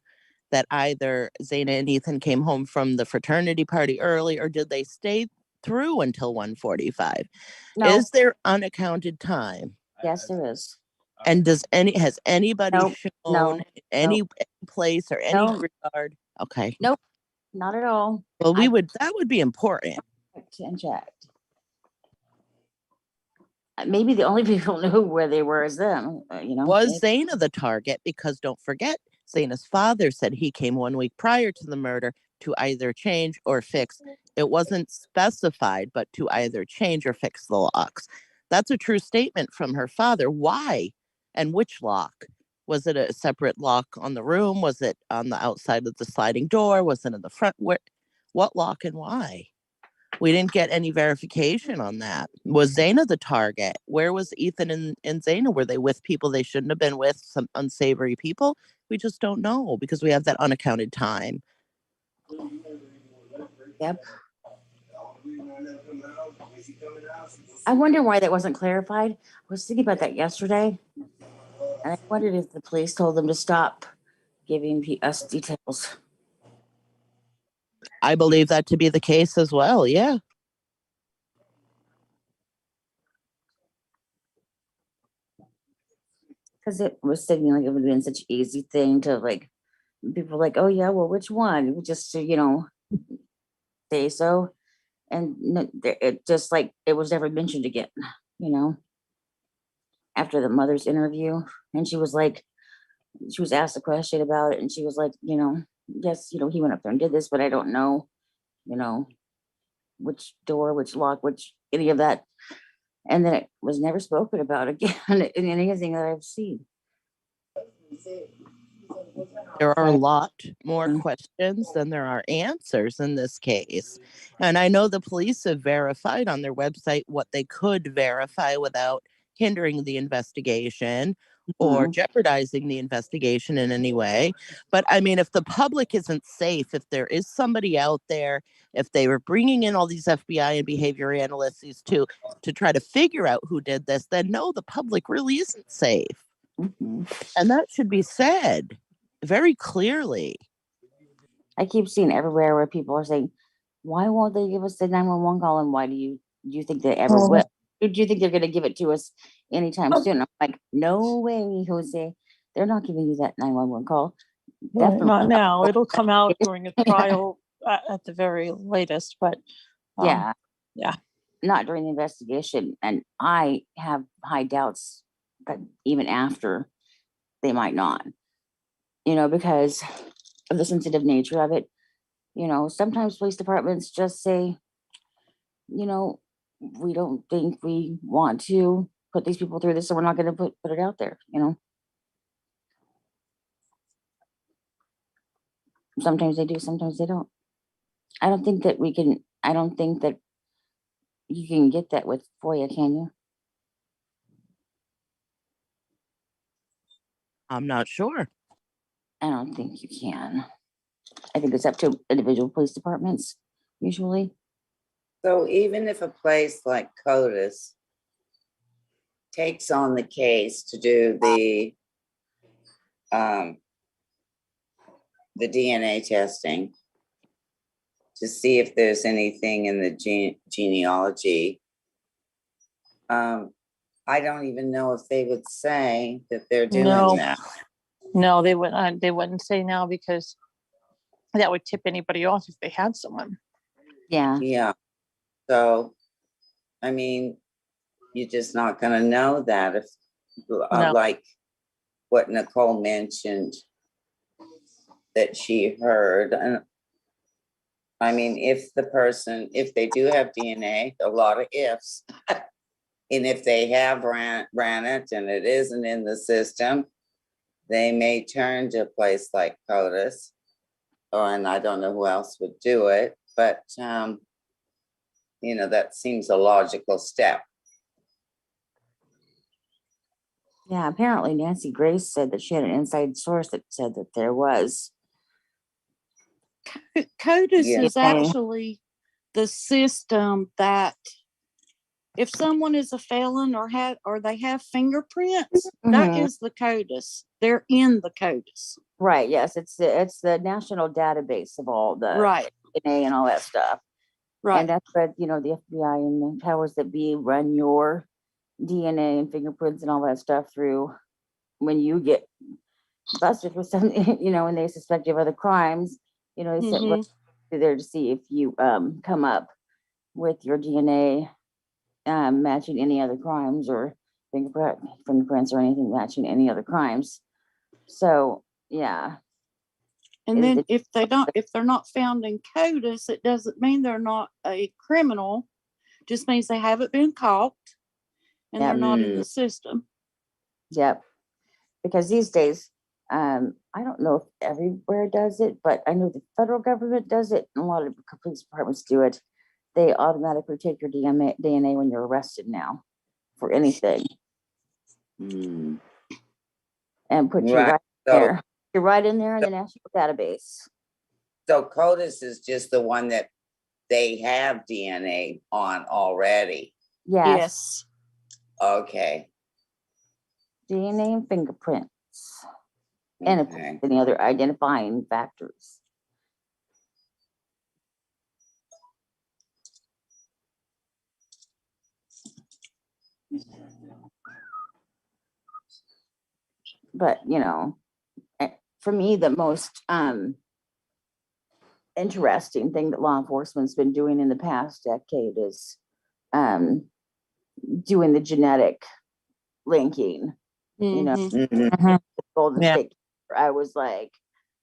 that either Zaina and Ethan came home from the fraternity party early, or did they stay through until 1:45? No. Is there unaccounted time? Yes, there is. And has anybody shown any place or any regard? Okay. Nope, not at all. Well, that would be important. And checked. Maybe the only people knew where they were is them, Was Zaina the target? Because don't forget, Zaina's father said he came 1 week prior to the murder to either change or fix. It wasn't specified, but to either change or fix the locks. That's a true statement from her father. Why? And which lock? Was it a separate lock on the room? Was it on the outside of the sliding door? Was it in the front? What lock and why? We didn't get any verification on that. Was Zaina the target? Where was Ethan and Zaina? Were they with people they shouldn't have been with, some unsavory people? We just don't know because we have that unaccounted time. Yep. I wonder why that wasn't clarified. I was thinking about that yesterday. And I wondered if the police told them to stop giving us details. I believe that to be the case as well. Yeah. Because it was thinking like it would have been such an easy thing to people like, oh yeah, well, which one? Just to, say so. And it just it was never mentioned again, after the mother's interview. And she was asked a question about it and she was like, yes, he went up there and did this, but I don't know, which door, which lock, which any of that. And then it was never spoken about again in anything that I've seen. There are a lot more questions than there are answers in this case. And I know the police have verified on their website what they could verify without hindering the investigation or jeopardizing the investigation in any way. But I mean, if the public isn't safe, if there is somebody out there, if they were bringing in all these FBI and behavior analysts to try to figure out who did this, then no, the public really isn't safe. And that should be said very clearly. I keep seeing everywhere where people are saying, why won't they give us the 911 call? And why do you think they ever will? Do you think they're going to give it to us anytime soon? I'm like, no way, Jose. They're not giving you that 911 call. Definitely not now. It'll come out during a trial at the very latest, but yeah. not during the investigation, and I have high doubts that even after they might not, because of the sensitive nature of it. Sometimes police departments just say, we don't think we want to put these people through this, so we're not going to put it out there. Sometimes they do, sometimes they don't. I don't think that you can get that with FOIA, can you? I'm not sure. I don't think you can. I think it's up to individual police departments, usually. So even if a place like CODIS takes on the case to do the DNA testing to see if there's anything in the genealogy, I don't even know if they would say that they're doing that. No, they wouldn't. They wouldn't say now, because that would tip anybody off if they had someone. Yeah. Yeah. So, I mean, you're just not going to know that if, No. like what Nicole mentioned that she heard. And I mean, if they do have DNA, a lot of ifs, and if they have ran it and it isn't in the system, they may turn to a place like CODIS, and I don't know who else would do it, but that seems a logical step. Yeah, apparently Nancy Grace said that she had an inside source that said that there was. CODIS is actually the system that if someone is a felon or they have fingerprints, that is the CODIS. They're in the CODIS. Right. Yes, it's the national database of all the DNA and all that stuff. Right. And that's what the FBI and the powers that be run your DNA and fingerprints and all that stuff through when you get busted for something, and they suspect you of other crimes. They said there to see if you come up with your DNA matching any other crimes or fingerprints or anything matching any other crimes. So yeah. And then if they're not found in CODIS, it doesn't mean they're not a criminal. Just means they haven't been caught and they're not in the system. Yep. Because these days, I don't know if everywhere does it, but I know the federal government does it, and a lot of police departments do it. They automatically take your DNA when you're arrested now for anything. And put you right there. You're right in there in the national database. So CODIS is just the one that they have DNA on already. Yes. Okay. DNA and fingerprints. And any other identifying factors. But for me, the most interesting thing that law enforcement's been doing in the past decade is doing the genetic linking. Golden State. I was like,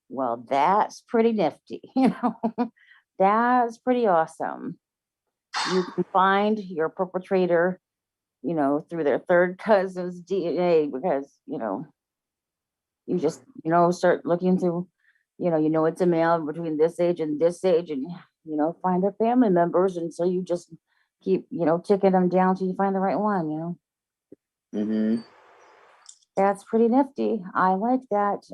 well, that's pretty nifty. That's pretty awesome. You can find your perpetrator, through their third cousin's DNA, because you just start looking through, it's a male between this age and find their family members, and so you just keep ticking them down till you find the right one. That's pretty nifty. I like that.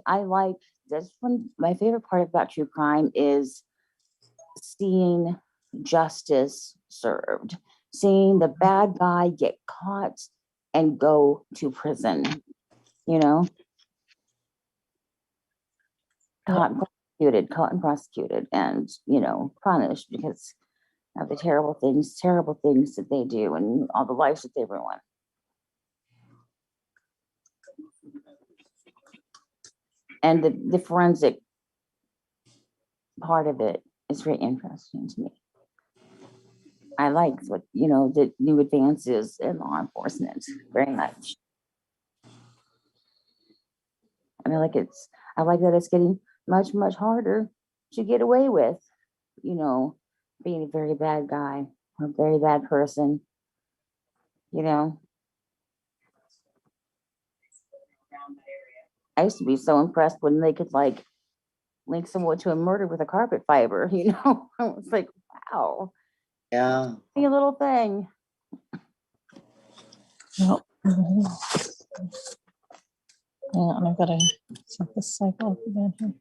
That's one. My favorite part about true crime is seeing justice served, seeing the bad guy get caught and go to prison. Caught and prosecuted, and punished because of the terrible things that they do and all the lives that they ruin. And the forensic part of it is very interesting to me. I like what, the new advances in law enforcement very much. And I like that it's getting much, much harder to get away with, being a very bad guy or a very bad person, I used to be so impressed when they could link someone to a murder with a carpet fiber, I was like, wow, Yeah. a little thing. Well, yeah, and I've got to set this cycle up again here.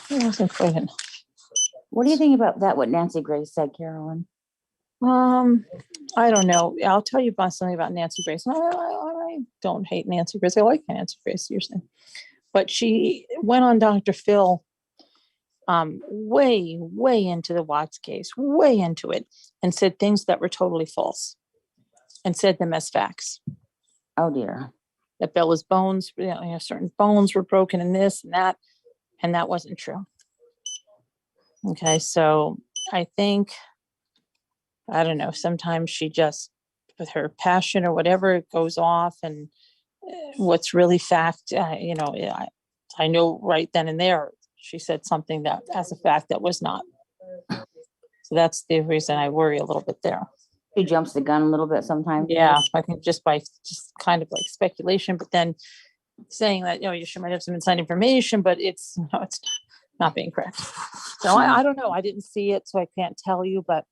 It wasn't quite enough. What do you think about that? What Nancy Grace said, Carolyn? I don't know. I'll tell you about something about Nancy Grace. I don't hate Nancy Grace. I like Nancy Grace, you're saying. But she went on Dr. Phil way into the Watts case, way into it, and said things that were totally false and said them as facts. Oh dear. That Bella's bones, certain bones were broken in this and that wasn't true. Okay, so I think, I don't know, sometimes she just, with her passion or whatever, it goes off, and what's really fact, I know right then and there, she said something that as a fact that was not. So that's the reason I worry a little bit there. She jumps the gun a little bit sometimes. Yeah, I think just kind of like speculation, but then saying that, you might have some inside information, but it's not being correct. So I don't know. I didn't see it, so I can't tell you, but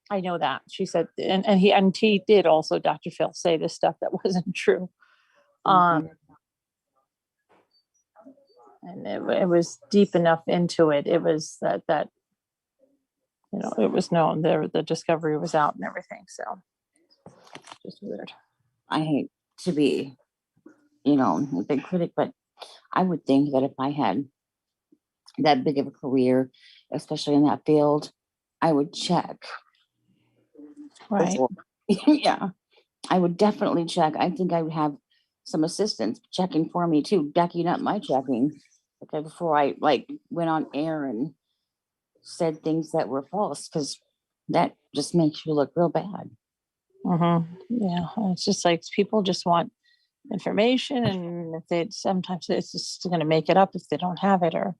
I know that she said, and he did also, Dr. Phil, say this stuff that wasn't true. And it was deep enough into it. It was that it was known the discovery was out and everything. So just weird. I hate to be, a big critic, but I would think that if I had that big of a career, especially in that field, I would check. Right. Yeah, I would definitely check. I think I would have some assistants checking for me too, backing up my checking. Okay, before I went on air and said things that were false, because that just makes you look real bad. Yeah, it's just like people just want information, and if they sometimes it's just going to make it up if they don't have it, or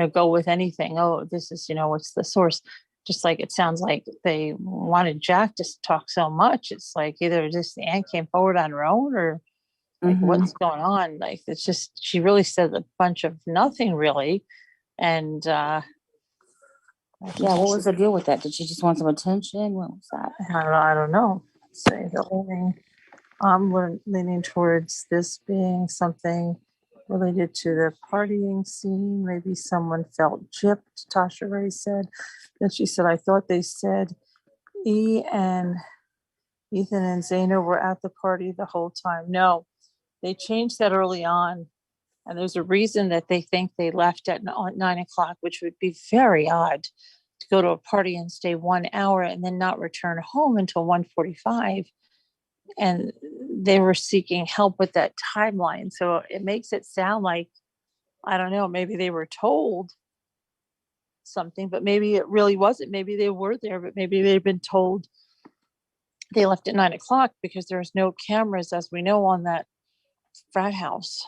go with anything. Oh, this is what's the source? Just like it sounds like they wanted Jack to talk so much. It's like either just Anne came forward on her own, or like what's going on. Like it's just she really said a bunch of nothing really, and yeah. What was the deal with that? Did she just want some attention? What was that? I don't know. Say the whole thing. I'm leaning towards this being something related to the partying scene. Maybe someone felt gypped, Tasha Ray said. Then she said, I thought they said Ethan and Zaina were at the party the whole time. No, they changed that early on. And there's a reason that they think they left at 9:00, which would be very odd to go to a party and stay 1 hour and then not return home until 1:45. And they were seeking help with that timeline. So it makes it sound like, I don't know, maybe they were told something, but maybe it really wasn't. Maybe they were there, but maybe they've been told they left at 9:00 because there's no cameras, as we know, on that frat house.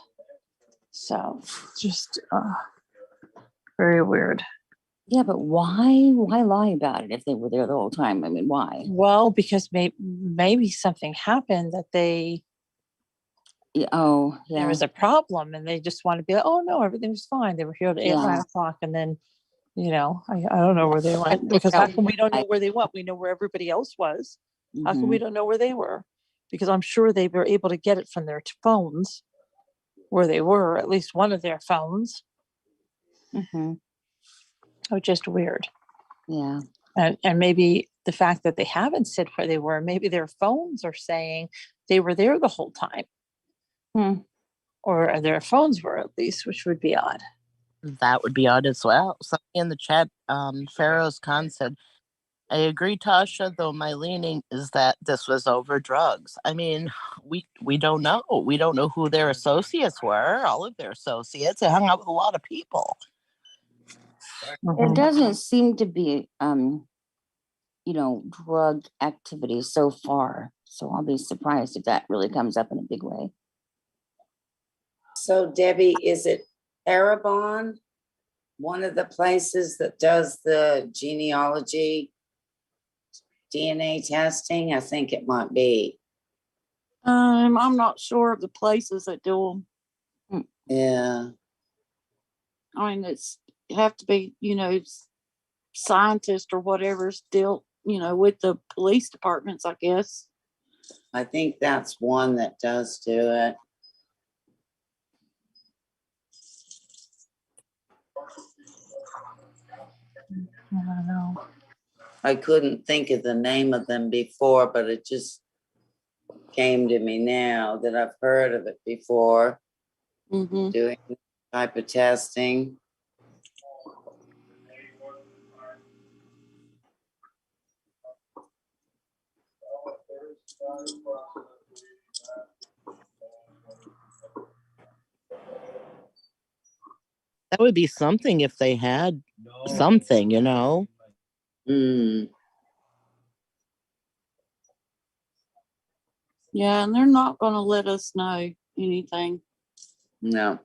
So just very weird. Yeah, but why lie about it if they were there the whole time? I mean, why? Well, because maybe something happened that there was a problem, and they just want to be like, oh no, everything was fine. They were here at 9:00, and then I don't know where they went, because how come we don't know where they went? We know where everybody else was. How come we don't know where they were? Because I'm sure they were able to get it from their phones where they were, at least one of their phones. Oh, just weird. Yeah. And maybe the fact that they haven't said where they were, maybe their phones are saying they were there the whole time. Or their phones were, at least, which would be odd. That would be odd as well. Somebody in the chat, Pharaoh's Khan said, I agree, Tasha, though my leaning is that this was over drugs. I mean, we don't know. We don't know who their associates were, all of their associates. They hung out with a lot of people. It doesn't seem to be drug activity so far. So I'll be surprised if that really comes up in a big way. So Debbie, is it Terrebonne, one of the places that does the genealogy DNA testing? I think it might be. I'm not sure of the places that do them. Yeah. I mean, you have to be, scientist or whatever still, with the police departments, I guess. I think that's one that does do it. I don't know. I couldn't think of the name of them before, but it just came to me now that I've heard of it before, Mm-hmm. doing this type of testing. That would be something if they had something, Mm, Yeah, and they're not going to let us know anything. no.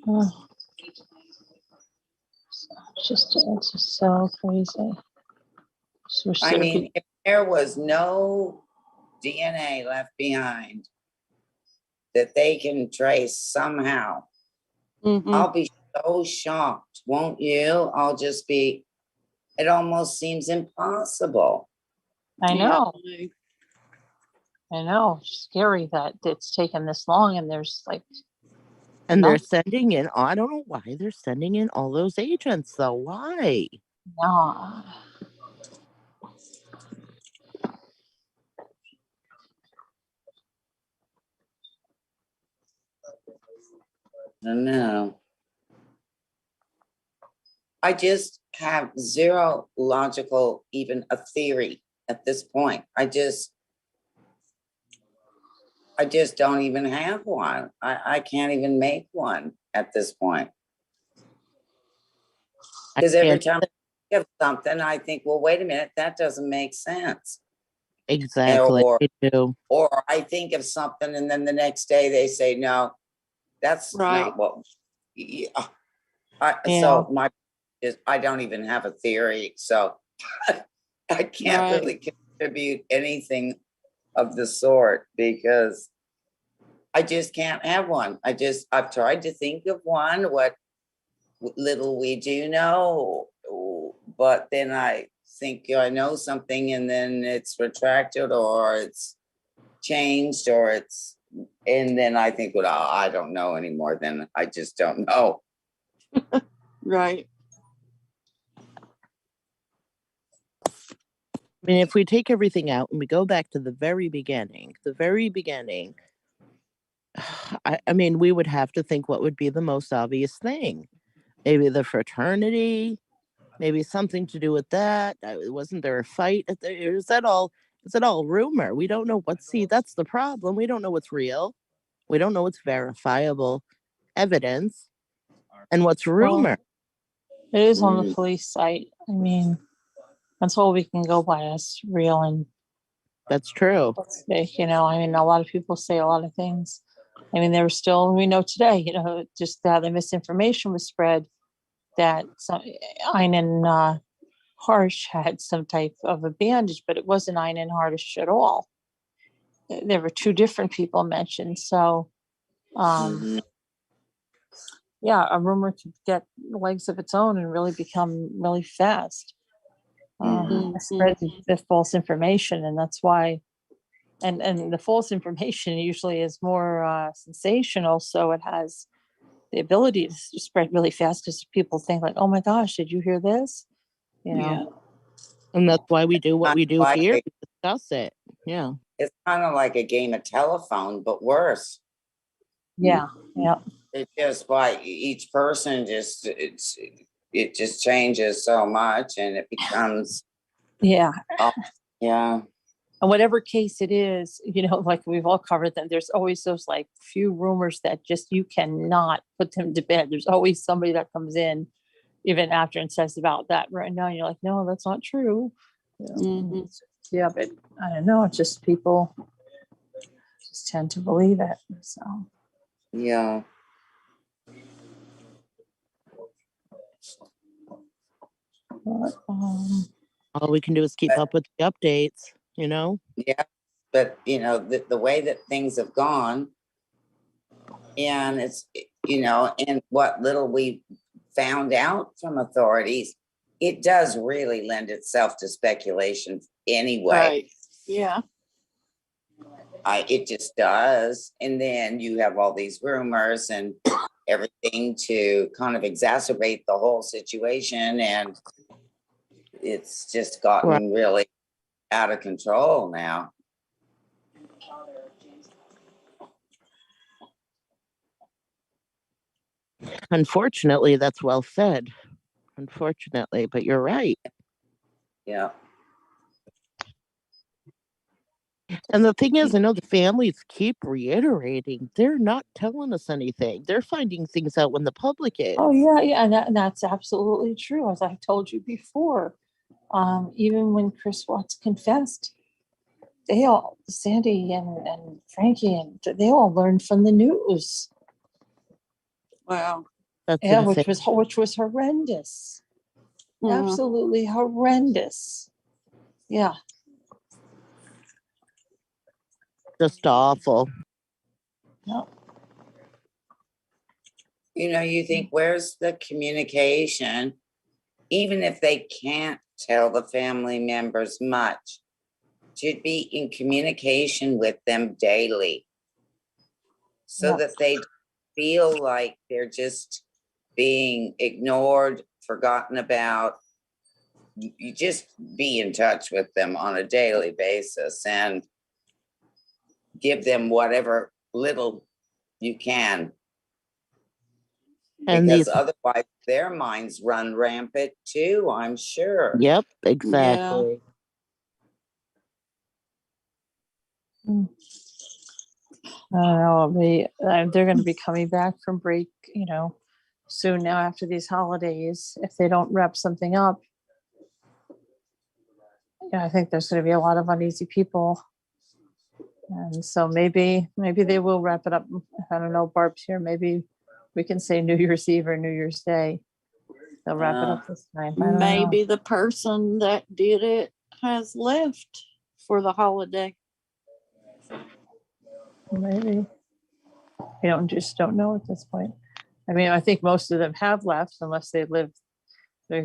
Oh, it's just so crazy. So I mean, if there was no DNA left behind that they can trace somehow, Mm-hmm. I'll be so shocked, won't you? I'll just be, it almost seems impossible. I know. I know. It's scary that it's taken this long and there's like. and they're sending in, I don't know why they're sending in all those agents though. Why? Yeah. I don't know. I just have zero logical, even a theory at this point. I just don't even have one. I can't even make one at this point. Because every time I think of something, I think, well, wait a minute, that doesn't make sense. Exactly. I do. Or I think of something and then the next day they say, no, that's not what. Yeah. So I don't even have a theory. So I can't really contribute anything of the sort because I just can't have one. I've tried to think of one, what little we do know, but then I think I know something and then it's retracted or it's changed and then I think, well, I don't know anymore. Then I just don't know. Right. I mean, if we take everything out and we go back to the very beginning, I mean, we would have to think what would be the most obvious thing. Maybe the fraternity, maybe something to do with that. Wasn't there a fight? Is that all rumor? We don't know that's the problem. We don't know what's real. We don't know what's verifiable evidence and what's rumor. It is on the police site. I mean, that's all we can go by. It's real and that's true. I mean, a lot of people say a lot of things. I mean, we know today, just how the misinformation was spread that Einan Harsh had some type of a bandage, but it wasn't Einan Harsh at all. There were two different people mentioned. So, yeah, a rumor could get legs of its own and really become really fast. Spread the false information, and that's why. And the false information usually is more sensational, so it has the ability to spread really fast because people think like, "Oh my gosh, did you hear this?" Yeah. And that's why we do what we do here. We discuss it. Yeah. It's kind of like a game of telephone, but worse. Yeah. Yeah. It's just like each person it just changes so much and it becomes. Yeah. Yeah. And whatever case it is, like we've all covered them, there's always those like few rumors that just you cannot put them to bed. There's always somebody that comes in even after and says about that right now. You're like, no, that's not true. Yeah, but I don't know. It's just people just tend to believe it. So Yeah. but, All we can do is keep up with the updates, Yeah, but the way that things have gone, and it's and what little we found out from authorities, it does really lend itself to speculation anyway. Right. Yeah. It just does. And then you have all these rumors and everything to kind of exacerbate the whole situation, and it's just gotten really out of control now. Unfortunately, that's well said. Unfortunately, but you're right. Yeah. And the thing is, I know the families keep reiterating they're not telling us anything. They're finding things out when the public is. oh yeah, and that's absolutely true. As I told you before, even when Chris Watts confessed, they all, Sandy and Frankie, and they all learned from the news. Wow. That's Yeah, insane. which was horrendous. Absolutely horrendous. Yeah. Just awful. No. You think, where's the communication? Even if they can't tell the family members much, should be in communication with them daily so that they feel like they're just being ignored, forgotten about. You just be in touch with them on a daily basis and give them whatever little you can. And because these, otherwise their minds run rampant too, I'm sure. yep, exactly. I don't know. They're going to be coming back from break, soon now after these holidays. If they don't wrap something up, I think there's going to be a lot of uneasy people. And so maybe they will wrap it up. I don't know, Barb's here. Maybe we can say New Year's Eve or New Year's Day. They'll wrap it up this time. I don't Maybe know. the person that did it has left for the holiday. Maybe. We don't know at this point. I mean, I think most of them have left unless they're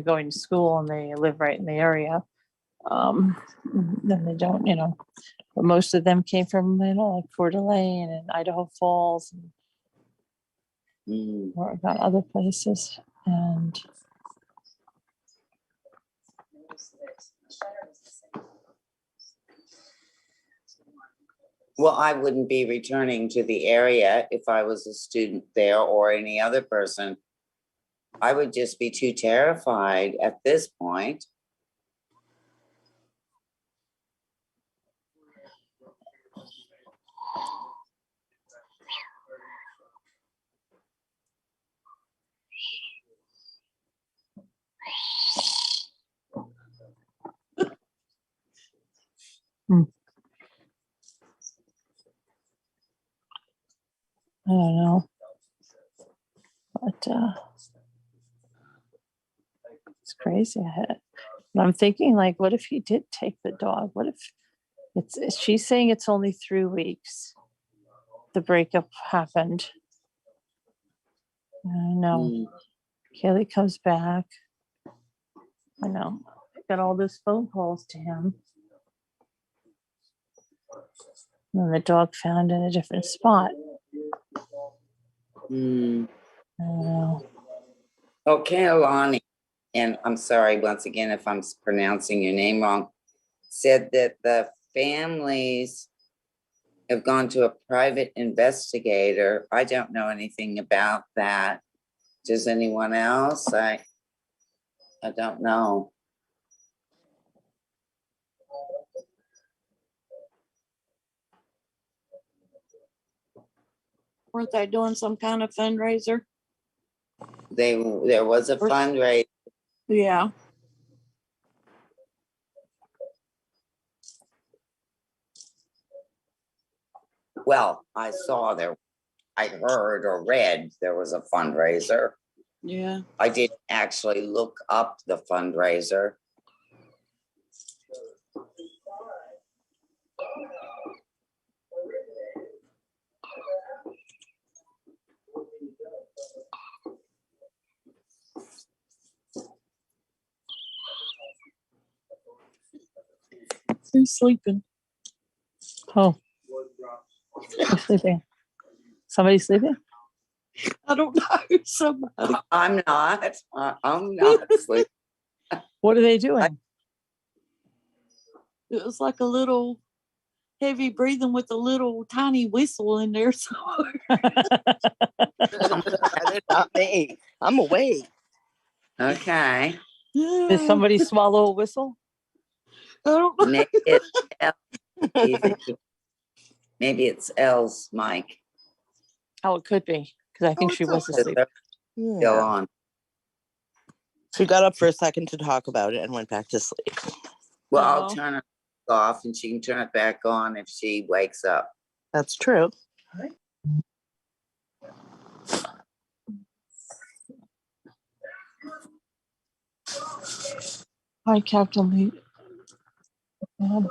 going to school and they live right in the area. Then they don't, but most of them came from, like Coeur d'Alene and Idaho Falls or about other places. And Well, I wouldn't be returning to the area if I was a student there or any other person. I would just be too terrified at this point. I don't know. But it's crazy. I'm thinking, like, what if he did take the dog? What if she's saying it's only 3 weeks. The breakup happened. I know. Kaylee comes back. I know. I got all those phone calls to him. And the dog found in a different spot. I don't know. Oh, Kailani, and I'm sorry once again if I'm pronouncing your name wrong, said that the families have gone to a private investigator. I don't know anything about that. Does anyone else? I don't know. Weren't they doing some kind of fundraiser? There was a fundraiser. Yeah. Well, I heard or read there was a fundraiser. Yeah. I didn't actually look up the fundraiser. Who's sleeping? Oh, who's sleeping? Somebody sleeping? I don't know. Somebody. I'm not. I'm not sleeping. What are they doing? It was like a little heavy breathing with a little tiny whistle in there somewhere. They're not me. I'm awake. Okay. Did somebody swallow a whistle? I don't know. Maybe it's maybe it's Elle's mic. Oh, it could be, because I think she it's was okay. asleep. Still Yeah. on. She got up for a second to talk about it and went back to sleep. Well, I'll Oh. turn it off and she can turn it back on if she wakes up. That's true. Hi, Captain Lee. And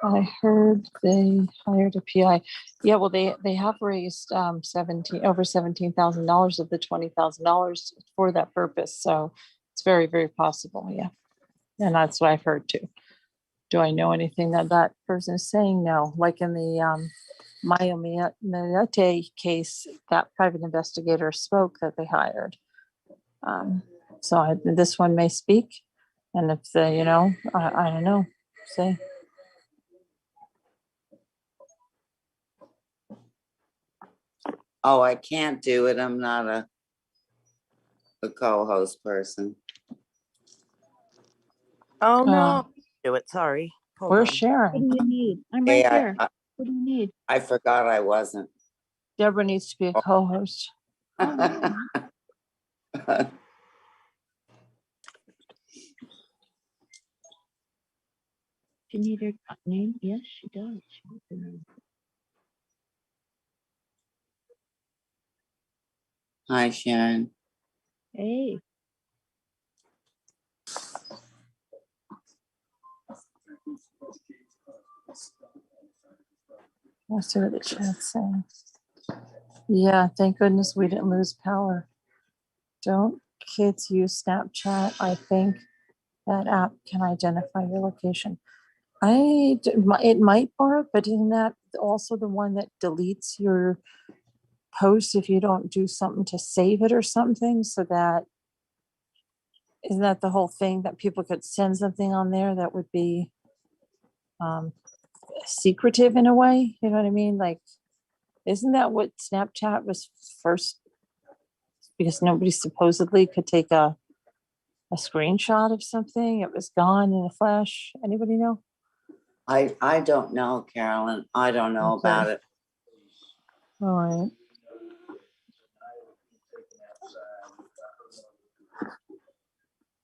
I heard they hired a PI. Yeah, well, they have raised over $17,000 of the $20,000 for that purpose. So it's very, very possible. Yeah, and that's what I've heard too. Do I know anything that that person is saying? No. Like in the Mayomete case, that private investigator spoke that they hired. So this one may speak, and if they, I don't know, say. Oh, I can't do it. I'm not a co-host person. Oh no. Uh, Do it. Sorry. Hold Where's on. Sharon? What do you need? I'm Hey, right there. What do you need? I forgot I wasn't. Deborah needs to be a co-host. She need her name? Yes, she does. She wants to know. Hi, Sharon. Hey. Let's see what the chat's saying. Yeah, thank goodness we didn't lose power. Don't kids use Snapchat? I think that app can identify your location. It might work, but isn't that also the one that deletes your post if you don't do something to save it or something? So that isn't that the whole thing, that people could send something on there that would be secretive in a way? You know what I mean? Like, isn't that what Snapchat was first? Because nobody supposedly could take a screenshot of something. It was gone in a flash. Anybody know? I don't know, Carolyn. I don't know Okay. about it. All right.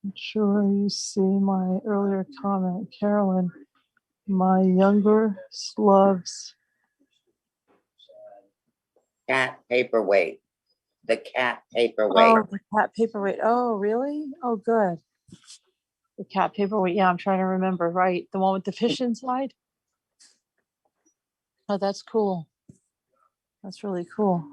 I'm sure you see my earlier comment, Carolyn. My younger loves. Cat paperweight. The cat paperweight. Oh, the cat paperweight. Oh, really? Oh, good. The cat paperweight. Yeah, I'm trying to remember. Right. The one with the fish inside. Oh, that's cool. That's really cool.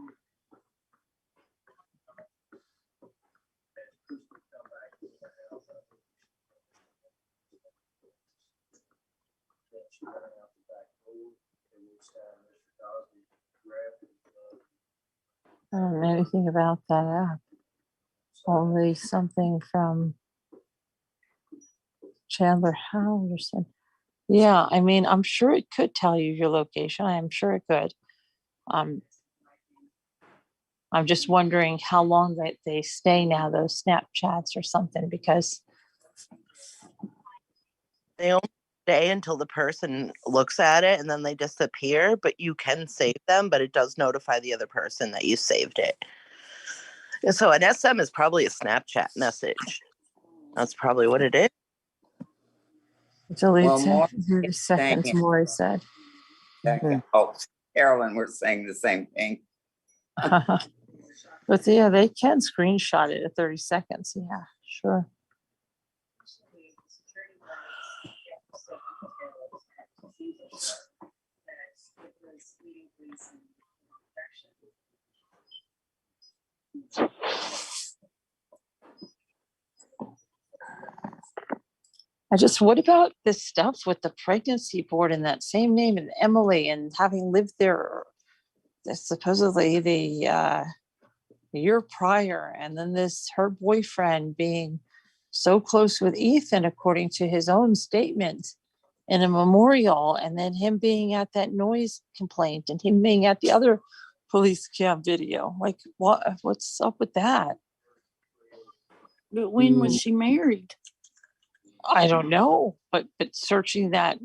I don't know anything about that app. Only something from Chandler Halverson. Yeah, I mean, I'm sure it could tell you your location. I am sure it could. I'm just wondering how long they stay now, those Snapchats or something, because They only stay until the person looks at it and then they disappear, but you can save them, but it does notify the other person that you saved it. And so an SM is probably a Snapchat message. That's probably what it is. Delete Well, more 30 seconds, saying Maury said. it. Oh, Carolyn, we're saying the same thing. But yeah, they can screenshot it at 30 seconds. Yeah, sure. What about this stuff with the pregnancy board and that same name and Emily and having lived there supposedly the year prior, and then her boyfriend being so close with Ethan, according to his own statement in a memorial, and then him being at that noise complaint and him being at the other police cam video. Like, what's up with that? But when was she married? I don't know, but searching that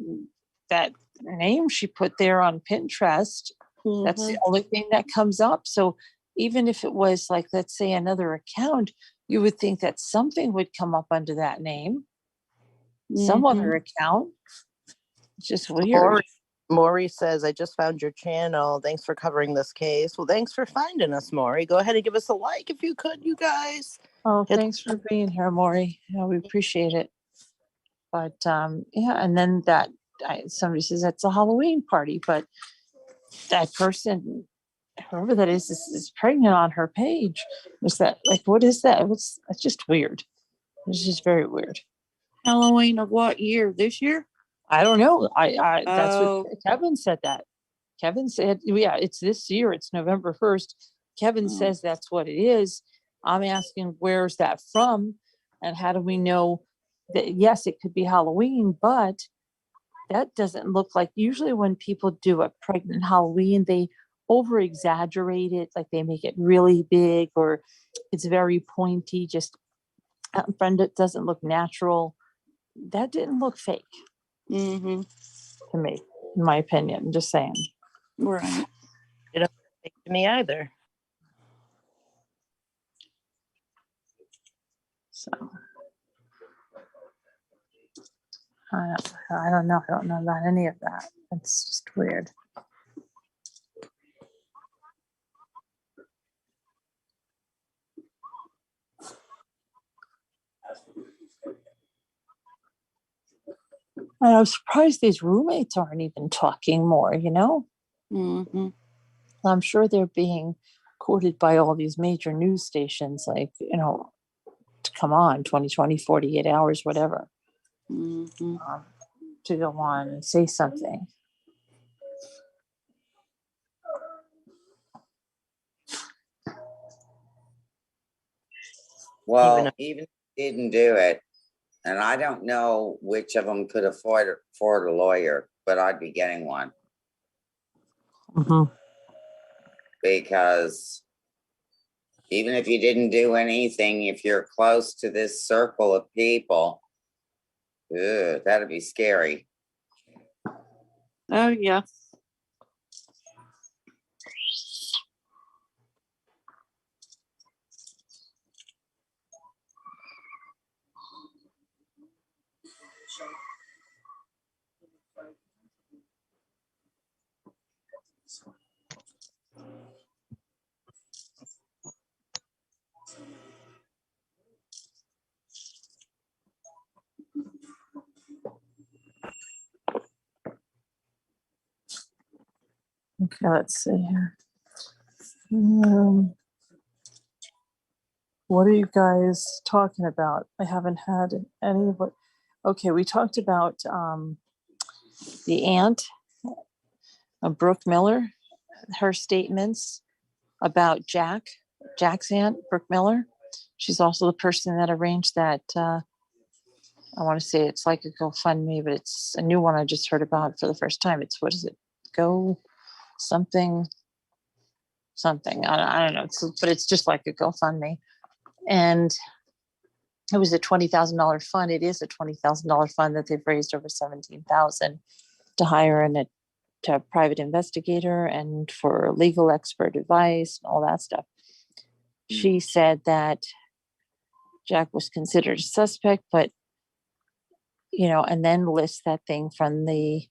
name she put there on Pinterest, that's the only thing that comes up. So even if it was like, let's say, another account, you would think that something would come up under that name, some other account. It's just weird. Maury says, I just found your channel. Thanks for covering this case. Well, thanks for finding us, Maury. Go ahead and give us a like if you could, you guys. Oh, thanks for being here, Maury. Yeah, we appreciate it. But yeah, and then somebody says that's a Halloween party, but that person, whoever that is pregnant on her page. Is that like, what is that? It's just weird. It's just very weird. Halloween of what year? This year? I don't know. That's what Kevin said. That Kevin said, yeah, it's this year. It's November 1st. Kevin says that's what it is. I'm asking, where's that from? And how do we know that, yes, it could be Halloween, but that doesn't look like, usually when people do a pregnant Halloween, they over exaggerate it. Like they make it really big, or it's very pointy, just out in front. It doesn't look natural. That didn't look fake. To me, in my opinion. I'm just saying. Right. It doesn't make to me either. So I don't know. I don't know about any of that. It's just weird. And I'm surprised these roommates aren't even talking more, I'm sure they're being courted by all these major news stations, like, to come on, 2020, 48 hours, whatever, to go on and say something. Well, even if they didn't do it, and I don't know which of them could afford a lawyer, but I'd be getting one. Because even if you didn't do anything, if you're close to this circle of people, that'd be scary. Oh, yeah. Okay, let's see here. What are you guys talking about? I haven't had any of what. Okay, we talked about the aunt of Brooke Miller, her statements about Jack's aunt, Brooke Miller. She's also the person that arranged that. I want to say it's like a GoFundMe, but it's a new one I just heard about for the first time. It's, what is it? Go something. I don't know. But it's just like a GoFundMe. And it was a $20,000 fund. It is a $20,000 fund that they've raised over 17,000 to hire a private investigator and for legal expert advice and all that stuff. She said that Jack was considered a suspect, but and then lists that thing from the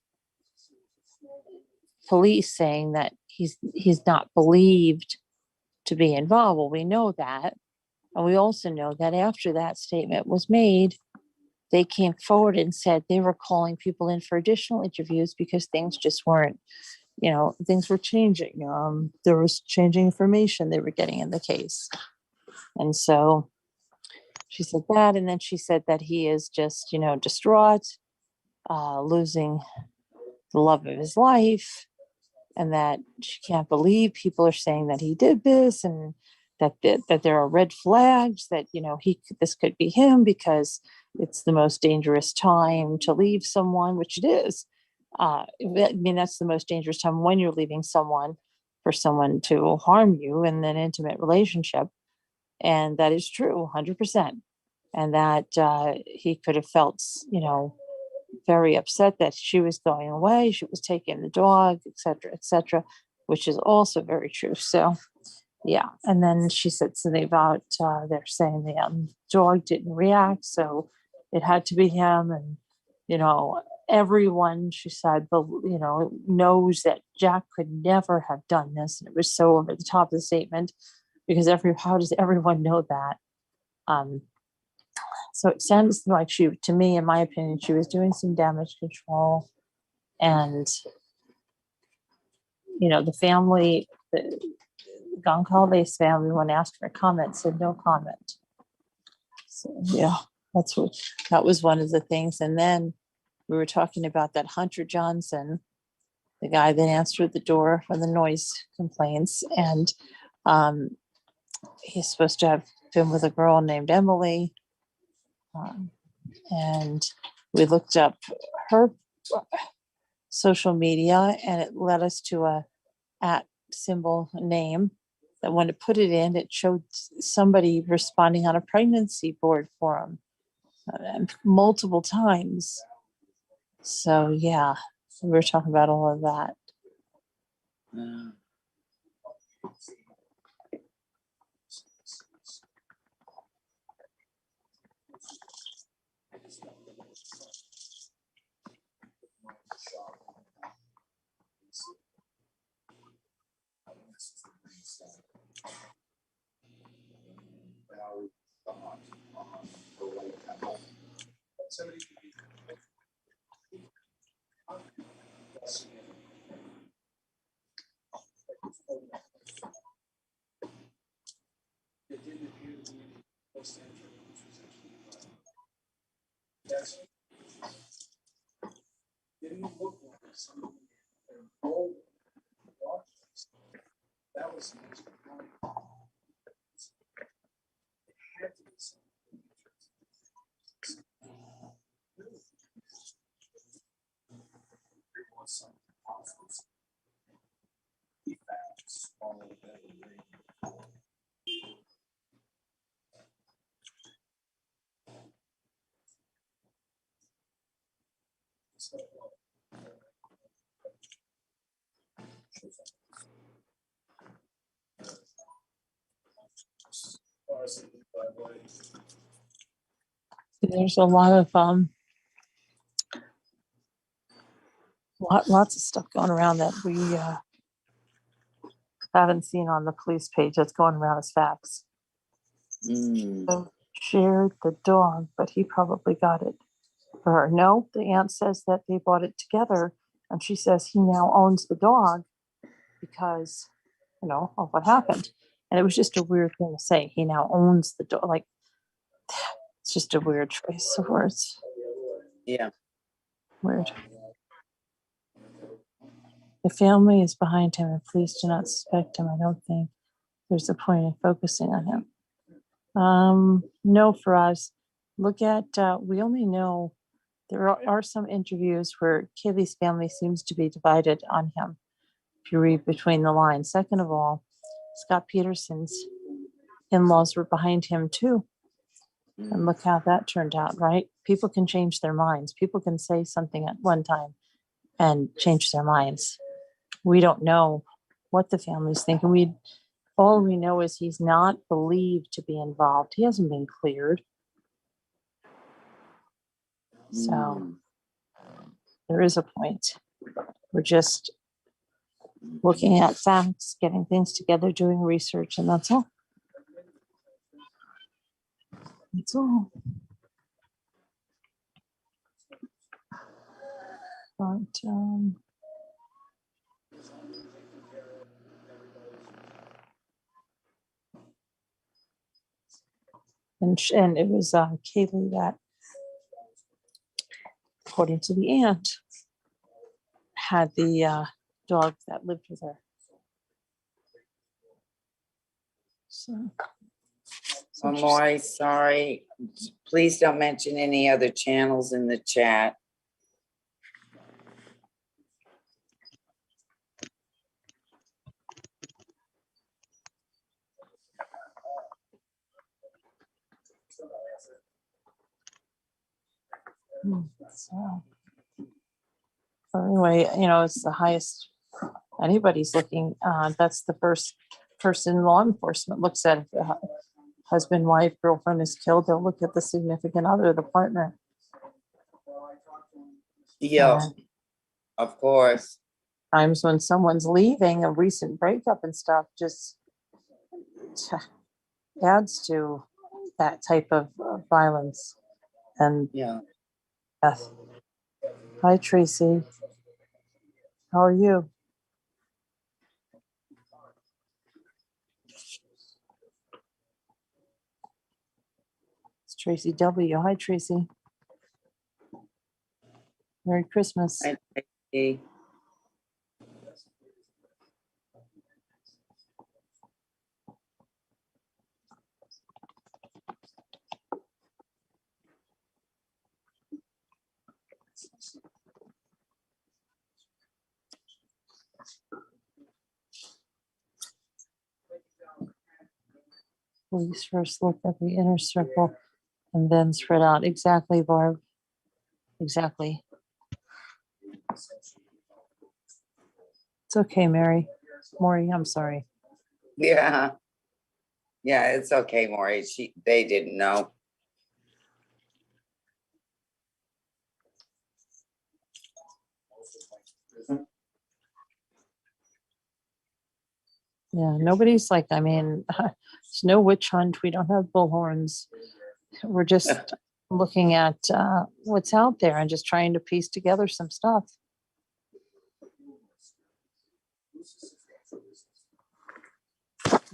police saying that he's not believed to be involved. Well, we know that. And we also know that after that statement was made, they came forward and said they were calling people in for additional interviews because things just weren't, things were changing. There was changing information they were getting in the case. And so she said that, and then she said that he is just, distraught, losing the love of his life, and that she can't believe people are saying that he did this, and that there are red flags that this could be him because it's the most dangerous time to leave someone, which it is. I mean, that's the most dangerous time when you're leaving someone for someone to harm you in an intimate relationship, and that is true, 100%. And that he could have felt, very upset that she was going away, she was taking the dog, et cetera, which is also very true. So, yeah. And then she said something about they're saying the dog didn't react, so it had to be him. And, everyone, she said, knows that Jack could never have done this. And it was so over the top of the statement because how does everyone know that? So it sounds like to me, in my opinion, she was doing some damage control. And, the family, the Goncalves family, when asked for comment, said no comment. So, yeah, that was one of the things. And then we were talking about that Hunter Johnson, the guy that answered the door for the noise complaints. And he's supposed to have been with a girl named Emily. And we looked up her social media, and it led us to a @ name that when it put it in, it showed somebody responding on a pregnancy board forum multiple times. So yeah, we were talking about all of that. There's a lot of lots of stuff going around that we haven't seen on the police page that's going around as facts. So shared the dog, but he probably got it for her. No, the aunt says that they bought it together, and she says he now owns the dog because, of what happened. And it was just a weird thing to say. He now owns the dog. Like, it's just a weird choice of words. Yeah. Weird. The family is behind him, and police do not suspect him. I don't think there's a point in focusing on him. No, for us, look at, we only know there are some interviews where Kaylee's family seems to be divided on him, if you read between the lines. Second of all, Scott Peterson's in-laws were behind him too. And look how that turned out, right? People can change their minds. People can say something at one time and change their minds. We don't know what the family's thinking. All we know is he's not believed to be involved. He hasn't been cleared. So there is a point. We're just looking at facts, getting things together, doing research, and that's all. That's all. But, and it was Kaylee that, according to the aunt, had the dog that lived with her. So, Oh, Maury, sorry. Please don't mention any other channels in the chat. so anyway, it's the highest anybody's looking. That's the first person law enforcement looks at. If the husband, wife, girlfriend is killed, they'll look at the significant other, the partner. Yeah, of course. Times when someone's leaving, a recent breakup and stuff just adds to that type of violence and death. Hi, Tracy. How are you? It's Tracy W. Hi, Tracy. Merry Christmas. Hi, Tracy. Please first look at the inner circle and then spread out. Exactly, Barb. Exactly. It's okay, Maury, I'm sorry. Yeah. Yeah, it's okay, Maury. They didn't know. Yeah, nobody's like, there's no witch hunt. We don't have bullhorns. We're just looking at what's out there and just trying to piece together some stuff.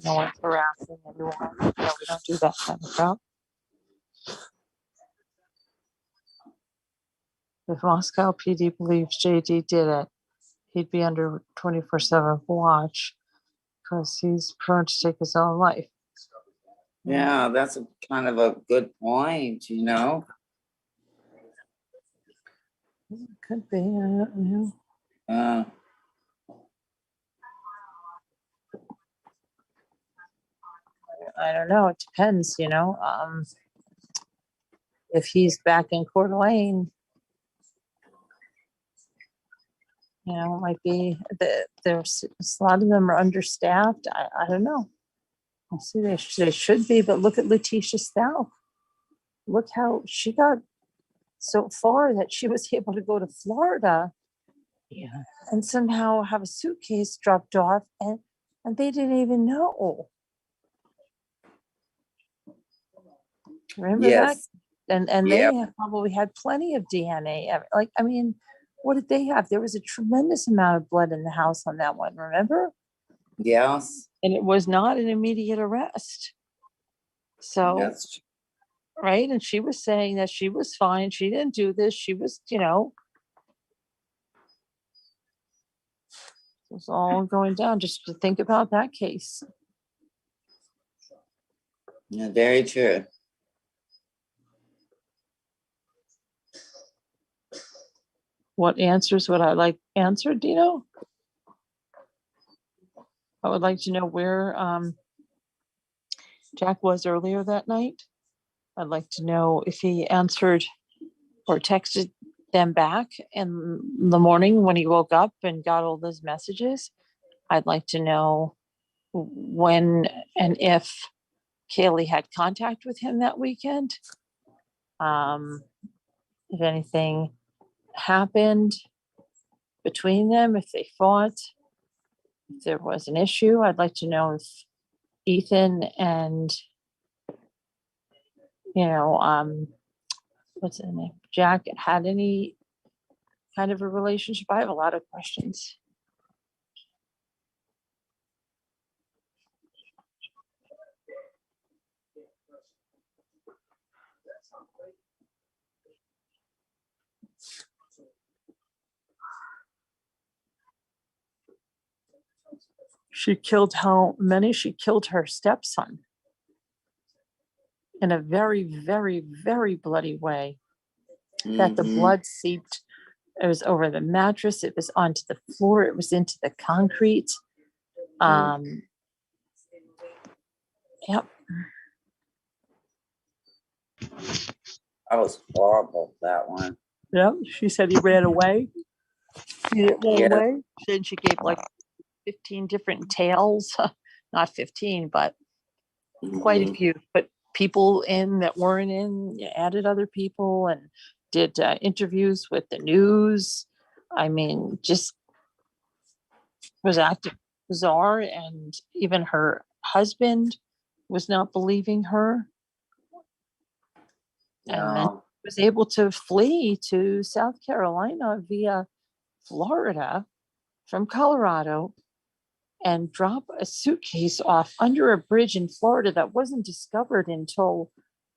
No one's harassing anyone. No, we don't do that kind of stuff. If Moscow PD believes JD did it, he'd be under 24/7 watch because he's prone to take his own life. Yeah, that's kind of a good point, Could be, I don't know. I don't know. It depends, if he's back in Coeur d'Alene, it might be that there's a lot of them are understaffed. I don't know. I see they should be, but look at Letitia Stout. Look how she got so far that she was able to go to Florida, and somehow have a suitcase dropped off, and they didn't even know. Remember that? And they probably had plenty of DNA. What did they have? There was a tremendous amount of blood in the house on that one, remember? Yes. And it was not an immediate arrest. So, That's right? And she was saying that she was fine. She didn't do this. She was, it was all going down. Just to think about that case. Yeah, very true. What answers would I like answered, Dino? I would like to know where Jack was earlier that night. I'd like to know if he answered or texted them back in the morning when he woke up and got all those messages. I'd like to know when and if Kaylee had contact with him that weekend. If anything happened between them, if they fought, if there was an issue. I'd like to know if Ethan and, what's his name, Jack had any kind of a relationship. I have a lot of questions. She killed her stepson in a very, very, very bloody way. That the blood seeped. It was over the mattress. It was onto the floor. It was into the concrete. Yep. That was horrible, that one. Yep. She said he ran away. He didn't run Yeah. away. Then she gave like 15 different tales. Not 15, but quite a few. But people in that weren't in, added other people and did interviews with the news. I mean, just was acting bizarre. And even her husband was not believing her. And then was able to flee to South Carolina via Florida from Colorado and drop a suitcase off under a bridge in Florida that wasn't discovered until,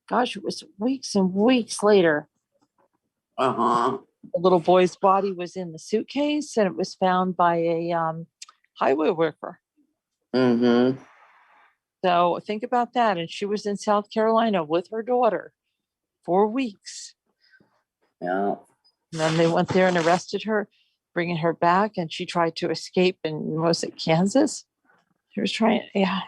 gosh, it was weeks and weeks later. The little boy's body was in the suitcase and it was found by a highway worker. So think about that. And she was in South Carolina with her daughter 4 weeks. Yeah. And then they went there and arrested her, bringing her back, and she tried to escape in, was it Kansas? She was trying, yeah.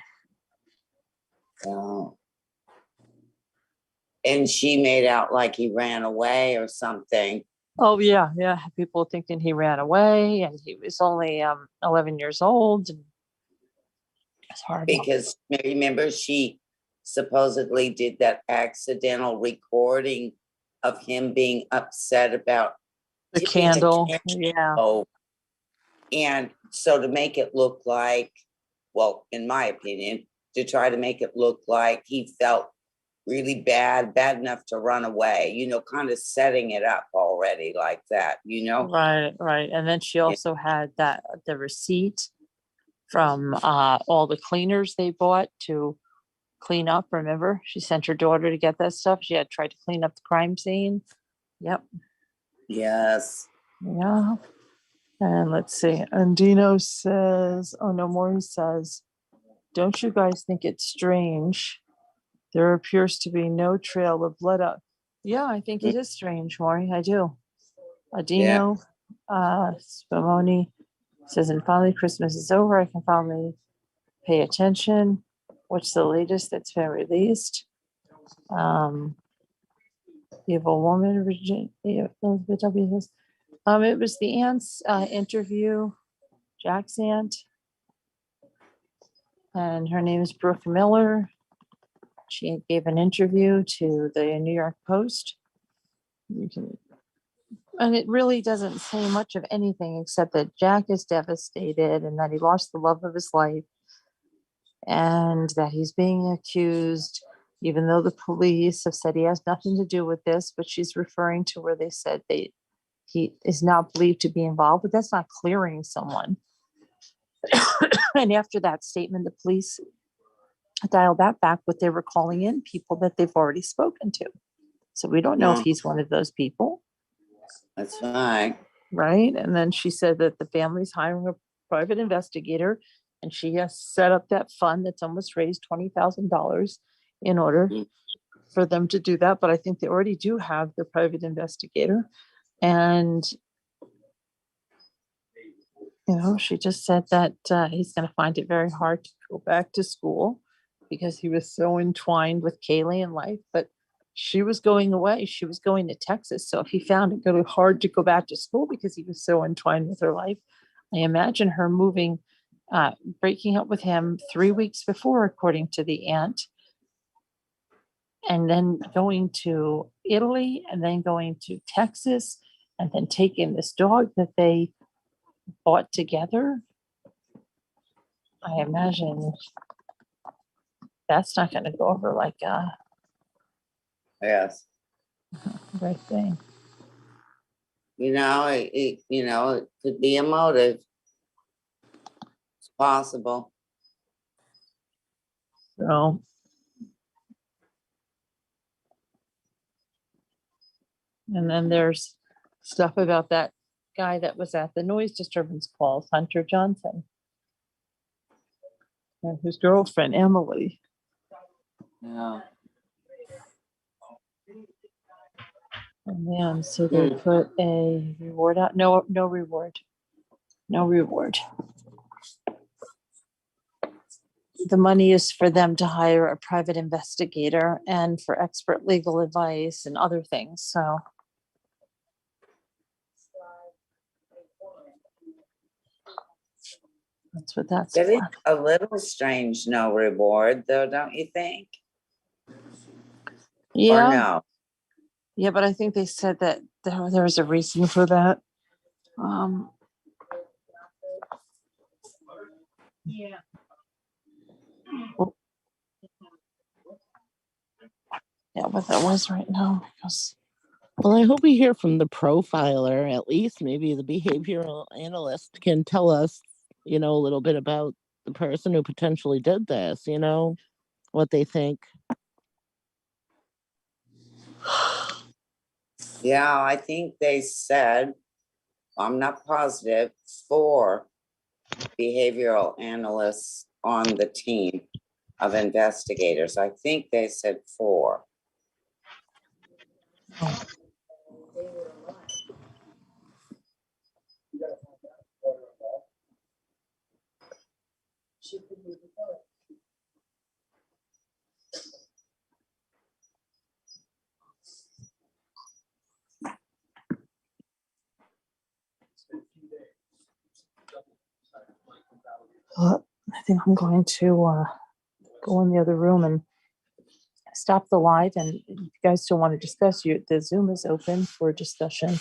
And she made out like he ran away or something. Oh, yeah, yeah. People thinking he ran away, and he was only 11 years old. And it's horrible. Because remember, she supposedly did that accidental recording of him being upset about the candle. Yeah. Oh, and so to make it look like, well, in my opinion, to try to make it look like he felt really bad enough to run away, kind of setting it up already like that, Right. And then she also had the receipt from all the cleaners they bought to clean up. Remember, she sent her daughter to get that stuff. She had tried to clean up the crime scene. Yep. Yes. Yeah. And let's see. And Dino says, oh no, Maury says, don't you guys think it's strange? There appears to be no trail of blood out. Yeah, I think it is strange, Maury. I do. Dino, Spumoni says, and finally Christmas is over. I can finally pay attention. What's the latest that's been released? Evil Woman, Virginia, it was the aunt's interview, Jack's aunt, and her name is Brooke Miller. She gave an interview to the New York Post. And it really doesn't say much of anything except that Jack is devastated and that he lost the love of his life and that he's being accused, even though the police have said he has nothing to do with this, but she's referring to where they said he is not believed to be involved, but that's not clearing someone. And after that statement, the police dialed that back, but they were calling in people that they've already spoken to. So we don't know if he's one of those people. That's fine. Right. And then she said that the family's hiring a private investigator and she has set up that fund that's almost raised $20,000 in order for them to do that. But I think they already do have the private investigator. And, she just said that he's going to find it very hard to go back to school because he was so entwined with Kaylee in life. But she was going away. She was going to Texas. So if he found it really hard to go back to school because he was so entwined with her life, I imagine her breaking up with him 3 weeks before, according to the aunt, and then going to Italy, and then going to Texas, and then taking this dog that they bought together. I imagine that's not going to go over like a Yes. right thing. It could be a motive. It's possible. So, and then there's stuff about that guy that was at the noise disturbance calls, Hunter Johnson, and his girlfriend, Emily. Yeah. And then, so they put a reward out. No reward. No reward. The money is for them to hire a private investigator and for expert legal advice and other things. So that's what that's That is for. a little strange, no reward, though, don't you think? Yeah. Or no? Yeah, but I think they said that there was a reason for that. Yeah. Yeah, what that was right now, because Well, I hope we hear from the profiler. At least maybe the behavioral analyst can tell us, a little bit about the person who potentially did this, what they think. Yeah, I think they said, I'm not positive, 4 behavioral analysts on the team of investigators. I think they said 4. I think I'm going to go in the other room and stop the live. And if you guys still want to discuss, the Zoom is open for discussion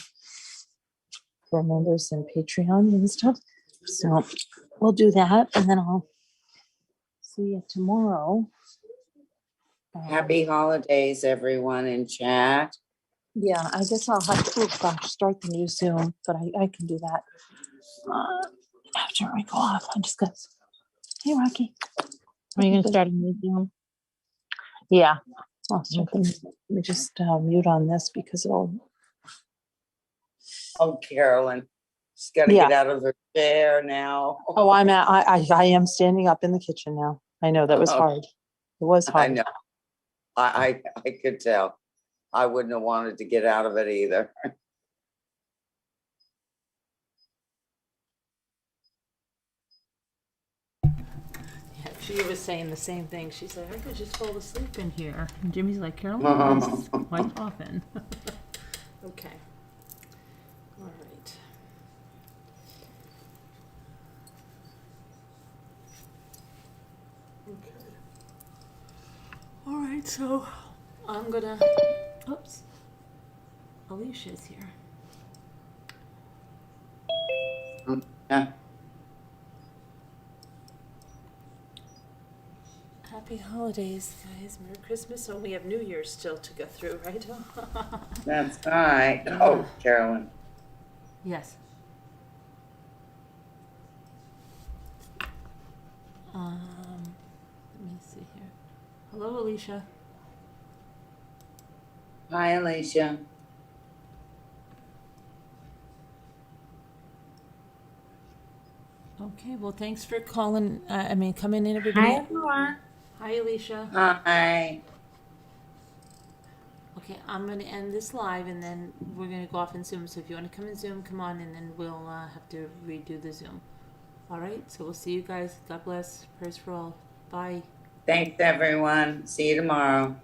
for members and Patreon and stuff. So we'll do that, and then I'll see you tomorrow. Happy holidays, everyone in chat. Yeah, I guess I'll have to start the new Zoom, but I can do that after I go off and discuss. Hey, Rocky. Are you going to start a new Zoom? Yeah. I'll start the, let me just mute on this because it'll. Oh, Carolyn, she's got to get out of her chair now. Oh, I am standing up in the kitchen now. I know that was hard. It was hard. I know. I could tell. I wouldn't have wanted to get out of it either. She was saying the same thing. She's like, I could just fall asleep in here. And Jimmy's like, Carolyn does quite often. Okay. All right. Okay. All right, so I'm gonna, oops, Alicia's here. Yeah. Happy holidays, guys. Merry Christmas. Oh, we have New Year's still to go through, right? That's right. Oh, Carolyn. Yes. Let me see here. Hello, Alicia. Hi, Alicia. Okay, well, thanks for calling. Coming in, everybody. Hi, everyone. Hi, Alicia. Hi. Okay, I'm going to end this live, and then we're going to go off in Zoom. So if you want to come in Zoom, come on, and then we'll have to redo the Zoom. All right, so we'll see you guys. God bless. Prayers for all. Bye. Thanks, everyone. See you tomorrow.